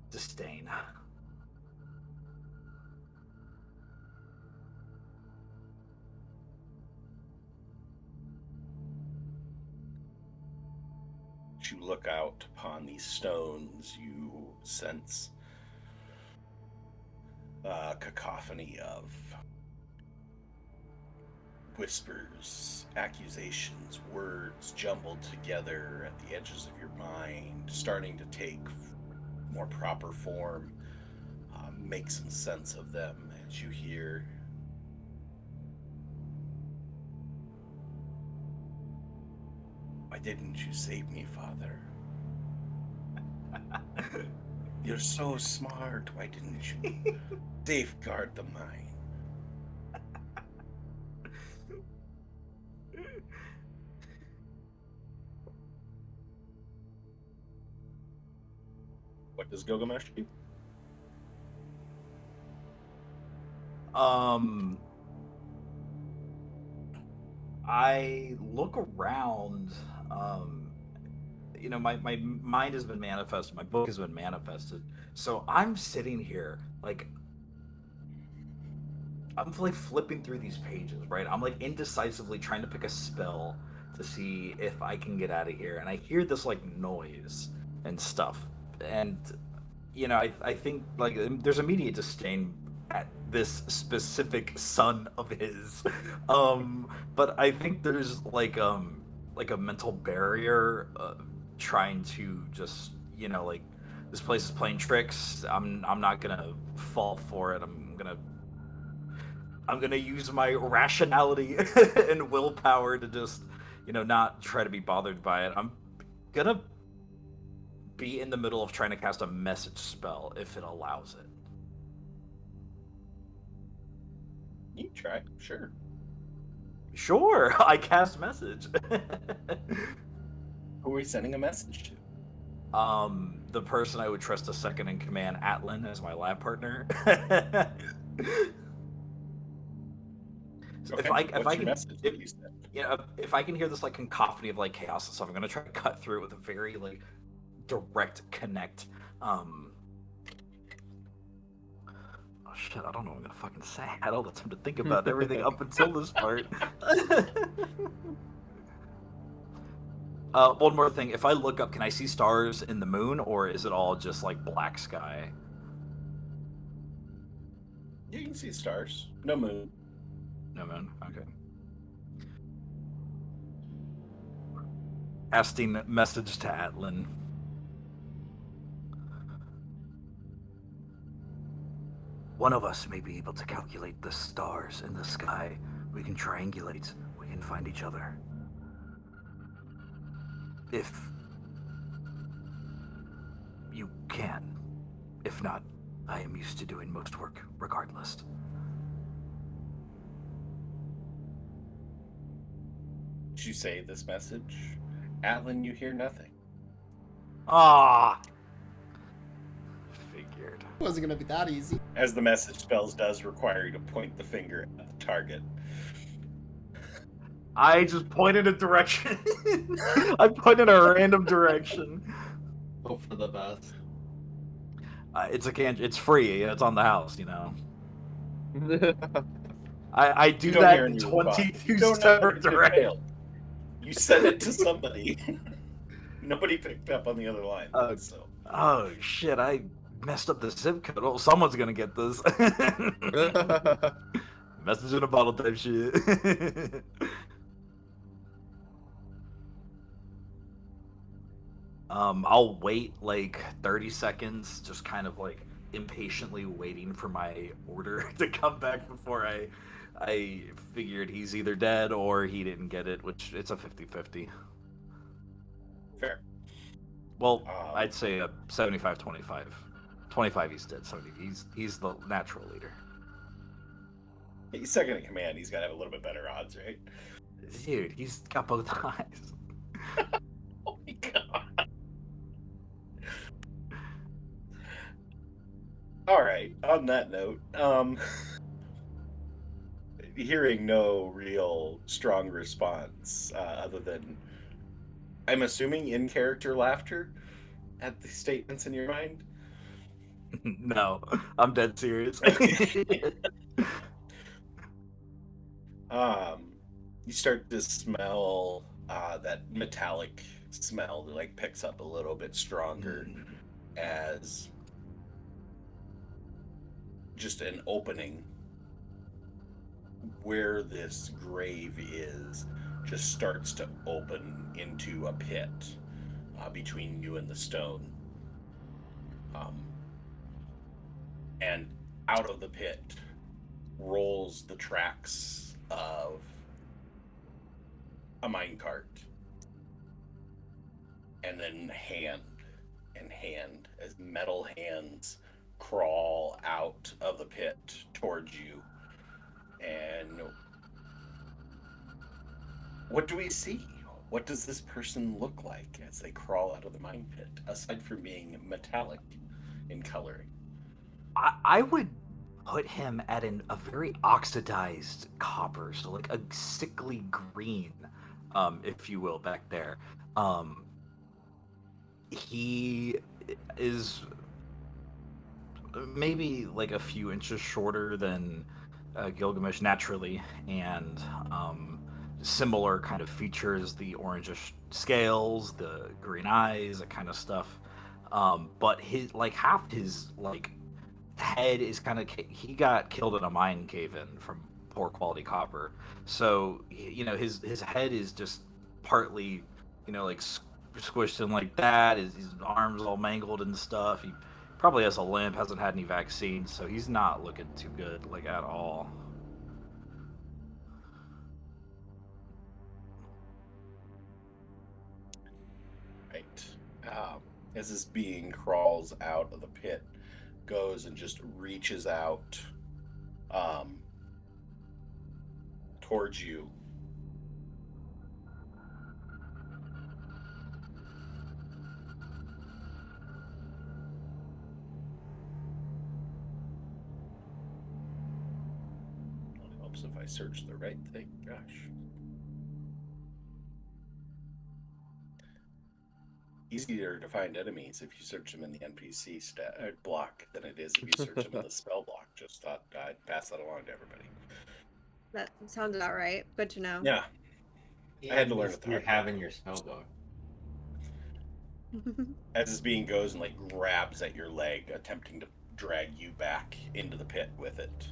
Disdain. As you look out upon these stones, you sense a cacophony of whispers, accusations, words jumbled together at the edges of your mind, starting to take more proper form. Make some sense of them as you hear. Why didn't you save me, Father? You're so smart. Why didn't you safeguard the mine? What does Gilgamesh do? I look around. You know, my mind has been manifested. My book has been manifested. So I'm sitting here, like, I'm like flipping through these pages, right? I'm like indecisively trying to pick a spell to see if I can get out of here. And I hear this like noise and stuff. And, you know, I think like there's immediate disdain at this specific son of his. But I think there's like a mental barrier trying to just, you know, like, this place is playing tricks. I'm not gonna fall for it. I'm gonna use my rationality and willpower to just, you know, not try to be bothered by it. I'm gonna be in the middle of trying to cast a message spell if it allows it. You try, sure. Sure, I cast message. Who are we sending a message to? The person I would trust to second in command, Atlan, as my lab partner. So Okay, if I what's can, your message that you send? you know, if I can hear this like cacophony of like chaos and stuff, I'm gonna try to cut through it with a very like direct connect. Oh shit, I don't know what I'm gonna fucking say. I had all the time to think about everything up until this part. One more thing. If I look up, can I see stars in the moon, or is it all just like black sky? You can see stars. No moon. No moon. Okay. Casting message to Atlan. One of us may be able to calculate the stars in the sky. We can triangulate. We can find each other. If you can. If not, I am used to doing most work regardless. Did you say this message? Atlan, you hear nothing. Ah. Figured. It wasn't gonna be that easy. As the message spells does require you to point the finger at the target. I just pointed a direction. I pointed a random direction. Hope for the best. It's free. It's on the house, you know. I do You don't that hear in any response. 22 You don't know separate if it directions. failed. You sent it to somebody. Nobody picked up on the other line. So. Oh shit! I messed up the zip code. Oh, someone's gonna get this. Message in a bottle type shit. I'll wait like 30 seconds, just kind of like impatiently waiting for my order to come back before I figured he's either dead or he didn't get it, which it's a 50-50. Fair. Well, I'd say a 75-25. 25 he's dead, 70 he's the natural leader. He's second in command. He's got to have a little bit better odds, right? Dude, he's got both eyes. Oh my god. All right. On that note, hearing no real strong response other than, I'm assuming, in-character laughter at the statements in your mind. No, I'm dead serious. You start to smell that metallic smell that like picks up a little bit stronger as just an opening where this grave is just starts to open into a pit between you and the stone. And out of the pit rolls the tracks of a minecart. And then hand as metal hands crawl out of the pit towards you. And what do we see? What does this person look like as they crawl out of the mine pit, aside from being metallic in coloring? I would put him at a very oxidized copper, so like a sickly green, if you will, back there. He is maybe like a few inches shorter than Gilgamesh naturally, and similar kind of features, the orangish scales, the green eyes, that kind of stuff. But his like half his like head is kind of, he got killed in a mine cave-in from poor quality copper, so you know his head is just partly, you know, like squished in like that. His arms all mangled and stuff. He probably has a limp, hasn't had any vaccines, so he's not looking too good, like, at all. Right. As this being crawls out of the pit, goes and just reaches out towards you. It helps if I search the right thing. Gosh. Easier to find enemies if you search them in the NPC block than it is if you search them in the spell block. Just thought I'd pass that along to everybody. That sounds about right. Good to know. Yeah. I had to learn it. You have in your spell book. As this being goes and like grabs at your leg, attempting to drag you back into the pit with it.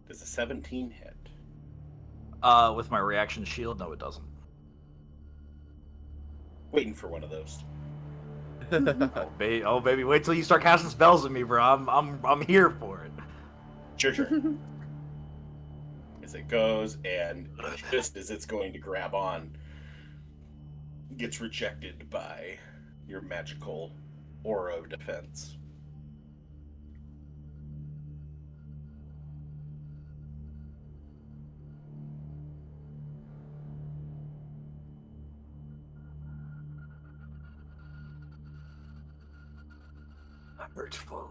Does a 17 hit? With my reaction shield, no, it doesn't. Waiting for one of those. Oh baby, wait till you start casting spells at me, bro. I'm here for it. Sure. As it goes, and just as it's going to grab on, gets rejected by your magical aura of defense. Hurtful.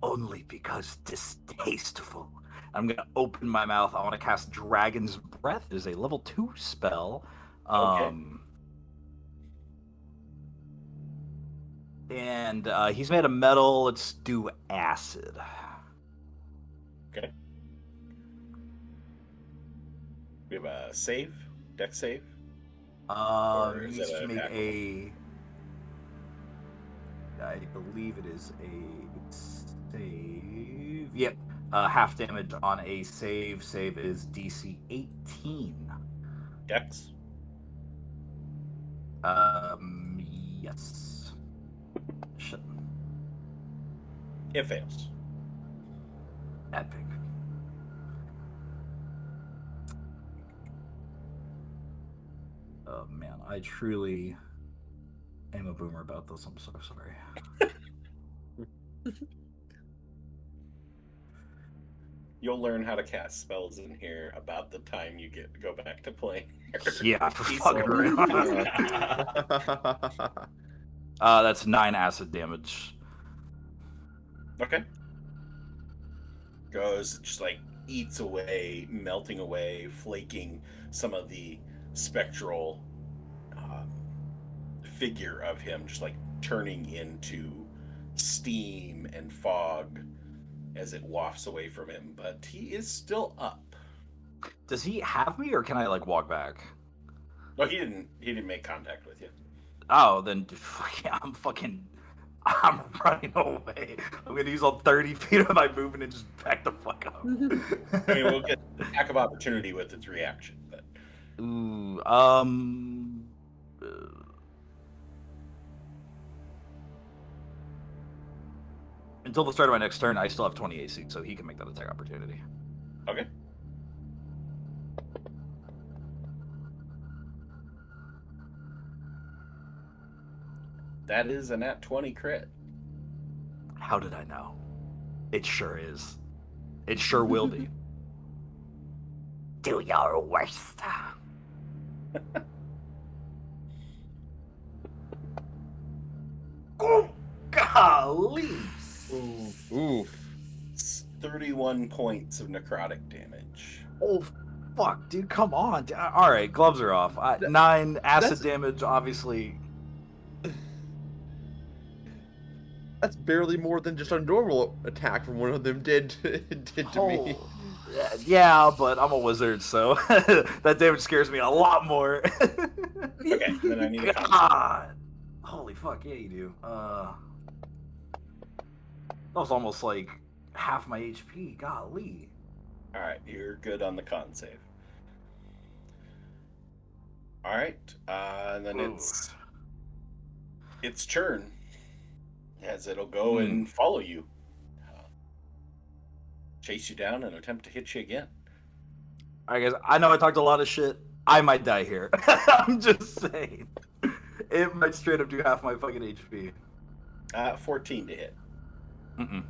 Only because distasteful. I'm gonna open my mouth. I want to cast Dragon's Breath. It is a level 2 spell. Okay. And he's made of metal. Let's do acid. Okay. We have a save, deck save. He is needs it to an make attack a. I believe it is a save. Yep. Half damage on a save. Save is DC 18. Dex. Yes. Shit. It fails. Epic. Oh man, I truly am a boomer about this. I'm so sorry. You'll learn how to cast spells in here about the time you go back to playing. Yeah, for Diesel. fucking real. That's 9 acid damage. Okay. Goes just like eats away, melting away, flaking some of the spectral figure of him, just like turning into steam and fog as it wafts away from him. But he is still up. Does he have me, or can I like walk back? No, he didn't make contact with you. Oh, then yeah, I'm running away. I'm gonna use all 30 feet of my movement and just back the fuck up. I mean, we'll get attack of opportunity with its reaction, but Ooh, until the start of my next turn, I still have 20 AC, so he can make that attack opportunity. okay. That is a nat 20 crit. How did I know? It sure is. It sure will be. Do your worst. Oh, golly! Oof. It's 31 points of necrotic damage. Oh, fuck, dude, come on. All right, gloves are off. 9 acid damage, obviously. That's barely more than just a normal attack from one of them did to me. Yeah, but I'm a wizard, so that damage scares me a lot more. Okay, then I need a con God. Holy fuck, yeah, you do. That was almost like half my HP. Golly. Alright, you're good on the con save. Alright, and then its turn, as it'll go and follow you. Chase you down and attempt to hit you again. Alright, guys, I know I talked a lot of shit. I might die here. I'm just saying. It might straight up do half my fucking HP. 14 to hit. Mm-mm.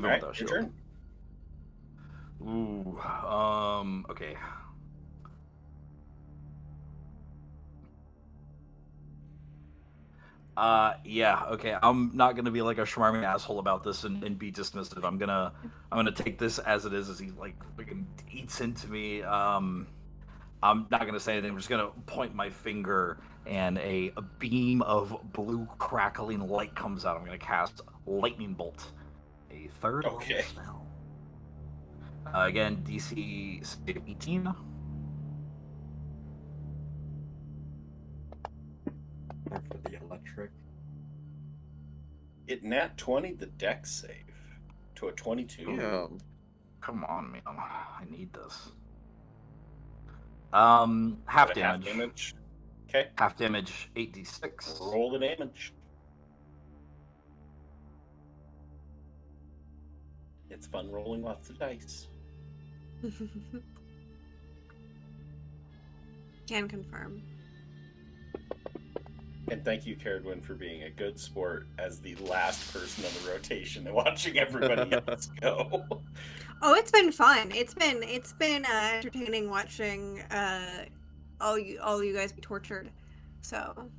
Alright, your turn. Ooh, okay. Yeah, okay. I'm not gonna be like a schmarmy asshole about this and be dismissive. I'm gonna take this as it is, as he like freaking eats into me. I'm not gonna say anything. I'm just gonna point my finger, and a beam of blue crackling light comes out. I'm gonna cast Lightning Bolt, a third level spell. Again, DC 18. For the electric. It nat 20 the dex save to a 22. Yeah. Come on, man. I need this. Half damage. Okay. Half damage, 8d6. Roll the damage. It's fun rolling lots of dice. Can confirm. And thank you, Caradwin, for being a good sport as the last person on the rotation and watching everybody else go. Oh, it's been fun. It's been entertaining watching all you guys be tortured. So.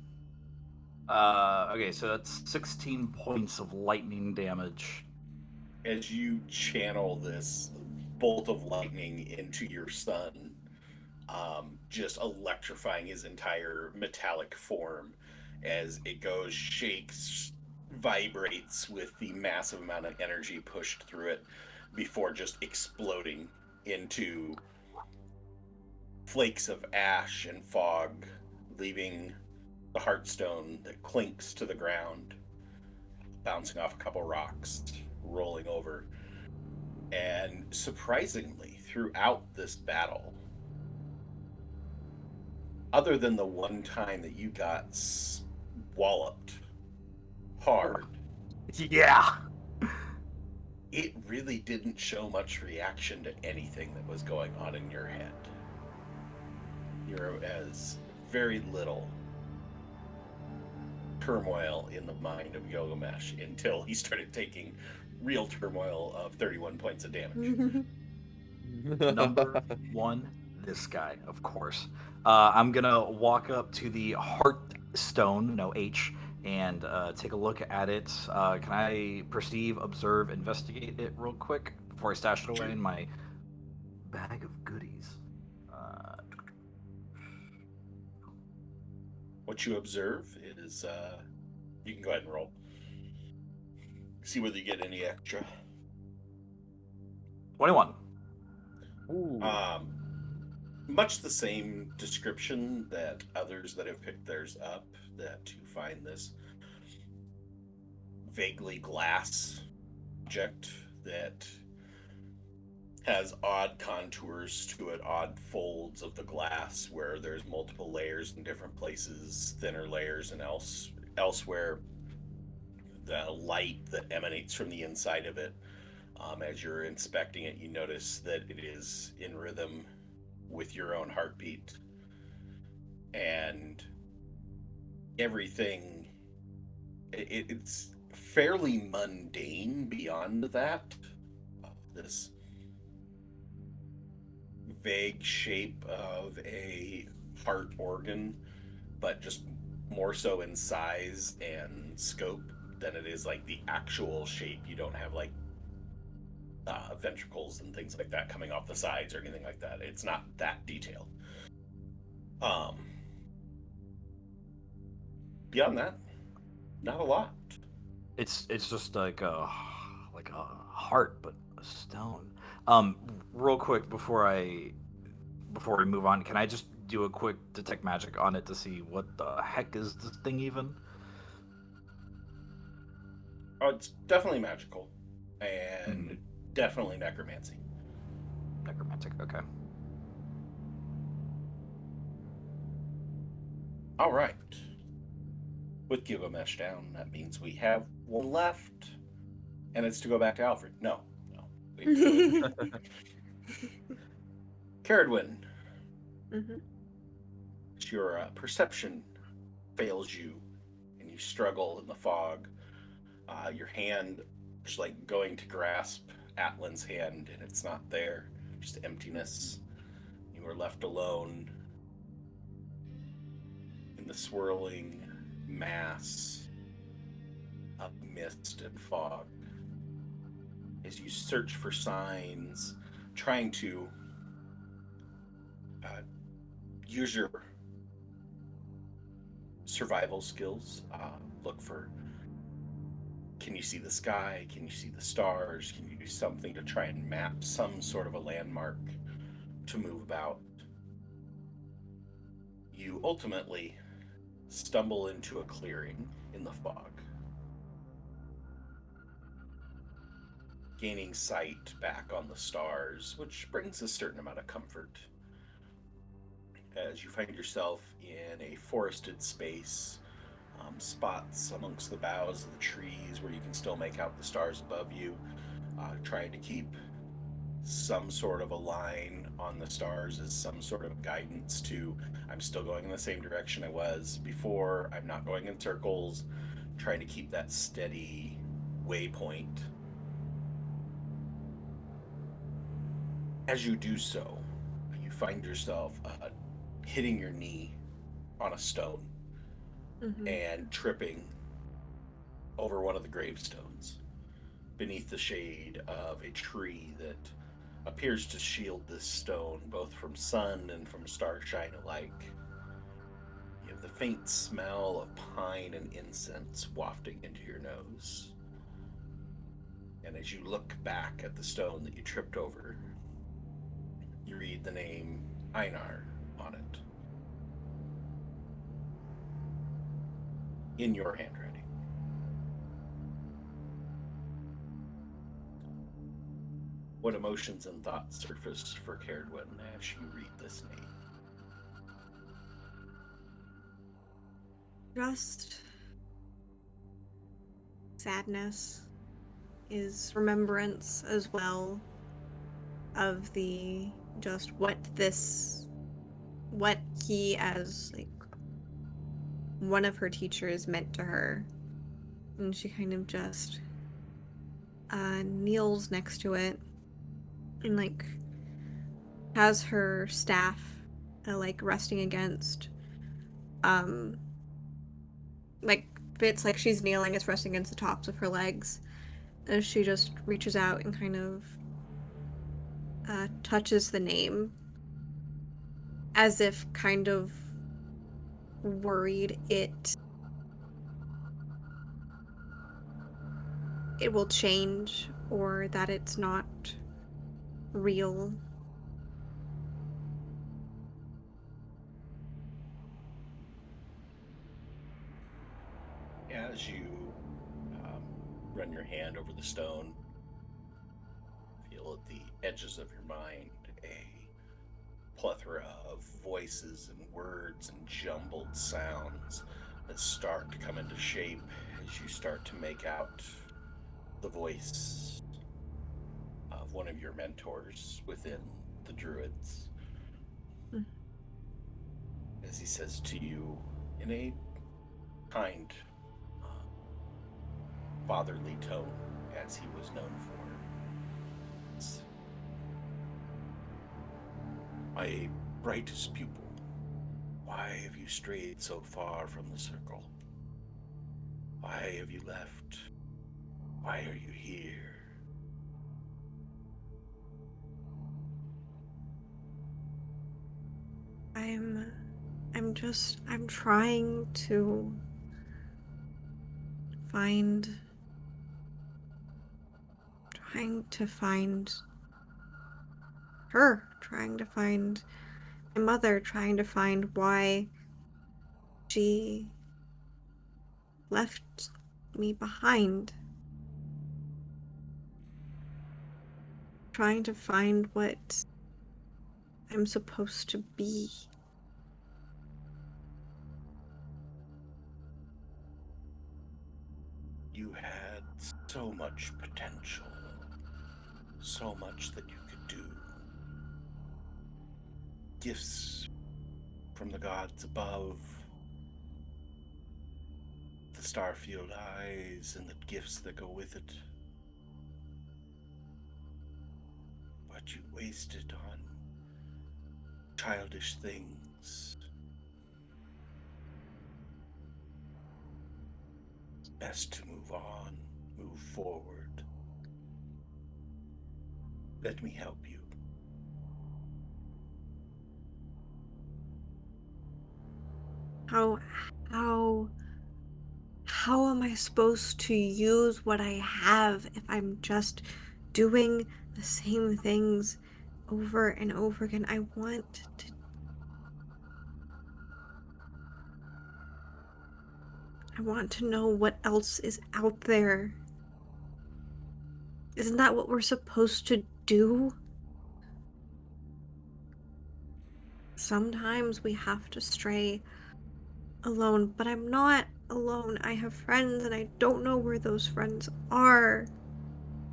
Okay, so that's 16 points of lightning damage. As you channel this bolt of lightning into your son, just electrifying his entire metallic form as it goes, shakes, vibrates with the massive amount of energy pushed through it before just exploding into flakes of ash and fog, leaving the heartstone that clinks to the ground, bouncing off a couple rocks, rolling over. And surprisingly, throughout this battle, other than the one time that you got walloped hard, Yeah. it really didn't show much reaction to anything that was going on in your head. There was very little turmoil in the mind of Gilgamesh until he started taking real turmoil of 31 points of damage. Number one, this guy, of course. I'm gonna walk up to the Heartstone, no H, and take a look at it. Can I perceive, observe, investigate it real quick before I stash it away in my bag of goodies? What you observe is, you can go ahead and roll. See whether you get any extra. 21. Ooh. Much the same description that others that have picked theirs up, that you find this vaguely glass object that has odd contours to it, odd folds of the glass where there's multiple layers in different places, thinner layers, and elsewhere the light that emanates from the inside of it. As you're inspecting it, you notice that it is in rhythm with your own heartbeat, and everything, it's fairly mundane beyond that. This vague shape of a heart organ, but just more so in size and scope than it is like the actual shape. You don't have like ventricles and things like that coming off the sides or anything like that. It's not that detailed. Beyond that, not a lot. It's just like a heart, but a stone. Real quick before we move on, can I just do a quick detect magic on it to see what the heck is this thing even? Oh, it's definitely magical, and definitely necromancy. Necromantic, okay. All right. With Gilgamesh down, that means we have one left, and it's to go back to Alfred. No. Caradwin, your perception fails you, and you struggle in the fog. Your hand is like going to grasp Atlan's hand, and it's not there. Just emptiness. You are left alone in the swirling mass of mist and fog. As you search for signs, trying to use your survival skills, look for, can you see the sky? Can you see the stars? Can you do something to try and map some sort of a landmark to move about? You ultimately stumble into a clearing in the fog, gaining sight back on the stars, which brings a certain amount of comfort as you find yourself in a forested space, spots amongst the boughs of the trees where you can still make out the stars above you, trying to keep some sort of a line on the stars as some sort of guidance to, I'm still going in the same direction I was before, I'm not going in circles, trying to keep that steady waypoint. As you do so, you find yourself hitting your knee on a stone and tripping over one of the gravestones beneath the shade of a tree that appears to shield this stone both from sun and from starshine alike. You have the faint smell of pine and incense wafting into your nose. And as you look back at the stone that you tripped over, you read the name Einar on it. In your handwriting. What emotions and thoughts surface for Caradwen as you read this name? Just sadness, is remembrance as well of the just what he as like one of her teachers meant to her. And she kind of just kneels next to it and like has her staff like resting against like bits like she's kneeling, it's resting against the tops of her legs as she just reaches out and kind of touches the name as if kind of worried it will change or that it's not real. As you run your hand over the stone, feel at the edges of your mind a plethora of voices and words and jumbled sounds that start to come into shape as you start to make out the voice of one of your mentors within the druids. As he says to you in a kind, fatherly tone, as he was known for. My brightest pupil, why have you strayed so far from the circle? Why have you left? Why are you here? I'm trying to find her, trying to find my mother, trying to find why she left me behind. Trying to find what I'm supposed to be. You had so much potential, so much that you could do. Gifts from the gods above, the starfield eyes and the gifts that go with it. But you wasted on childish things. It's best to move on, move forward. Let me help you. How am I supposed to use what I have if I'm just doing the same things over and over again? I want to know what else is out there. Isn't that what we're supposed to do? Sometimes we have to stray alone, but I'm not alone. I have friends and I don't know where those friends are.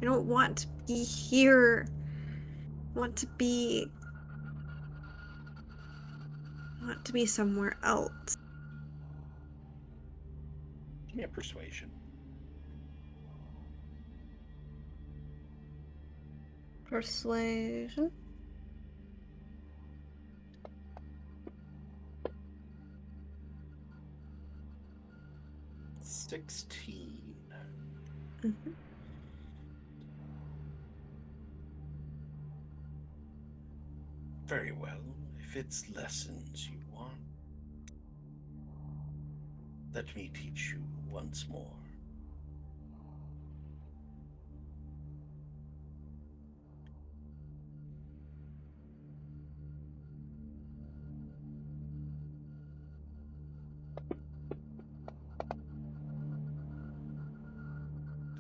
I don't want to be here. I want to be somewhere else. Give me a persuasion. Persuasion. $16. Mm-hmm. Very well. If it's lessons you want, let me teach you once more.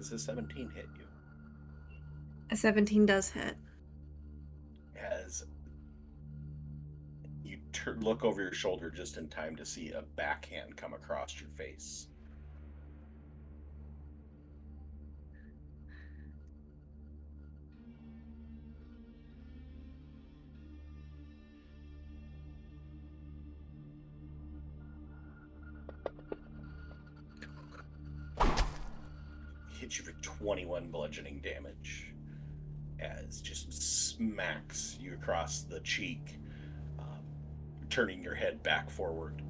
Does a 17 hit you? A 17 does hit. As you look over your shoulder just in time to see a backhand come across your face. Hits you for 21 bludgeoning damage as just smacks you across the cheek, turning your head back forward.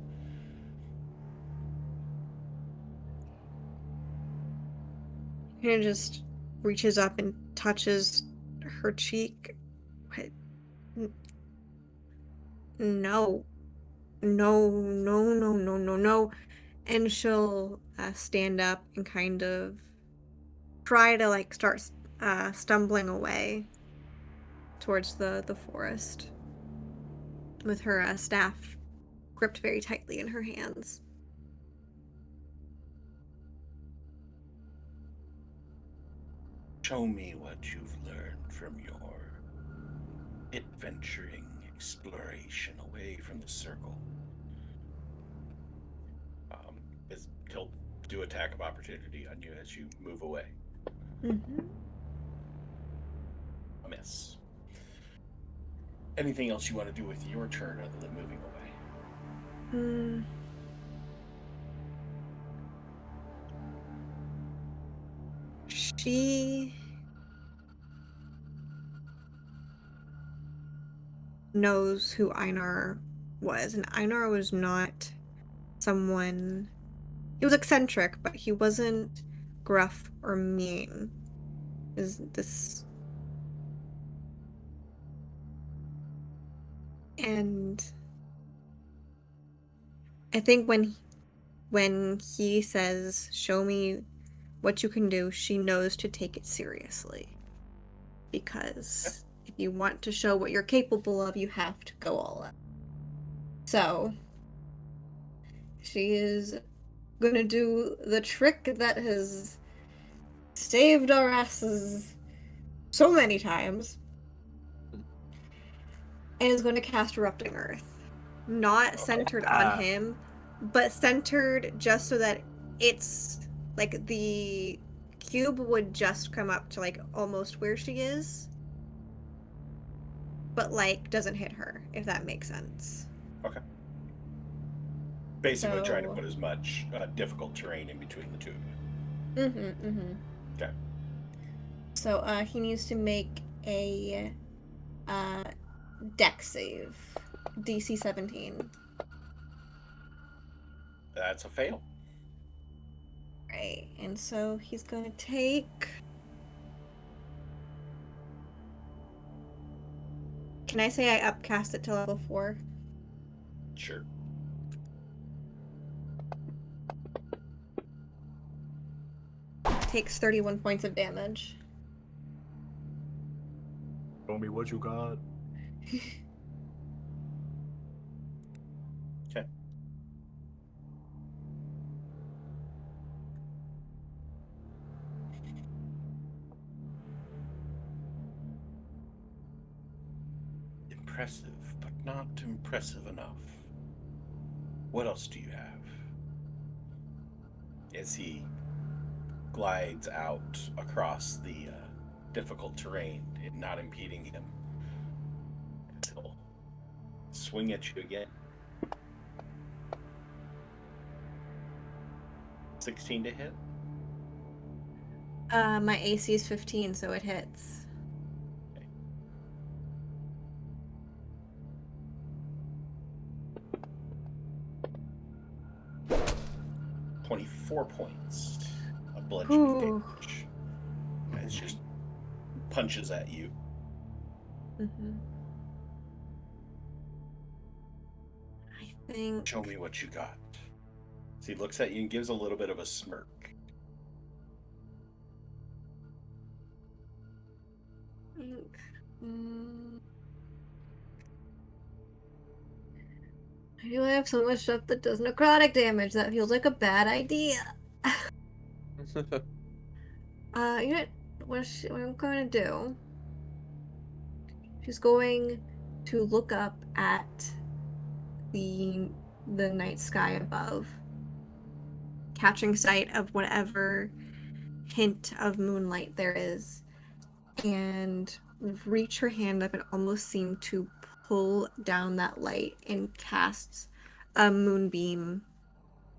He just reaches up and touches her cheek. What? No. No, no, no, no, no, no. And she'll stand up and kind of try to like start stumbling away towards the forest with her staff gripped very tightly in her hands. Show me what you've learned from your adventuring exploration away from the circle. He'll do attack of opportunity on you as you move away. Mm-hmm. A miss. Anything else you want to do with your turn other than moving away? She knows who Einar was, and Einar was not someone. He was eccentric, but he wasn't gruff or mean. Is this? And I think when he says, "Show me what you can do," she knows to take it seriously. Because if you want to show what you're capable of, you have to go all out. So she is gonna do the trick that has saved our asses so many times, and is going to cast Erupting Earth. Not centered on him, but centered just so that it's like the cube would just come up to like almost where she is, but like doesn't hit her, if that makes sense. Okay. Basically trying to put as much difficult terrain in between the two of you. Okay. So he needs to make a dex save. DC 17. That's a fail. Right, and so he's gonna take... Can I say I upcast it to level 4? Sure. Takes 31 points of damage. Show me what you got. Okay. Impressive, but not impressive enough. What else do you have? As he glides out across the difficult terrain, it not impeding him. He'll swing at you again. 16 to hit? My AC is 15, so it hits. Okay. 24 points of bludgeoning damage. And it just punches at you. I think... Show me what you got. So he looks at you and gives a little bit of a smirk. I feel I have so much stuff that does necrotic damage. That feels like a bad idea. You know what I'm going to do? She's going to look up at the night sky above, catching sight of whatever hint of moonlight there is, and reach her hand up and almost seem to pull down that light and casts a moonbeam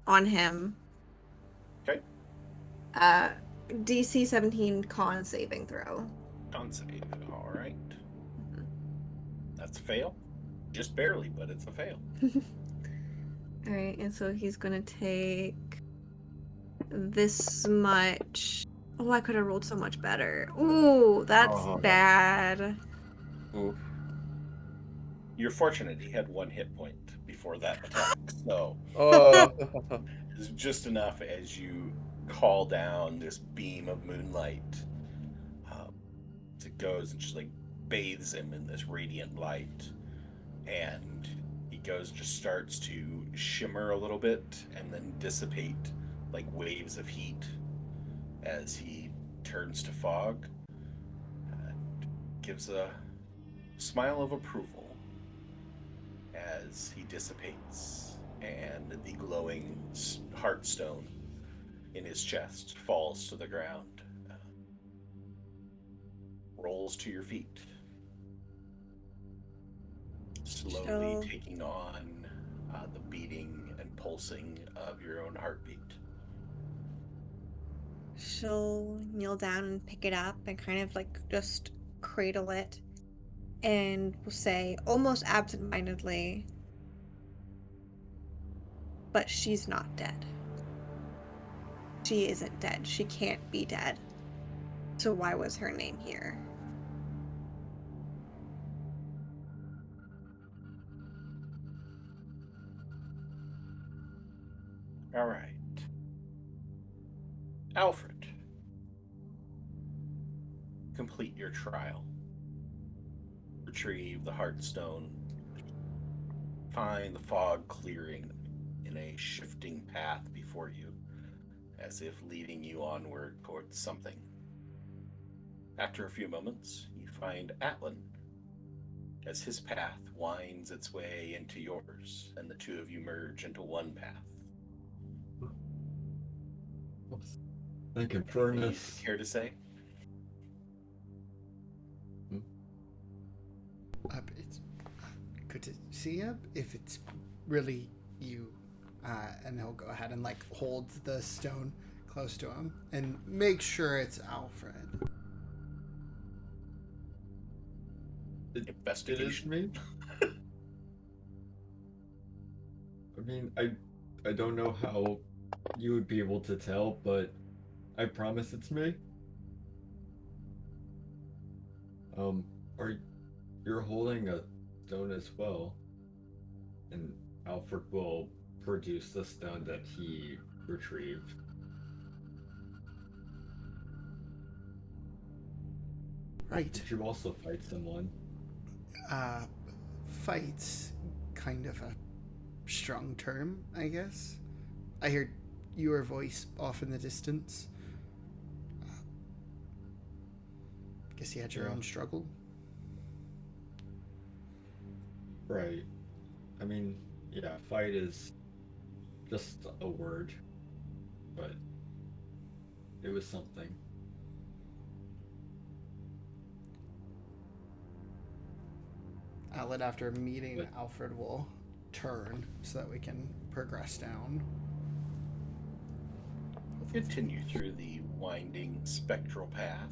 on him. Okay. DC 17 con saving throw. Con save. All right. That's a fail. Just barely, but it's a fail. All right, and so he's gonna take this much. Oh, I could have rolled so much better. Ooh, that's Oh. bad. Oof. You're fortunate he had 1 hit point before that attack, so Oh. it's just enough as you call down this beam of moonlight. It goes and just like bathes him in this radiant light, and he goes just starts to shimmer a little bit and then dissipate like waves of heat as he turns to fog and gives a smile of approval as he dissipates, and the glowing heartstone in his chest falls to the ground. Rolls to your feet, slowly So- taking on the beating and pulsing of your own heartbeat. She'll kneel down and pick it up and kind of like just cradle it, and will say, almost absentmindedly, but she's not dead. She isn't dead. She can't be dead. So why was her name here? All right. Alfred, complete your trial. Retrieve the Heartstone. Find the fog clearing in a shifting path before you, as if leading you onward towards something. After a few moments, you find Atlan, as his path winds its way into yours, and the two of you merge into one path. Thank you, Anything furnace. you care to say? It's good to see you. If it's really you, and he'll go ahead and like hold the stone close to him and make sure it's Alfred. It is Investigation. me. I mean, I don't know how you would be able to tell, but I promise it's me. Are you're holding a stone as well? And Alfred will produce the stone that he retrieved. Right. Did you also fight someone? Fight's kind of a strong term, I guess. I heard your voice off in the distance. Guess you had your own struggle. Right. I mean, yeah, fight is just a word, but it was something. Outlet after meeting Alfred will turn so that we can progress down. Continue through the winding spectral path,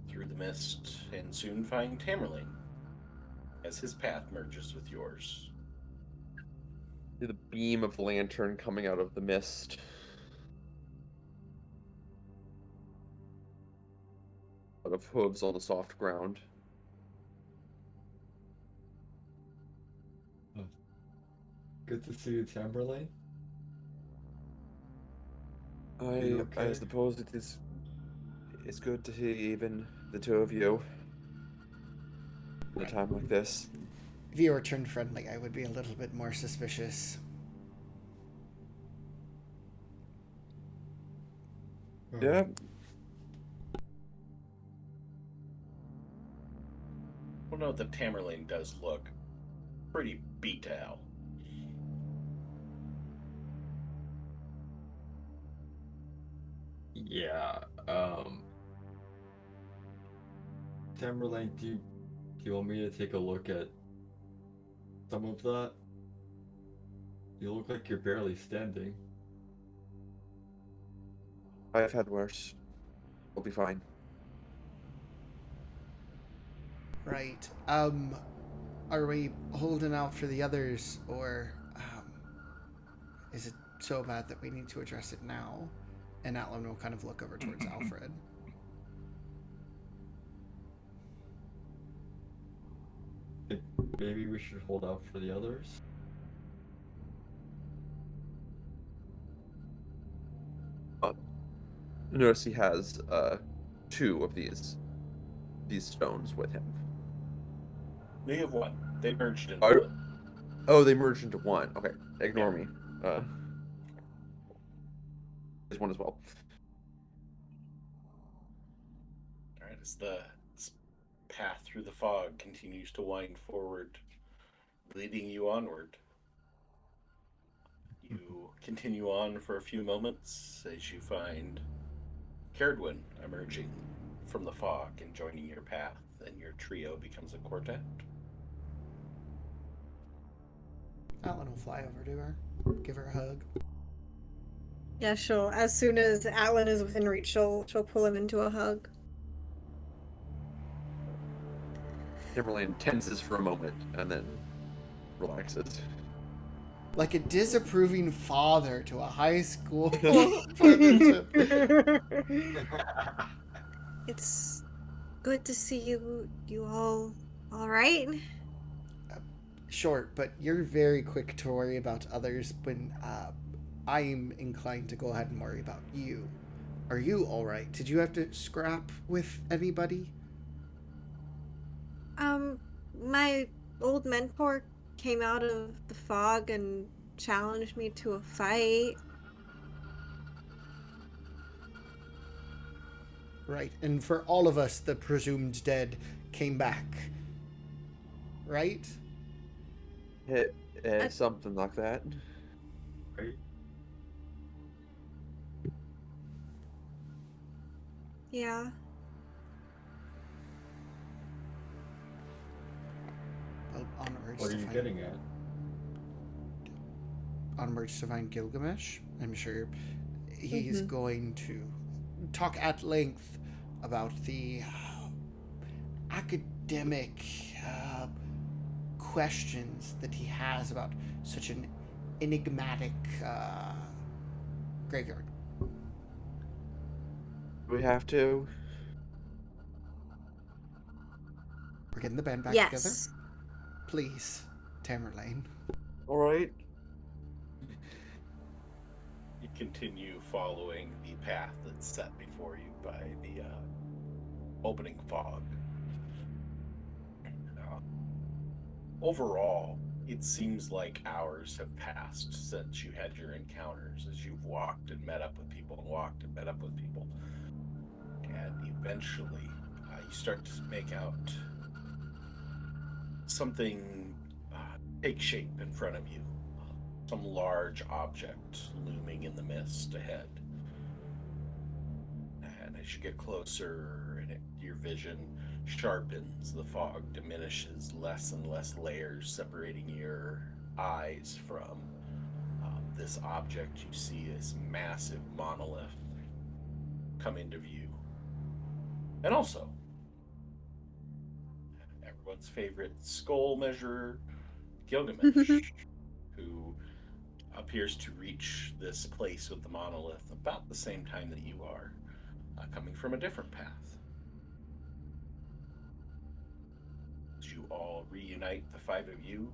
through the mist, and soon find Tamerlane as his path merges with yours. See the beam of lantern coming out of the mist. A lot of hooves on the soft ground. Good to see you, Tamerlane. I okay? suppose it's good to see even the two of you at a time like this. If you were turned friendly, I would be a little bit more suspicious. Yeah, Well, no, the Tamerlane does look pretty beat to hell. Yeah. Tamerlane, do you want me to take a look at some of that? You look like you're barely standing. I've had worse. We'll be fine. Right. Are we holding out for the others, or is it so bad that we need to address it now? And Atlan will kind of look over towards Alfred. Maybe we should hold out for the others. Notice he has 2 of these stones with him. They have one. They merged into Are- one. Oh, they merged into one. Okay, ignore me. There's one as well. All right, as the path through the fog continues to wind forward, leading you onward. You continue on for a few moments as you find Caradwin emerging from the fog and joining your path, and your trio becomes a quartet. Atlan will fly over to her, give her a hug. Yeah, sure. As soon as Atlan is within reach, she'll pull him into a hug. Tamerlane tenses for a moment and then relaxes. Like a disapproving father to a high school partnership. It's good to see you all right? Sure, but you're very quick to worry about others when I'm inclined to go ahead and worry about you. Are you alright? Did you have to scrap with anybody? My old mentor came out of the fog and challenged me to a fight. Right, and for all of us, the presumed dead came back. Right? Something like that. Right? Yeah. Well, onwards What are to you find, getting at? onwards to find Gilgamesh. I'm sure he's going to talk at length about the academic questions that he has about such an enigmatic graveyard. We have to. We're getting the band back together. Yes. Please, Tamerlane. All right. You continue following the path that's set before you by the opening fog. Overall, it seems like hours have passed since you had your encounters, as you've walked and met up with people and walked and met up with people. And eventually, you start to make out something take shape in front of you. Some large object looming in the mist ahead. And as you get closer and your vision sharpens, the fog diminishes, less and less layers separating your eyes from this object. You see this massive monolith come into view. And also, everyone's favorite skull measurer, Gilgamesh, who appears to reach this place with the monolith about the same time that you are, coming from a different path. As you all reunite, the 5 of you,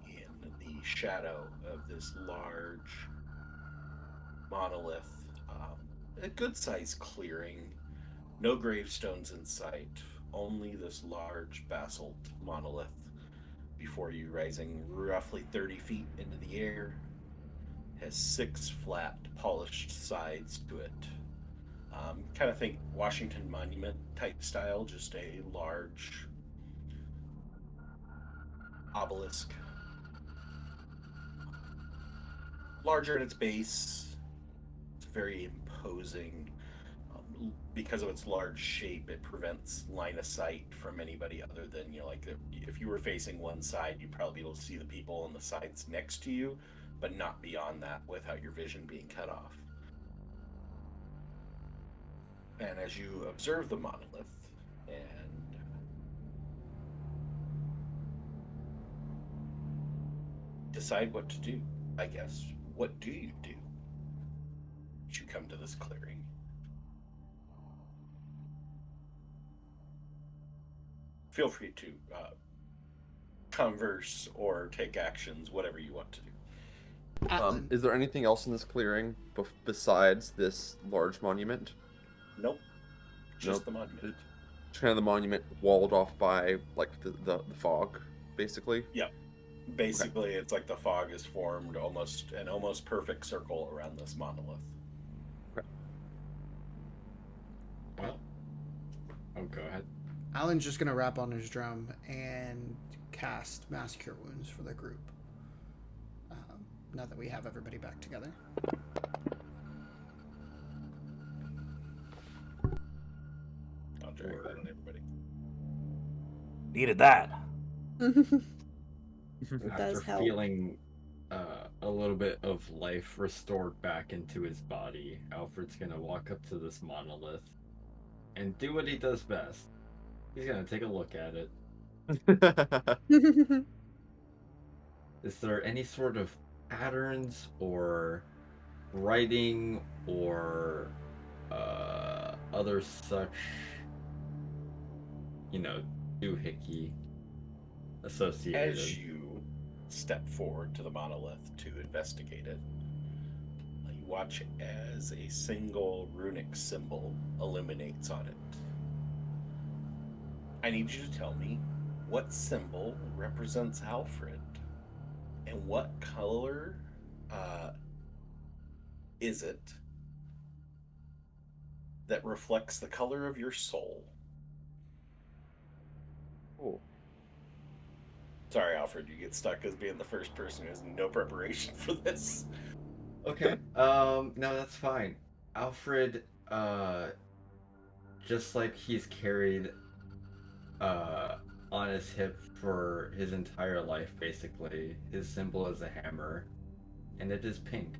in the shadow of this large monolith, a good-sized clearing, no gravestones in sight, only this large basalt monolith before you, rising roughly 30 feet into the air, has 6 flat, polished sides to it. Kind of think Washington Monument type style, just a large obelisk. Larger at its base. It's very imposing. Because of its large shape, it prevents line of sight from anybody other than, like if you were facing one side, you'd probably be able to see the people on the sides next to you, but not beyond that without your vision being cut off. And as you observe the monolith and decide what to do, I guess, what do you do? You come to this clearing. Feel free to converse or take actions, whatever you want to do. Is there anything else in this clearing besides this large monument? Nope. Just the monument. Just kind of the monument walled off by like the fog, basically. Yep. Basically, It's like the fog has formed an almost perfect circle around this monolith. Okay. Well, oh, go ahead. Alan's just gonna rap on his drum and cast Mass Cure Wounds for the group. Now that we have everybody back together. I'll drag that on everybody. Needed that. After help. feeling a little bit of life restored back into his body, Alfred's gonna walk up to this monolith and do what he does best. He's gonna take a look at it. Is there any sort of patterns or writing or other such, doohickey associated? As you step forward to the monolith to investigate it, you watch as a single runic symbol illuminates on it. I need you to tell me what symbol represents Alfred and what color is it that reflects the color of your soul. Oh. Sorry, Alfred, you get stuck as being the first person who has no preparation for this. Okay. No, that's fine. Alfred, just like he's carried on his hip for his entire life, basically, his symbol is a hammer, and it is pink.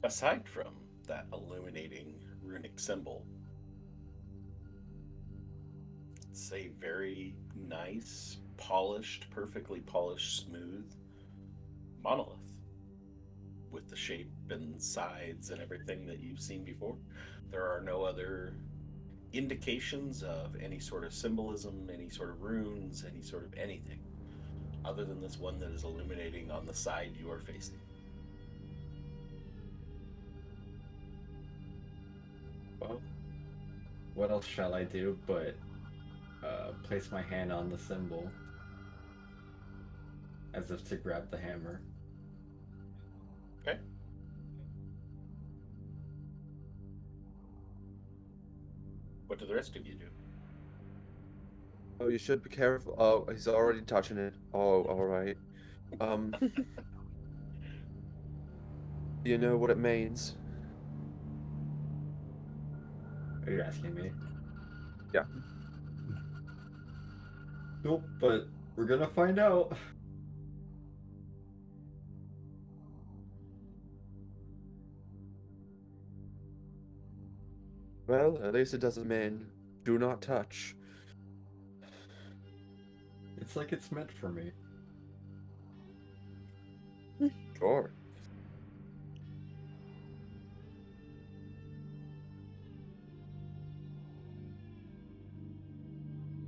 Aside from that illuminating runic symbol, it's a very nice, polished, perfectly polished, smooth monolith with the shape and sides and everything that you've seen before. There are no other indications of any sort of symbolism, any sort of runes, any sort of anything, other than this one that is illuminating on the side you are facing. Well, what else shall I do but place my hand on the symbol as if to grab the hammer? Okay. What do the rest of you do? Oh, you should be careful. Oh, he's already touching it. Oh, all right. Do you know what it means? Are you asking me? Yeah. Nope, but we're gonna find out. Well, at least it doesn't mean do not touch. It's like it's meant for me. Sure.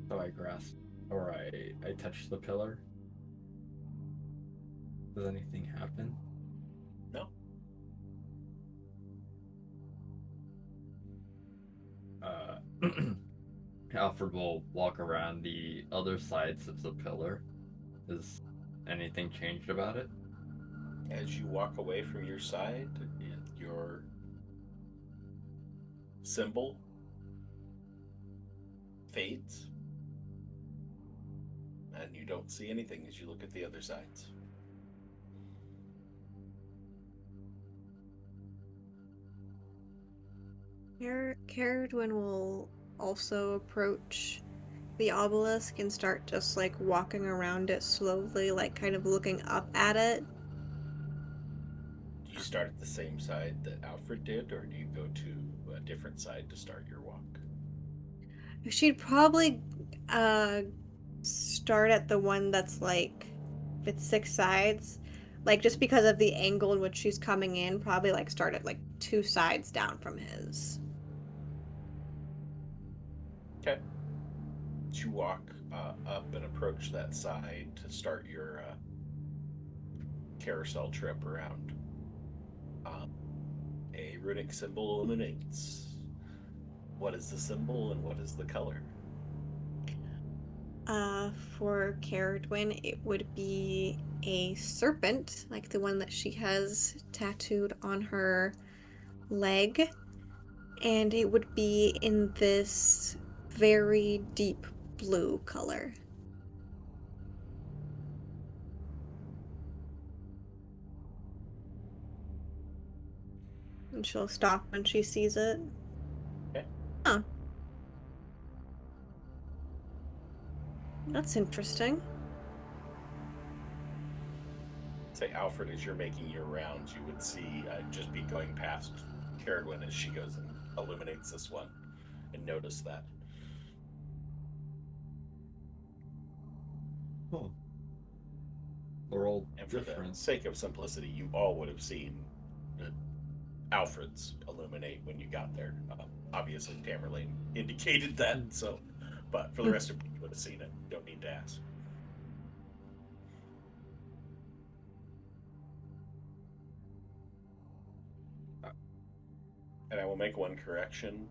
So I grasp, or I touch the pillar. Does anything happen? No. Alfred will walk around the other sides of the pillar. Has anything changed about it? As you walk away from your side, your symbol fades. And you don't see anything as you look at the other sides. Caradwin will also approach the obelisk and start just like walking around it slowly, like kind of looking up at it. Do you start at the same side that Alfred did, or do you go to a different side to start your walk? She'd probably start at the one that's like with 6 sides. Like just because of the angle in which she's coming in, probably like start at like 2 sides down from his. Okay. You walk up and approach that side to start your carousel trip around. A runic symbol illuminates. What is the symbol and what is the color? For Caradwin, it would be a serpent, like the one that she has tattooed on her leg. And it would be in this very deep blue color. And she'll stop when she sees it. Okay. Huh. That's interesting. Say, Alfred, as you're making your rounds, you would see just be going past Caradwin as she goes and illuminates this one, and notice that. Oh. They're all And for the different. sake of simplicity, you all would have seen Alfred's illuminate when you got there. Obviously, Tamerlane indicated that, so, but for the rest of you, you would have seen it. Don't need to ask. And I will make one correction.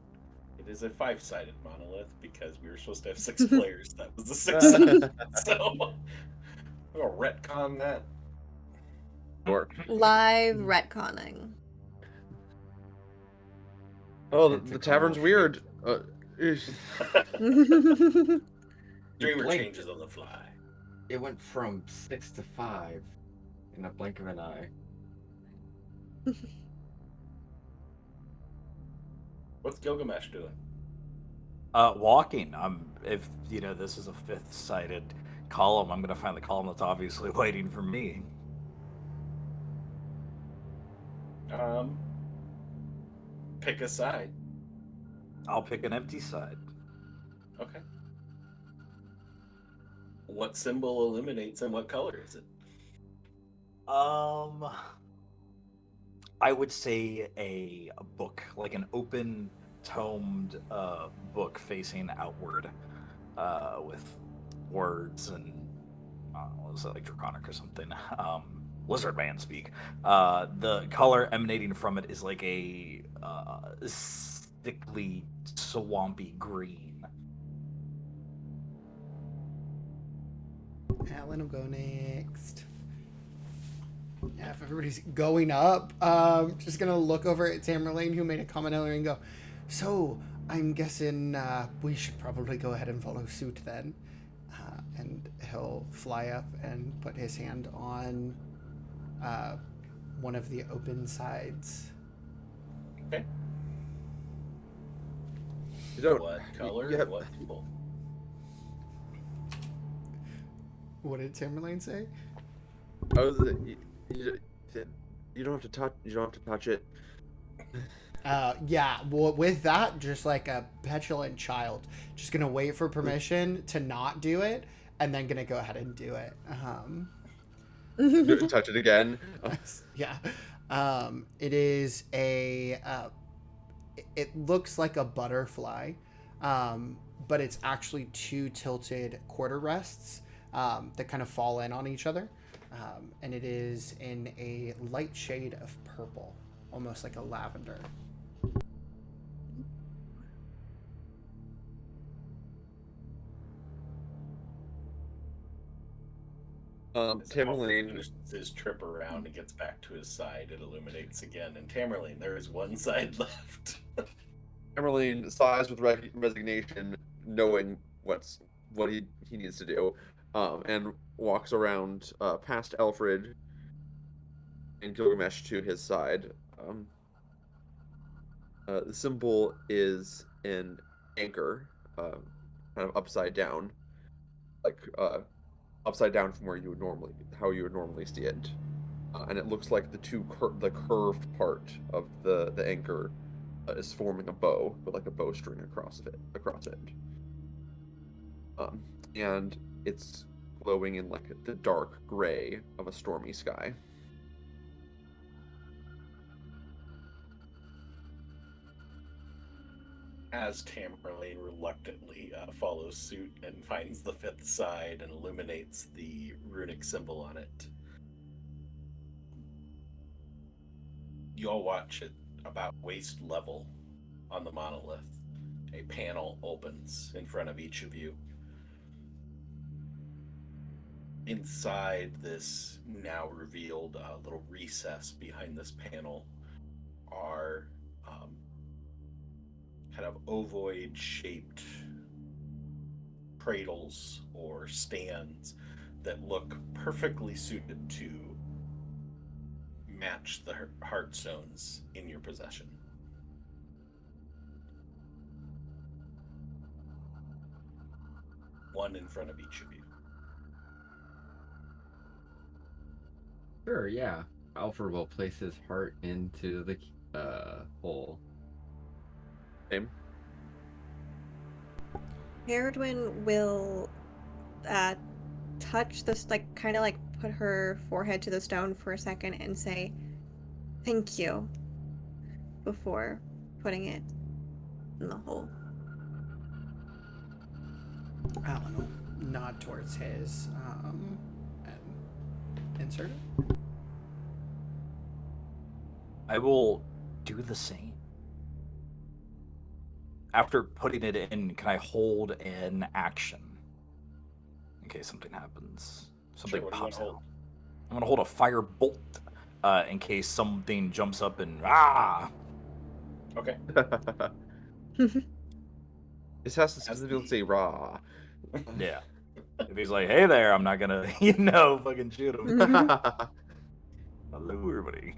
It is a 5-sided monolith because we were supposed to have 6 players. That was a 6-sided. So I'm gonna retcon that. Or Live retconning. oh, the tavern's weird. Dreamer Blink. changes on the fly. It went from 6 to 5 in a blink of an eye. What's Gilgamesh doing? Walking. If this is a 5th-sided column, I'm gonna find the column that's obviously waiting for me. Pick a side. I'll pick an empty side. Okay. What symbol illuminates and what color is it? I would say a book, like an open tomed book facing outward, with words and what was that, like draconic or something? Lizard man speak. The color emanating from it is like a sickly, swampy green. Alan will go next. Yeah, if everybody's going up, just gonna look over at Tamerlane, who made a comment earlier, and go, so I'm guessing we should probably go ahead and follow suit then. And he'll fly up and put his hand on one of the open sides. Okay. You don't. What color? you have- What symbol? What did Tamerlane say? You don't have to touch. You don't have to touch it. Yeah, well, with that, just like a petulant child, just gonna wait for permission to not do it, and then gonna go ahead and do it. Touch it again. Yeah. It is a. It looks like a butterfly, but it's actually 2 tilted quarter rests that kind of fall in on each other, and it is in a light shade of purple, almost like a lavender. Tamerlane. Finishes his trip around and gets back to his side. It illuminates again. And Tamerlane, there is one side left. Tamerlane sighs with resignation, knowing what he needs to do, and walks around past Alfred and Gilgamesh to his side. The symbol is an anchor, kind of upside down, like upside down from how you would normally see it, and it looks like the curved part of the anchor is forming a bow, with like a bowstring across it, um, and it's glowing in like the dark gray of a stormy sky. As Tamerlane reluctantly follows suit and finds the fifth side and illuminates the runic symbol on it. You all watch it about waist level on the monolith. A panel opens in front of each of you. Inside this now revealed little recess behind this panel are kind of ovoid shaped cradles or stands that look perfectly suited to match the heartstones in your possession. One in front of each of you. Sure, yeah. Alfred will place his heart into the hole. Same. Peregrine will touch this, like, kind of like put her forehead to the stone for a second and say, "Thank you," before putting it in the hole. Alan will nod towards his and insert it. I will do the same. After putting it in, can I hold an action in case something happens? Something Sure, what do you want pops to hold? out. I'm gonna hold a fire bolt in case something jumps up and Okay. This has to As specifically the- say raw. Yeah. If he's like, "Hey there," I'm not gonna, fucking shoot him. Hello, everybody.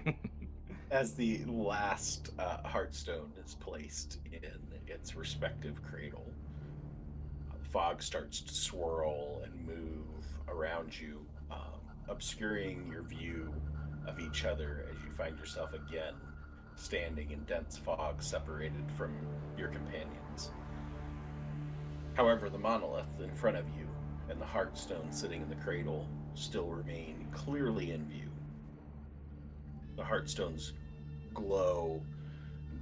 As the last heartstone is placed in its respective cradle, the fog starts to swirl and move around you, obscuring your view of each other as you find yourself again standing in dense fog separated from your companions. However, the monolith in front of you and the heartstone sitting in the cradle still remain clearly in view. The heartstones glow,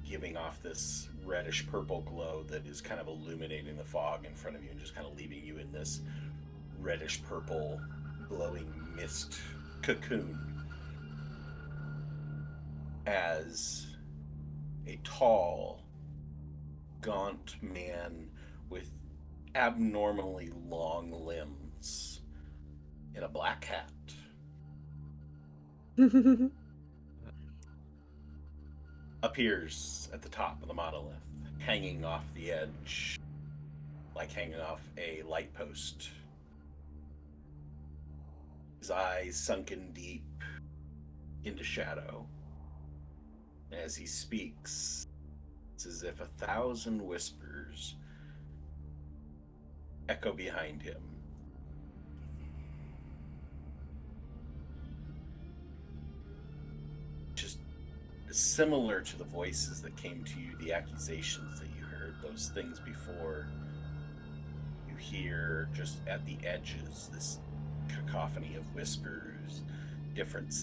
giving off this reddish purple glow that is kind of illuminating the fog in front of you and just kind of leaving you in this reddish purple glowing mist cocoon, as a tall, gaunt man with abnormally long limbs in a black hat appears at the top of the monolith, hanging off the edge, like hanging off a light post. His eyes sunken deep into shadow. As he speaks, it's as if 1,000 whispers echo behind him. Just similar to the voices that came to you, the accusations that you heard, those things before. You hear just at the edges this cacophony of whispers, different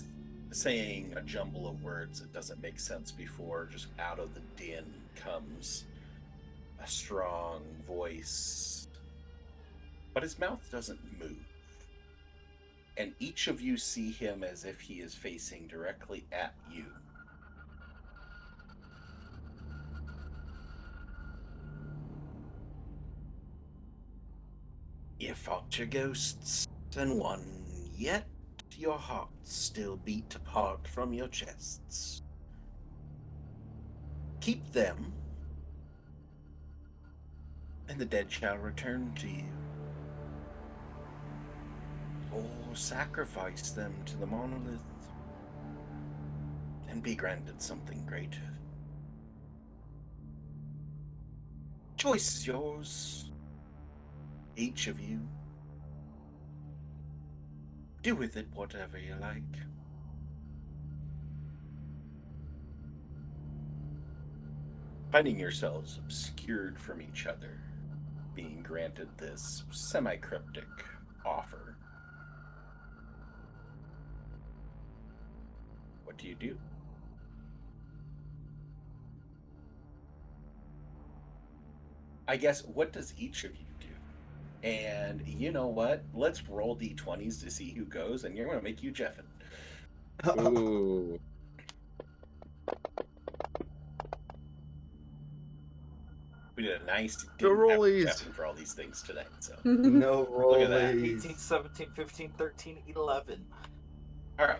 saying a jumble of words that doesn't make sense before. Just out of the din comes a strong voice, but his mouth doesn't move. And each of you see him as if he is facing directly at you. You fought your ghosts and won, yet your hearts still beat apart from your chests. Keep them, and the dead shall return to you. Or sacrifice them to the monolith and be granted something greater. Choice is yours, each of you. Do with it whatever you like. Finding yourselves obscured from each other, being granted this semi-cryptic offer. What do you do? I guess, what does each of you do? And you know what? Let's roll d20s to see who goes, and you're going to make you Jeffin. Ooh. We did a nice No rollies. Jeffin for all these things tonight. So No Look at that. rollies. 18, 17, 15, 13, 11. all right.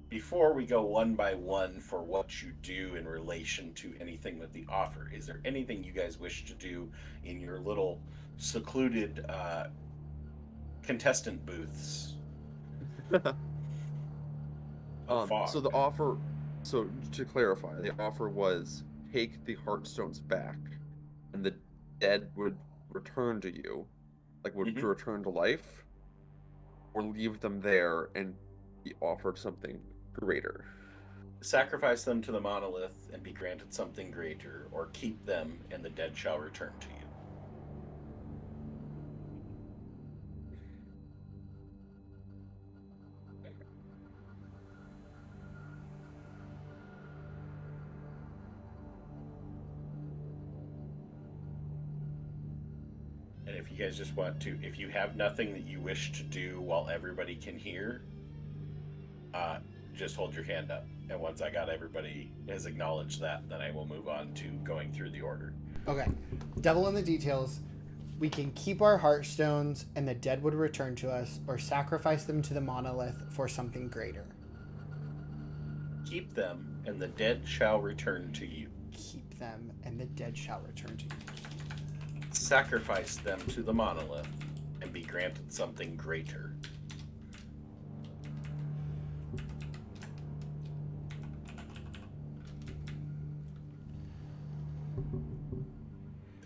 Before we go one by one for what you do in relation to anything with the offer, is there anything you guys wish to do in your little secluded contestant booths? So the offer, so to clarify, the offer was take the Heartstones back, and the dead would return to you, like would return to life, or leave them there and be offered something greater. Sacrifice them to the monolith and be granted something greater, or keep them and the dead shall return to you. And if you guys just want to, if you have nothing that you wish to do while everybody can hear, just hold your hand up. And once I got everybody has acknowledged that, then I will move on to going through the order. Okay. Devil in the details. We can keep our heartstones and the dead would return to us, or sacrifice them to the monolith for something greater. Keep them and the dead shall return to you. Keep them and the dead shall return to you. Sacrifice them to the monolith and be granted something greater.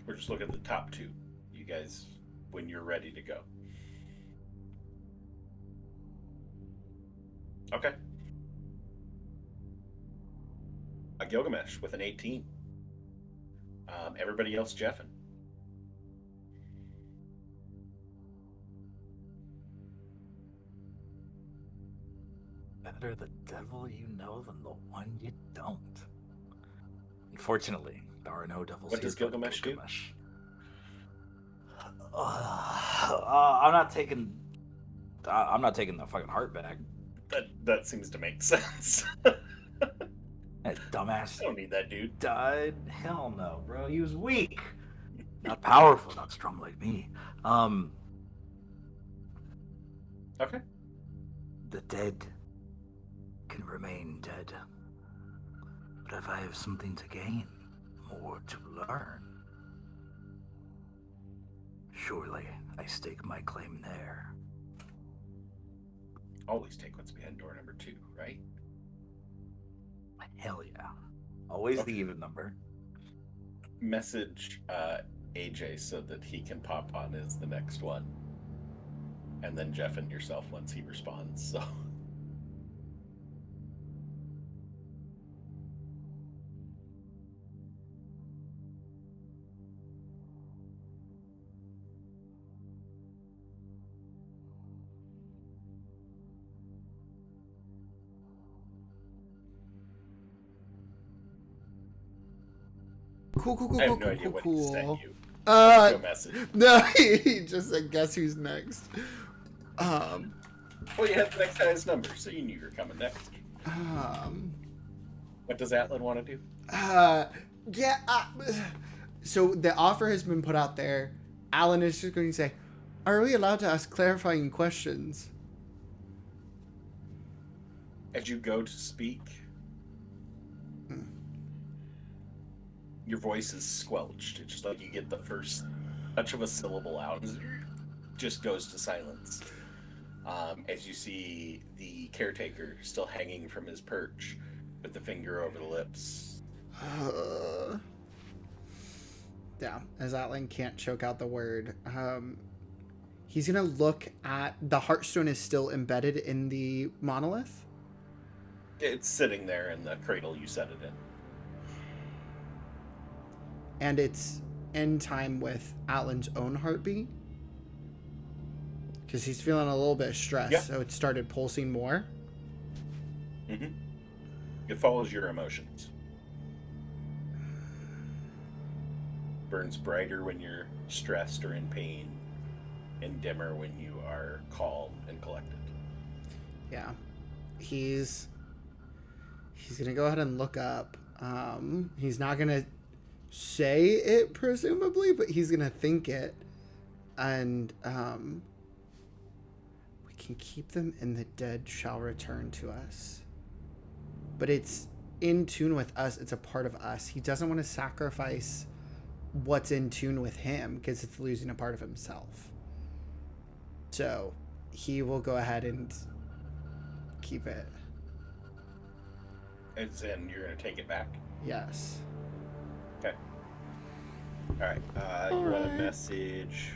We're just looking at the top two. You guys, when you're ready to go. Okay. Gilgamesh with an 18. Everybody else, Jeffin. Better the devil you know than the one you don't. Unfortunately, there are no devils What here. does Gilgamesh do? I'm not taking the fucking heart back. That seems to make sense. That dumbass I don't need that dude. died. Hell no, bro. He was weak. Not powerful, not strong like me. Okay. The dead can remain dead. But if I have something to gain, more to learn, surely I stake my claim there. Always take what's behind door number 2, right? Hell yeah. Always Okay. the even number. Message AJ so that he can pop on as the next one. And then Jeff and yourself once he responds. So Cool. I have no idea what he sent you. Uh, No message. no, he just said, guess who's next? Well, you had the next guy's number, so you knew you were coming next. What does Atlan want to do? So the offer has been put out there. Alan is just going to say, are we allowed to ask clarifying questions? As you go to speak, your voice is squelched. It's just like you get the first much of a syllable out, and just goes to silence. As you see the caretaker still hanging from his perch with the finger over the lips. Yeah, as Atlan can't choke out the word, he's gonna look at the Heartstone is still embedded in the monolith. It's sitting there in the cradle you set it in. And it's in time with Atlan's own heartbeat. Because he's feeling a little bit of stress, so it started pulsing more. Mm-hmm. It follows your emotions. Burns brighter when you're stressed or in pain, and dimmer when you are calm and collected. Yeah. He's gonna go ahead and look up. He's not gonna say it, presumably, but he's gonna think it. And we can keep them, and the dead shall return to us. But it's in tune with us. It's a part of us. He doesn't want to sacrifice what's in tune with him because it's losing a part of himself. So he will go ahead and keep it. As in, you're going to take it back? Yes. Okay. Alright. You want a message?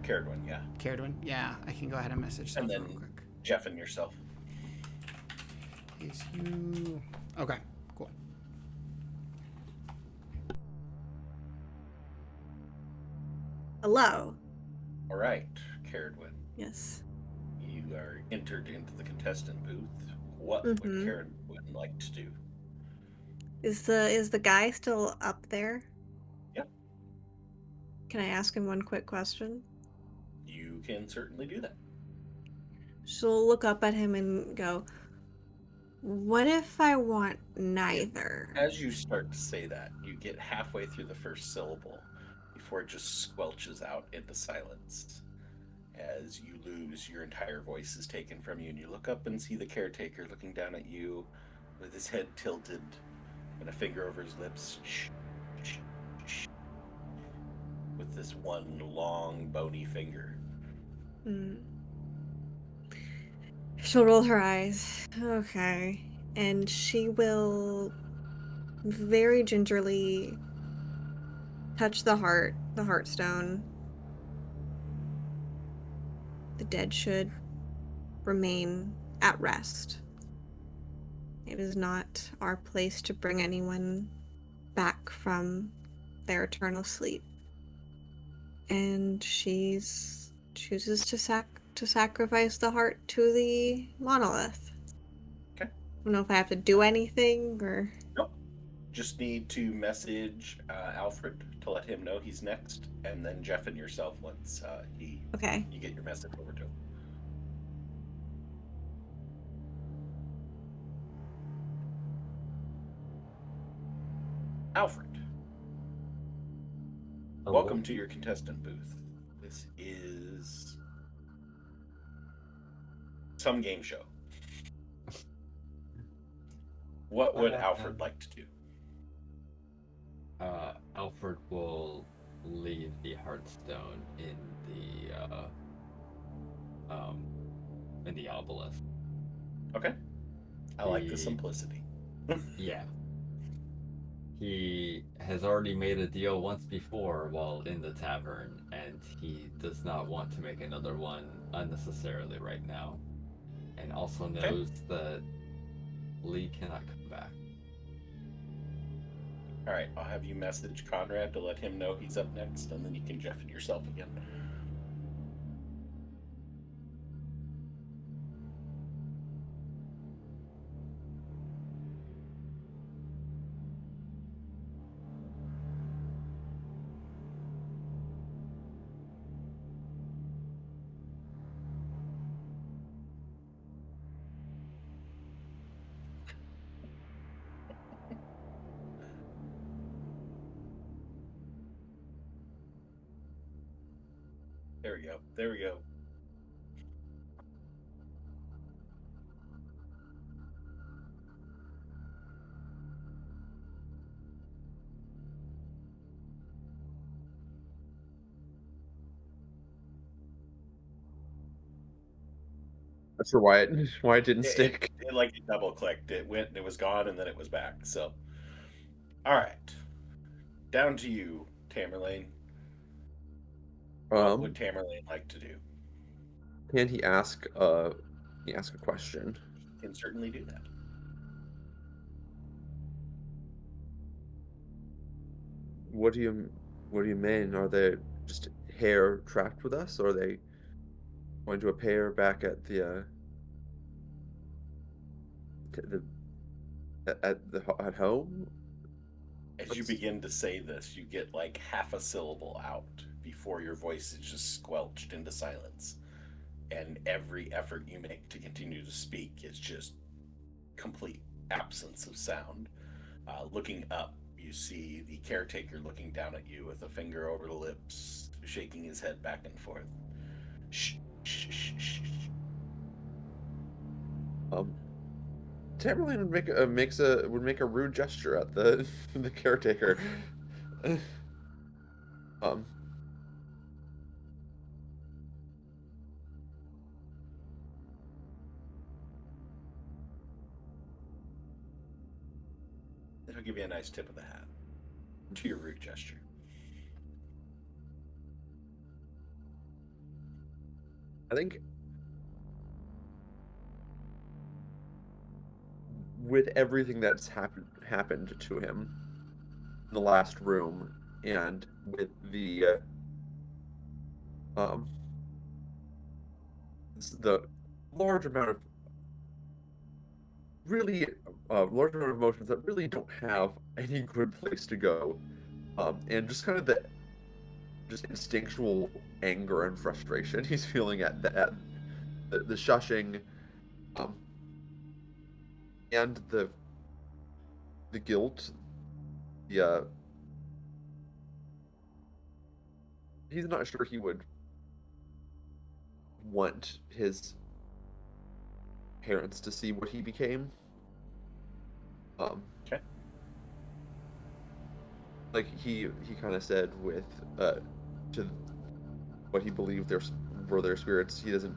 Caradwin, yeah. Caradwin? Yeah, I can go ahead and message them and then real quick. Jeff and yourself. Is you... Okay, cool. Hello. Alright, Caradwin. Yes. You are entered into the contestant booth. What would Caradwin like to do? Is the guy still up there? Yep. Can I ask him one quick question? You can certainly do that. She'll look up at him and go, "What if I want neither?" As you start to say that, you get halfway through the first syllable before it just squelches out into silence. As you lose, your entire voice is taken from you, and you look up and see the caretaker looking down at you with his head tilted and a finger over his lips. With this one long, bony finger. She'll roll her eyes. Okay. And she will very gingerly touch the heartstone. The dead should remain at rest. It is not our place to bring anyone back from their eternal sleep. And she chooses to sacrifice the heart to the monolith. Okay. I don't know if I have to do anything or... Nope. Just need to message Alfred to let him know he's next, and then Jeff and yourself once you get your message over to him. Alfred. Hello. Welcome to your contestant booth. This is some game show. What would Alfred like to do? Alfred will leave the Heartstone in the obelisk. Okay. I like the simplicity. Yeah. He has already made a deal once before while in the tavern, and he does not want to make another one unnecessarily right now. And also knows that Lee cannot come back. Alright, I'll have you message Conrad to let him know he's up next, and then you can Jeff it yourself again. There we go. There we go. Not sure why it didn't stick. It like it double clicked. It went, it was gone, and then it was back. So, all right, down to you, Tamerlane. What would Tamerlane like to do? Can he ask a question? Can certainly do that. What do you mean? Are they just here trapped with us, or are they going to appear back at the at home? As you begin to say this, you get like half a syllable out before your voice is just squelched into silence. And every effort you make to continue to speak is just complete absence of sound. Looking up, you see the caretaker looking down at you with a finger over the lips, shaking his head back and forth. Shh, shh, shh, shh. Tamerlane would make a rude gesture at the the caretaker. It'll give you a nice tip of the hat to your rude gesture. I think with everything that's happened to him in the last room, and with the large amount of really large amount of emotions that really don't have any good place to go, and just kind of the just instinctual anger and frustration he's feeling at the shushing, and the guilt, he's not sure he would want his parents to see what he became. Okay. Like he kind of said with to what he believed were their spirits. He doesn't.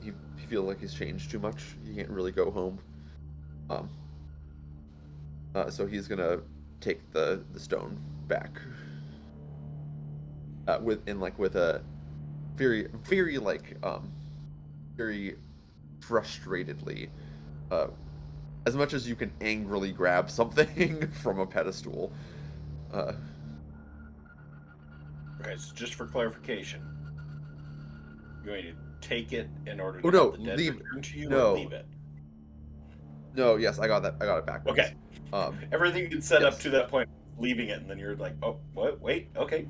He feels like he's changed too much. He can't really go home. So he's gonna take the stone back. With a very very frustratedly, as much as you can angrily grab something from a pedestal. Okay, so just for clarification, you're going to take it in order to no, have the dead leave. return to you, No. or leave it? No, yes, I got that. I got it backwards. Okay. Everything you'd set up yes. to that point, leaving it, and then you're like, oh, what? Wait, okay.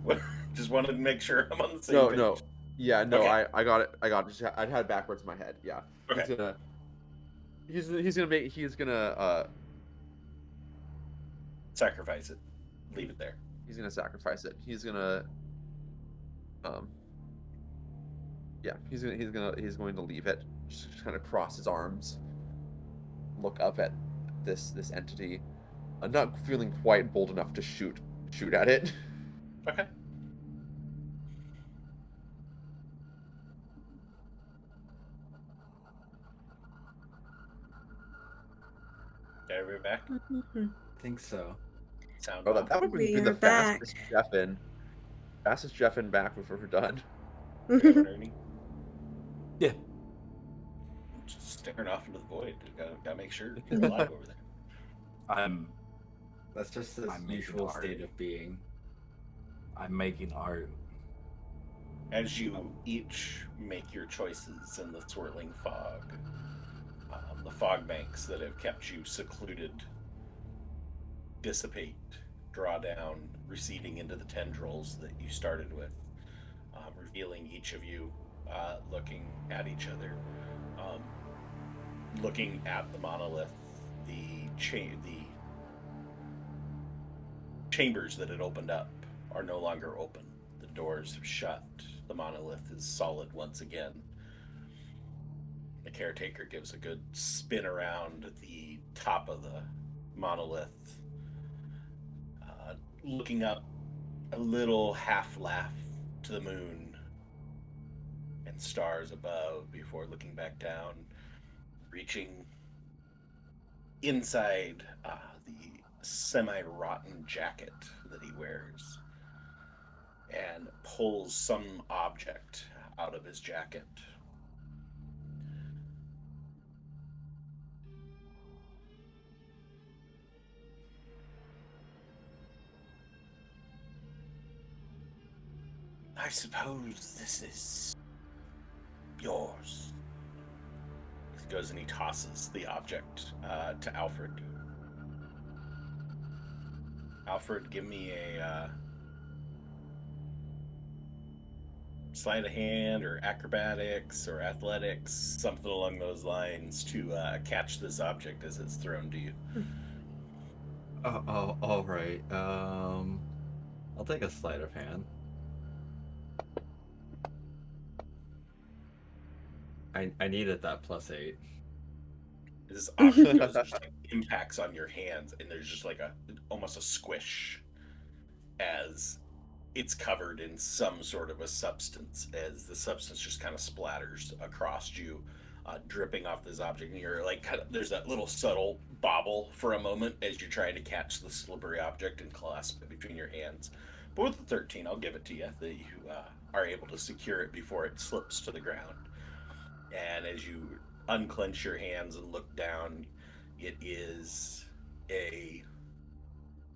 Just wanted to make sure I'm on the same page. No. Yeah, no, Okay. I got it. Just, I had it backwards in my head. Yeah. Okay. He's gonna Sacrifice it. Leave it there. he's gonna sacrifice it. He's gonna yeah, he's going to leave it. Just kind of cross his arms, look up at this entity, not feeling quite bold enough to shoot at it. Okay. Got everybody back? I think so. Sound Oh, off? that would be We the are back. fastest Jeff in back before we're done. Ernie? Yeah. Just staring off into the void. Gotta make sure he's alive over there. That's just his I'm making usual art. state of being. I'm making art. As you each make your choices in the swirling fog, the fog banks that have kept you secluded dissipate, draw down, receding into the tendrils that you started with, revealing each of you looking at each other, looking at the monolith, the chambers that had opened up are no longer open. The doors have shut. The monolith is solid once again. The caretaker gives a good spin around at the top of the monolith, looking up, a little half laugh to the moon, and and stars above before looking back down, reaching inside the semi-rotten jacket that he wears, and pulls some object out of his jacket. I suppose this is yours. He goes and he tosses the object to Alfred. Alfred, give me a sleight of hand or acrobatics or athletics, something along those lines, to catch this object as it's thrown to you. Oh, all right. I'll take a sleight of hand. I needed that +8. This object goes and just like impacts on your hands, and there's just like almost a squish as it's covered in some sort of a substance, as the substance just kind of splatters across you, dripping off this object. And you're like, there's that little subtle bobble for a moment as you're trying to catch the slippery object and clasp it between your hands. But with the 13, I'll give it to you that you are able to secure it before it slips to the ground. And as you unclench your hands and look down, it is a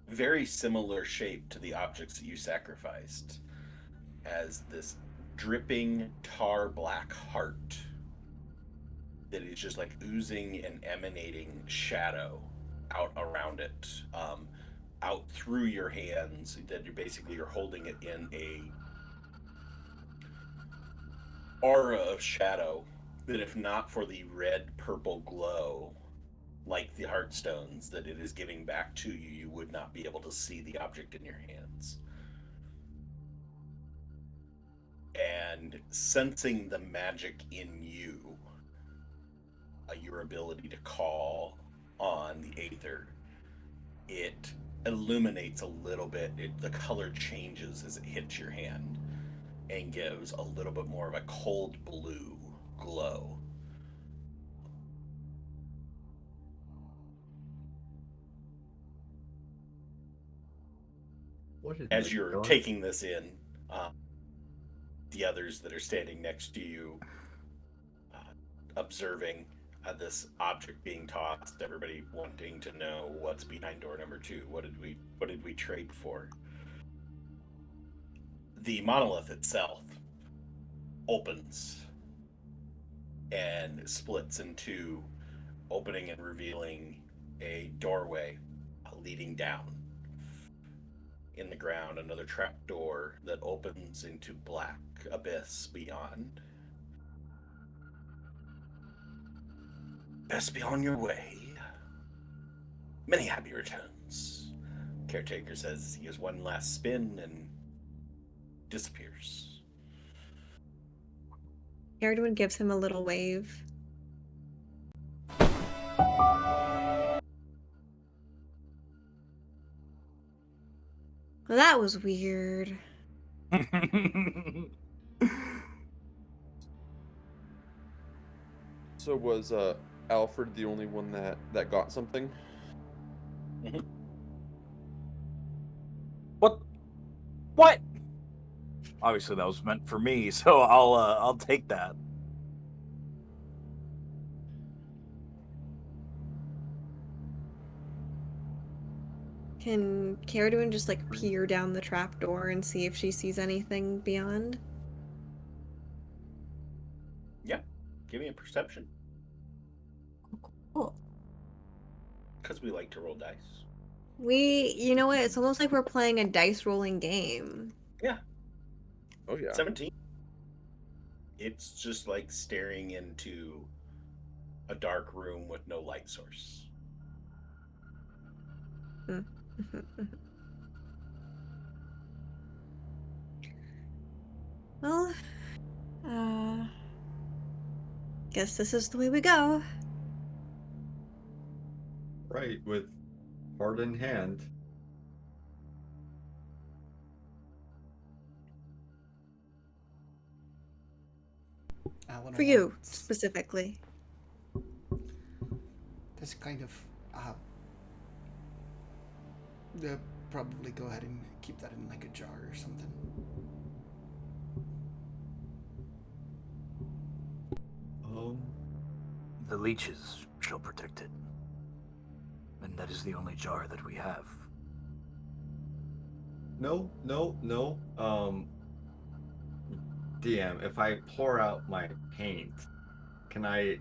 very similar shape to the objects that you sacrificed, as this dripping tar black heart that is just like oozing and emanating shadow out around it, out through your hands, that you're holding it in a aura of shadow that, if not for the red purple glow like the heartstones that it is giving back to you, you would not be able to see the object in your hands. And sensing the magic in you, your ability to call on the Aether, it illuminates a little bit. The color changes as it hits your hand and gives a little bit more of a cold blue glow. As you're taking this in, the others that are standing next to you, observing this object being tossed, everybody wanting to know what's behind door number 2. What did we trade for? The monolith itself opens and splits in two, opening and revealing a doorway leading down. In the ground, another trap door that opens into black abyss beyond. Best be on your way. Many happy returns. Caretaker says he has one last spin and disappears. Everyone gives him a little wave. Well, that was weird. So was Alfred the only one that got something? What? Obviously, that was meant for me, so I'll take that. Can Caraduen just like peer down the trapdoor and see if she sees anything beyond? Yeah, give me a perception. Cool. Because we like to roll dice. You know what? It's almost like we're playing a dice rolling game. Yeah. Oh yeah. 17. It's just like staring into a dark room with no light source. Well, guess this is the way we go. Right, with heart in hand. Alan For you, wants specifically. this kind of probably go ahead and keep that in like a jar or something. The leeches shall protect it. And that is the only jar that we have. No. DM, if I pour out my paint, can I?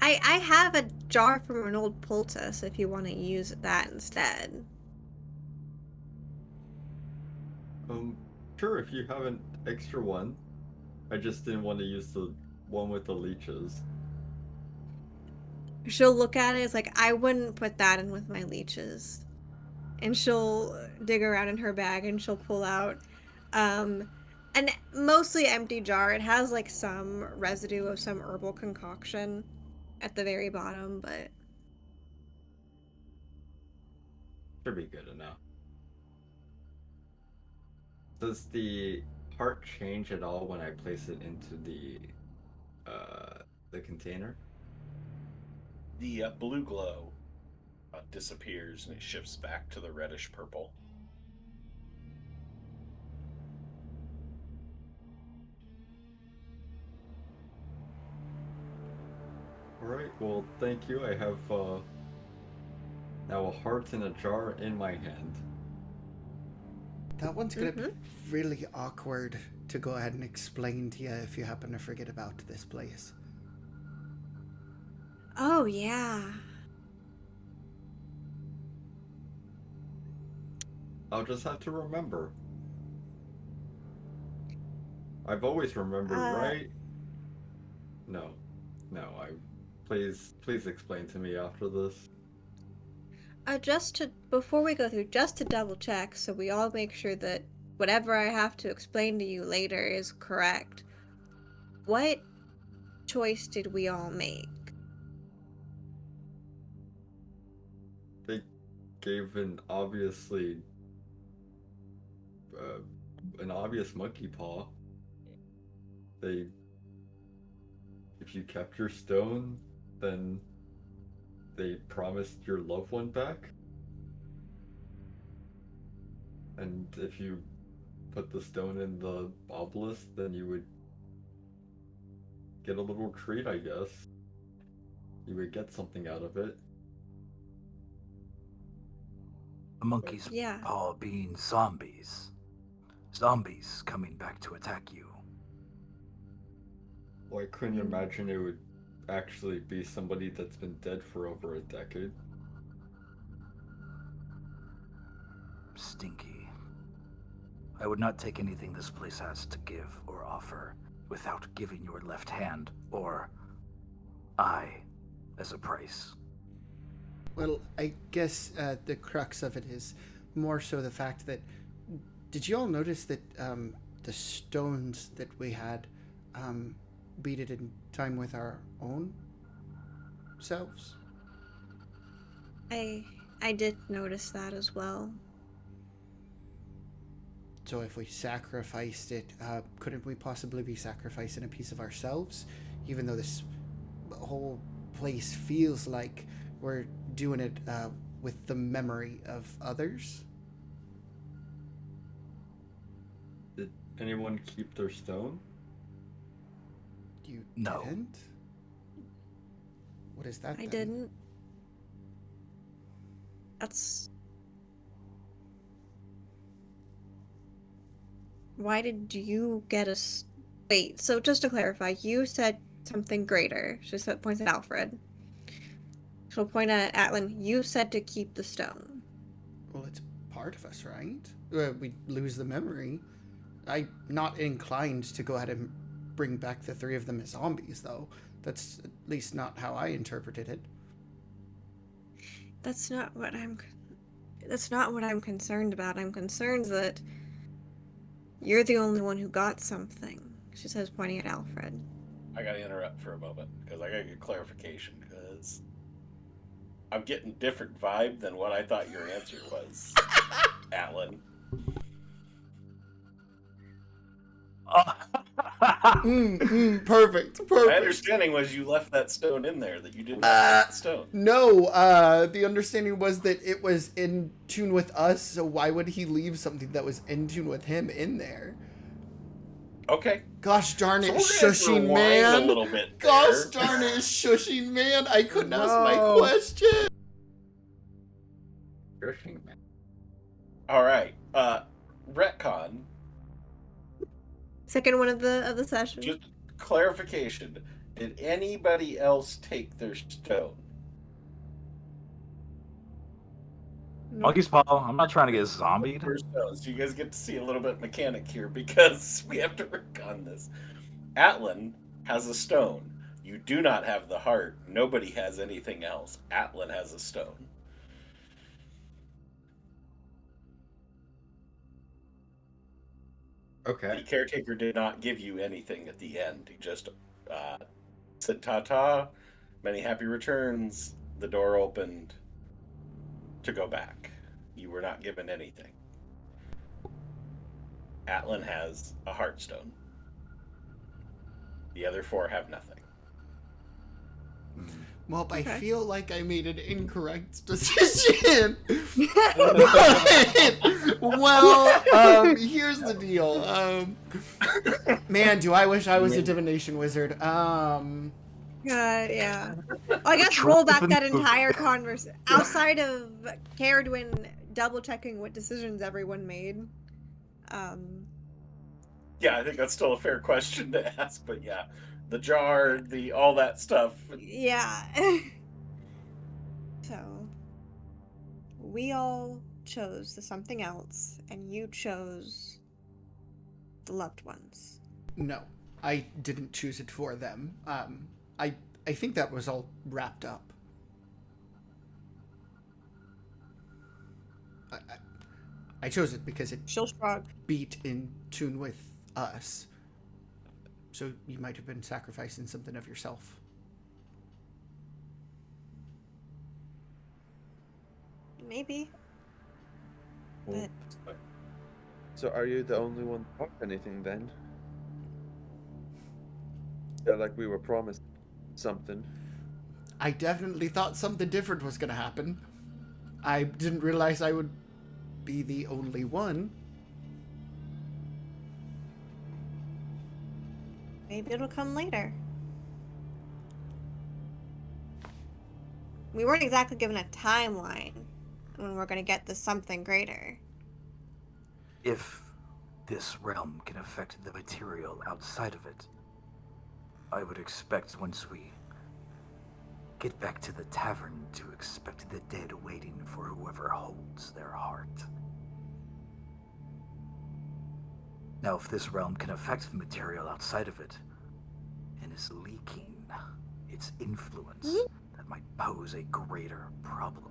I have a jar from an old poultice if you want to use that instead. Sure, if you have an extra one. I just didn't want to use the one with the leeches. She'll look at it, it's like, I wouldn't put that in with my leeches. And she'll dig around in her bag and she'll pull out an mostly empty jar. It has like some residue of some herbal concoction at the very bottom, but Should be good enough. Does the heart change at all when I place it into the container? The blue glow disappears and it shifts back to the reddish purple. Alright, well, thank you. I have now a heart in a jar in my hand. That one's gonna be really awkward to go ahead and explain to you if you happen to forget about this place. oh yeah. I'll just have to remember. I've always remembered, right? No. Please explain to me after this. Before we go through, just to double check so we all make sure that whatever I have to explain to you later is correct. What choice did we all make? They gave an obvious monkey paw. If you kept your stone, then they promised your loved one back. And if you put the stone in the obelisk, then you would get a little treat, I guess. You would get something out of it. The monkey's paw being zombies. Zombies coming back to attack you. Well, I couldn't imagine it would actually be somebody that's been dead for over a decade. Stinky. I would not take anything this place has to give or offer without giving your left hand or eye as a price. Well, I guess the crux of it is more so the fact that, did you all notice that the stones that we had beat it in time with our own selves? I did notice that as well. So if we sacrificed it, couldn't we possibly be sacrificing a piece of ourselves? Even though this whole place feels like we're doing it with the memory of others? Did anyone keep their stone? You No. didn't? What is that? I then? didn't. That's... Why did you get us... Wait, so just to clarify, you said something greater. She points at Alfred. She'll point at Atlan. You said to keep the stone. Well, it's part of us, right? We lose the memory. I'm not inclined to go ahead and bring back the three of them as zombies, though. That's at least not how I interpreted it. That's not what I'm concerned about. I'm concerned that you're the only one who got something. She says, pointing at Alfred. I gotta interrupt for a moment because I gotta get clarification because I'm getting different vibe than what I thought your answer was, Alan. Perfect. My understanding was you left that stone in there, that you did not take the stone. No, the understanding was that it was in tune with us, so why would he leave something that was in tune with him in there? Okay. Gosh darn it, So we're gonna have to shushing rewind man. a little bit Gosh there. darn it, shushing man. I couldn't ask my No. question. Cushing, man. All right. Retcon. Second one of the session. Just clarification. Did anybody else take their stone? Monkey's paw. I'm not trying to get zombied. First stone. So you guys get to see a little bit mechanic here because we have to work on this. Atlan has a stone. You do not have the heart. Nobody has anything else. Atlan has a stone. Okay. The caretaker did not give you anything at the end. He just said ta-ta, many happy returns. The door opened to go back. You were not given anything. Atlan has a heartstone. The other four have nothing. Well, I Okay. feel like I made an incorrect decision. Here's the deal. Man, do I wish I was a divination wizard. Yeah. Well, I guess roll back that entire conversation outside of Caradwin double checking what decisions everyone made. Yeah, I think that's still a fair question to ask, but yeah. The jar, all that stuff. Yeah. So, we all chose the something else, and you chose the loved ones. No, I didn't choose it for them. I think that was all wrapped up. I chose it because it She'll shrug. beat in tune with us. So you might have been sacrificing something of yourself. Maybe. But So are you the only one that bought anything then? Yeah, like we were promised something. I definitely thought something different was going to happen. I didn't realize I would be the only one. maybe it'll come later. We weren't exactly given a timeline when we're going to get this something greater. If this realm can affect the material outside of it, I would expect once we get back to the tavern to expect the dead waiting for whoever holds their heart. Now, if this realm can affect the material outside of it, and is leaking its influence, that might pose a greater problem.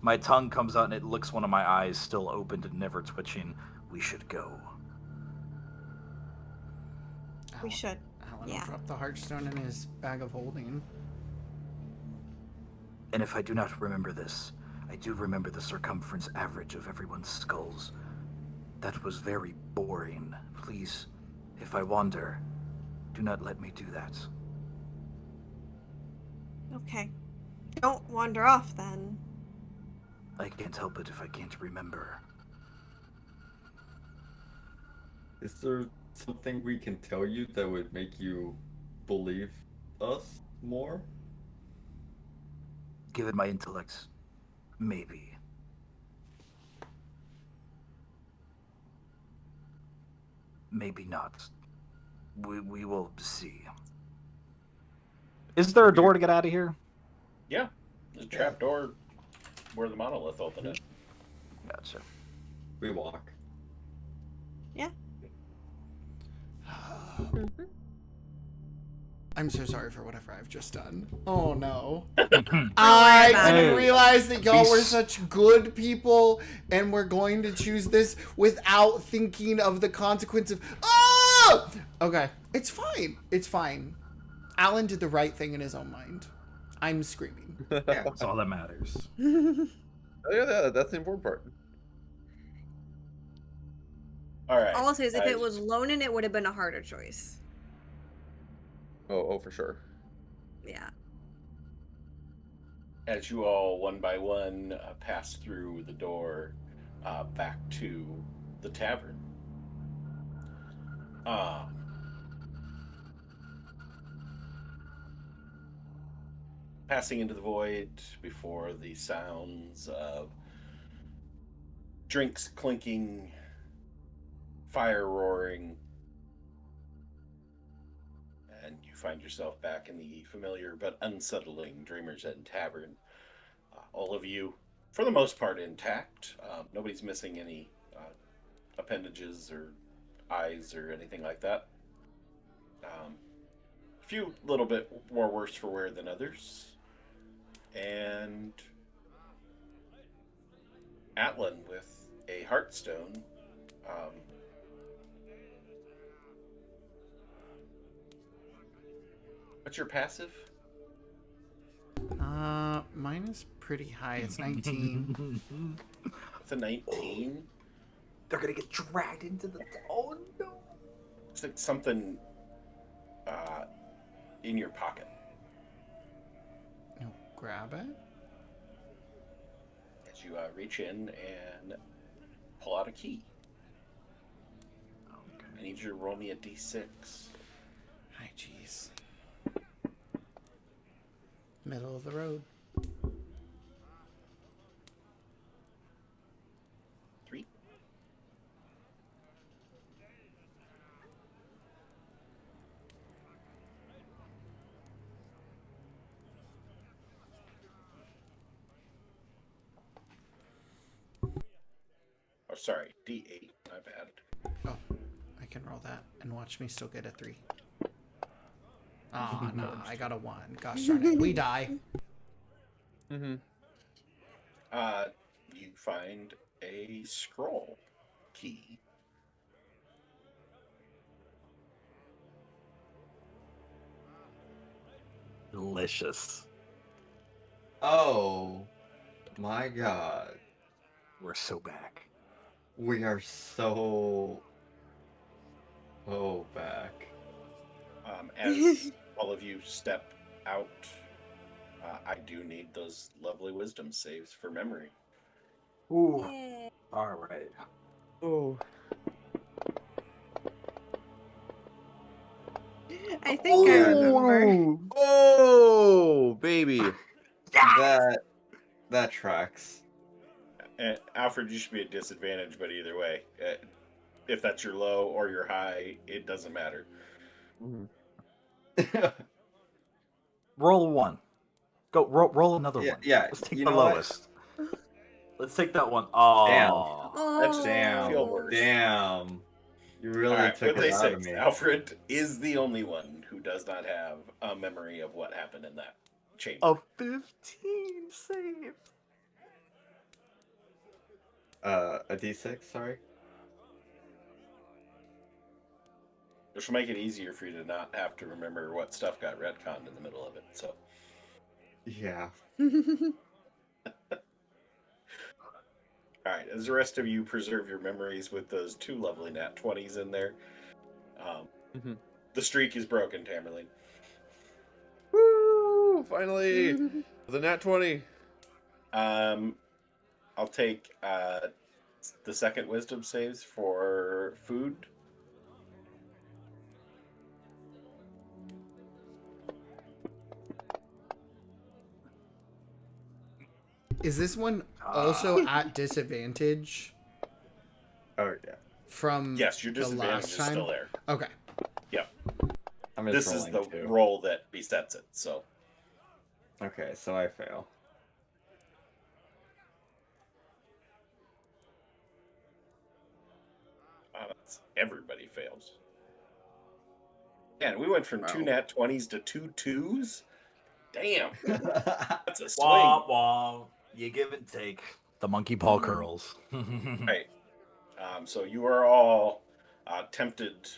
My tongue comes out and it licks one of my eyes, still open and never twitching. We should go. We should. Alan Yeah. dropped the heartstone in his bag of holding. And if I do not remember this, I do remember the circumference average of everyone's skulls. That was very boring. Please, if I wander, do not let me do that. Okay. Don't wander off then. I can't help it if I can't remember. Is there something we can tell you that would make you believe us more? Given my intellect, maybe. Maybe not. We will see. Is there a door to get out of here? Yeah. There's a trap door where the monolith opened it. Gotcha. We walk. Yeah. I'm so sorry for whatever I've just done. Oh no. about I it. didn't realize that y'all were Peace. such good people and we're going to choose this without thinking of the consequence of oh! Okay. It's fine. It's fine. Alan did the right thing in his own mind. I'm screaming. That's all that matters. Oh, yeah, that's the important part. All right. All I'll say is if it as- was Lonin, it would have been a harder choice. Oh, for sure. Yeah. as you all one by one pass through the door back to the tavern. Um, Passing into the void before the sounds of drinks clinking, fire roaring, and you find yourself back in the familiar but unsettling Dreamer's End Tavern. All of you, for the most part, intact. Nobody's missing any appendages or eyes or anything like that. A few little bit more worse for wear than others. And Atlan with a Heartstone. What's your passive? Mine is pretty high. It's 19. It's a 19. They're gonna get dragged into the. Oh no! It's like something in your pocket. No, grab it. As you reach in and pull out a key. Okay. I need you to roll me a d6. Hi, jeez. Middle of the road. 3. Oh, sorry, d8. My bad. Oh, I can roll that and watch me still get a 3. Oh, no, I got a 1. Gosh darn it. We die. Mm-hmm. You find a scroll key. Delicious. Oh my god. We're so back. We are so back. As all of you step out, I do need those lovely wisdom saves for memory. Ooh. Yay. All right. Oh. I think I remember. Oh, baby. That tracks. And Alfred, you should be at disadvantage, but either way, if that's your low or your high, it doesn't matter. Mm-hmm. Roll a 1. Go roll another one. Yeah, Let's take you the know what? lowest. Let's take that one. Oh. Damn. That just Damn. feel worse. Damn. You really All right, took with it a out of 6, me. Alfred is the only one who does not have a memory of what happened in that chamber. A 15 save. A d6, sorry. Which will make it easier for you to not have to remember what stuff got retconned in the middle of it. So, Yeah. all right, as the rest of you preserve your memories with those 2 lovely nat 20s in there, Mm-hmm. the streak is broken, Tamerlane. Woo! Finally, the nat 20. I'll take the second wisdom saves for food. Is this one also at disadvantage Oh yeah. from Yes, your the disadvantage last is time? still there. Okay. Yep. I'm This just is rolling the too. roll that besets it. So, Okay, so I fail. everybody fails. Man, we went from 2 Wow. nat 20s to 2 2s. Damn, that's a swing. Wah, wah. You give and take. The monkey paw curls. Right. So you are all tempted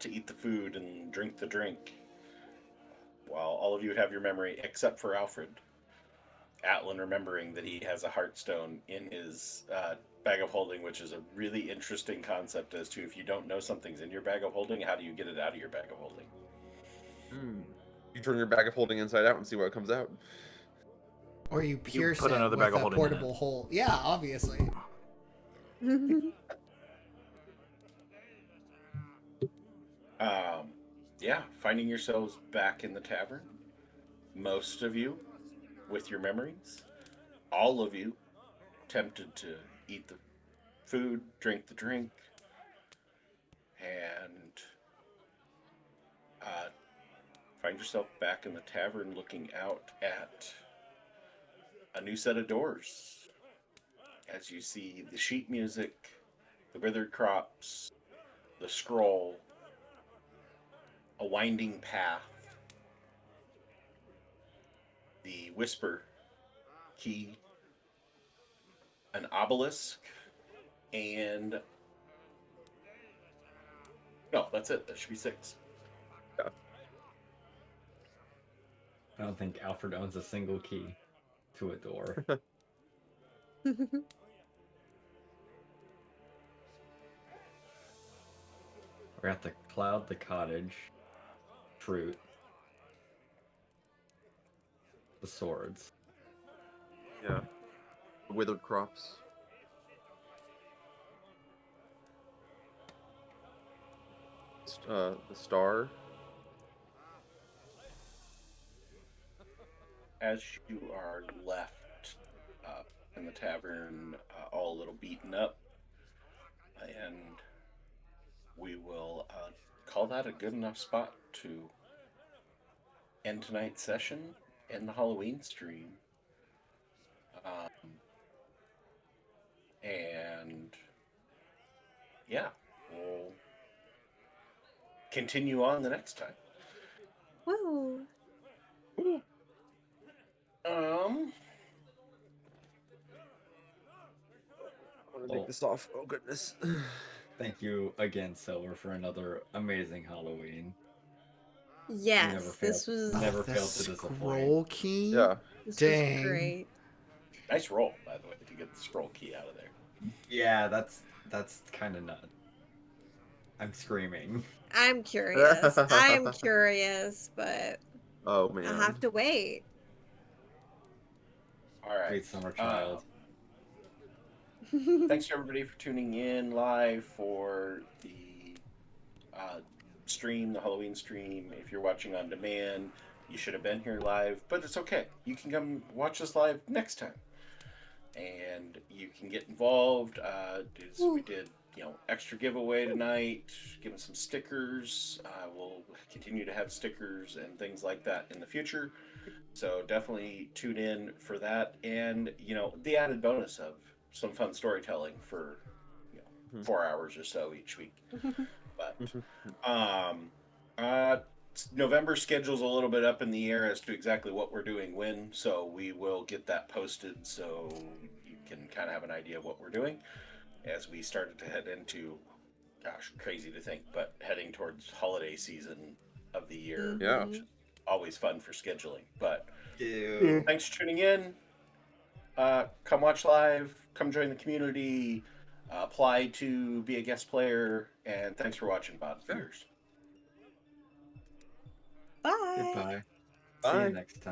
to eat the food and drink the drink, while all of you have your memory except for Alfred. Atlan remembering that he has a heartstone in his bag of holding, which is a really interesting concept as to if you don't know something's in your bag of holding, how do you get it out of your bag of holding? You turn your bag of holding inside out and see what comes out. Or you pierce put it another with bag of a holding in it. portable hole. Yeah, obviously. Yeah, finding yourselves back in the tavern. Most of you with your memories. All of you tempted to eat the food, drink the drink, and find yourself back in the tavern looking out at a new set of doors. As you see the sheet music, the withered crops, the scroll, a winding path, the whisper key, an obelisk, and no, that's it. That should be 6. I don't think Alfred owns a single key to a door. We're at the cloud, the cottage, fruit, the swords. Yeah. The withered crops. The star. As you are left in the tavern, all a little beaten up, and we will call that a good enough spot to end tonight's session and the Halloween stream. And yeah, we'll continue on the next time. Woo. I want to take this off. Oh goodness. Thank you again, Silver, for another amazing Halloween. Yes, this was never The failed to disappoint. scroll key? Yeah. this Dang. was great. Nice roll, by the way, to get the scroll key out of there. Yeah, that's kind of nuts. I'm screaming. I'm curious. I'm curious, but Oh man. I'll have to wait. All right. Great summer child. Thanks to everybody for tuning in live for the stream, the Halloween stream. If you're watching on demand, you should have been here live, but it's okay. You can come watch us live next time, and you can get involved. We did, extra giveaway tonight, giving some stickers. We'll continue to have stickers and things like that in the future. So definitely tune in for that, and the added bonus of some fun storytelling for 4 hours or so each week. But November schedule's a little bit up in the air as to exactly what we're doing when, so we will get that posted so you can kind of have an idea of what we're doing as we started to head into, gosh, crazy to think, but heading towards holiday season of the year. Yeah. Which is always fun for scheduling. But Ew. thanks for tuning in. Come watch live, come join the community, apply to be a guest player, and thanks for watching, Bot Viewers. Bye. Goodbye. See Bye. you next time.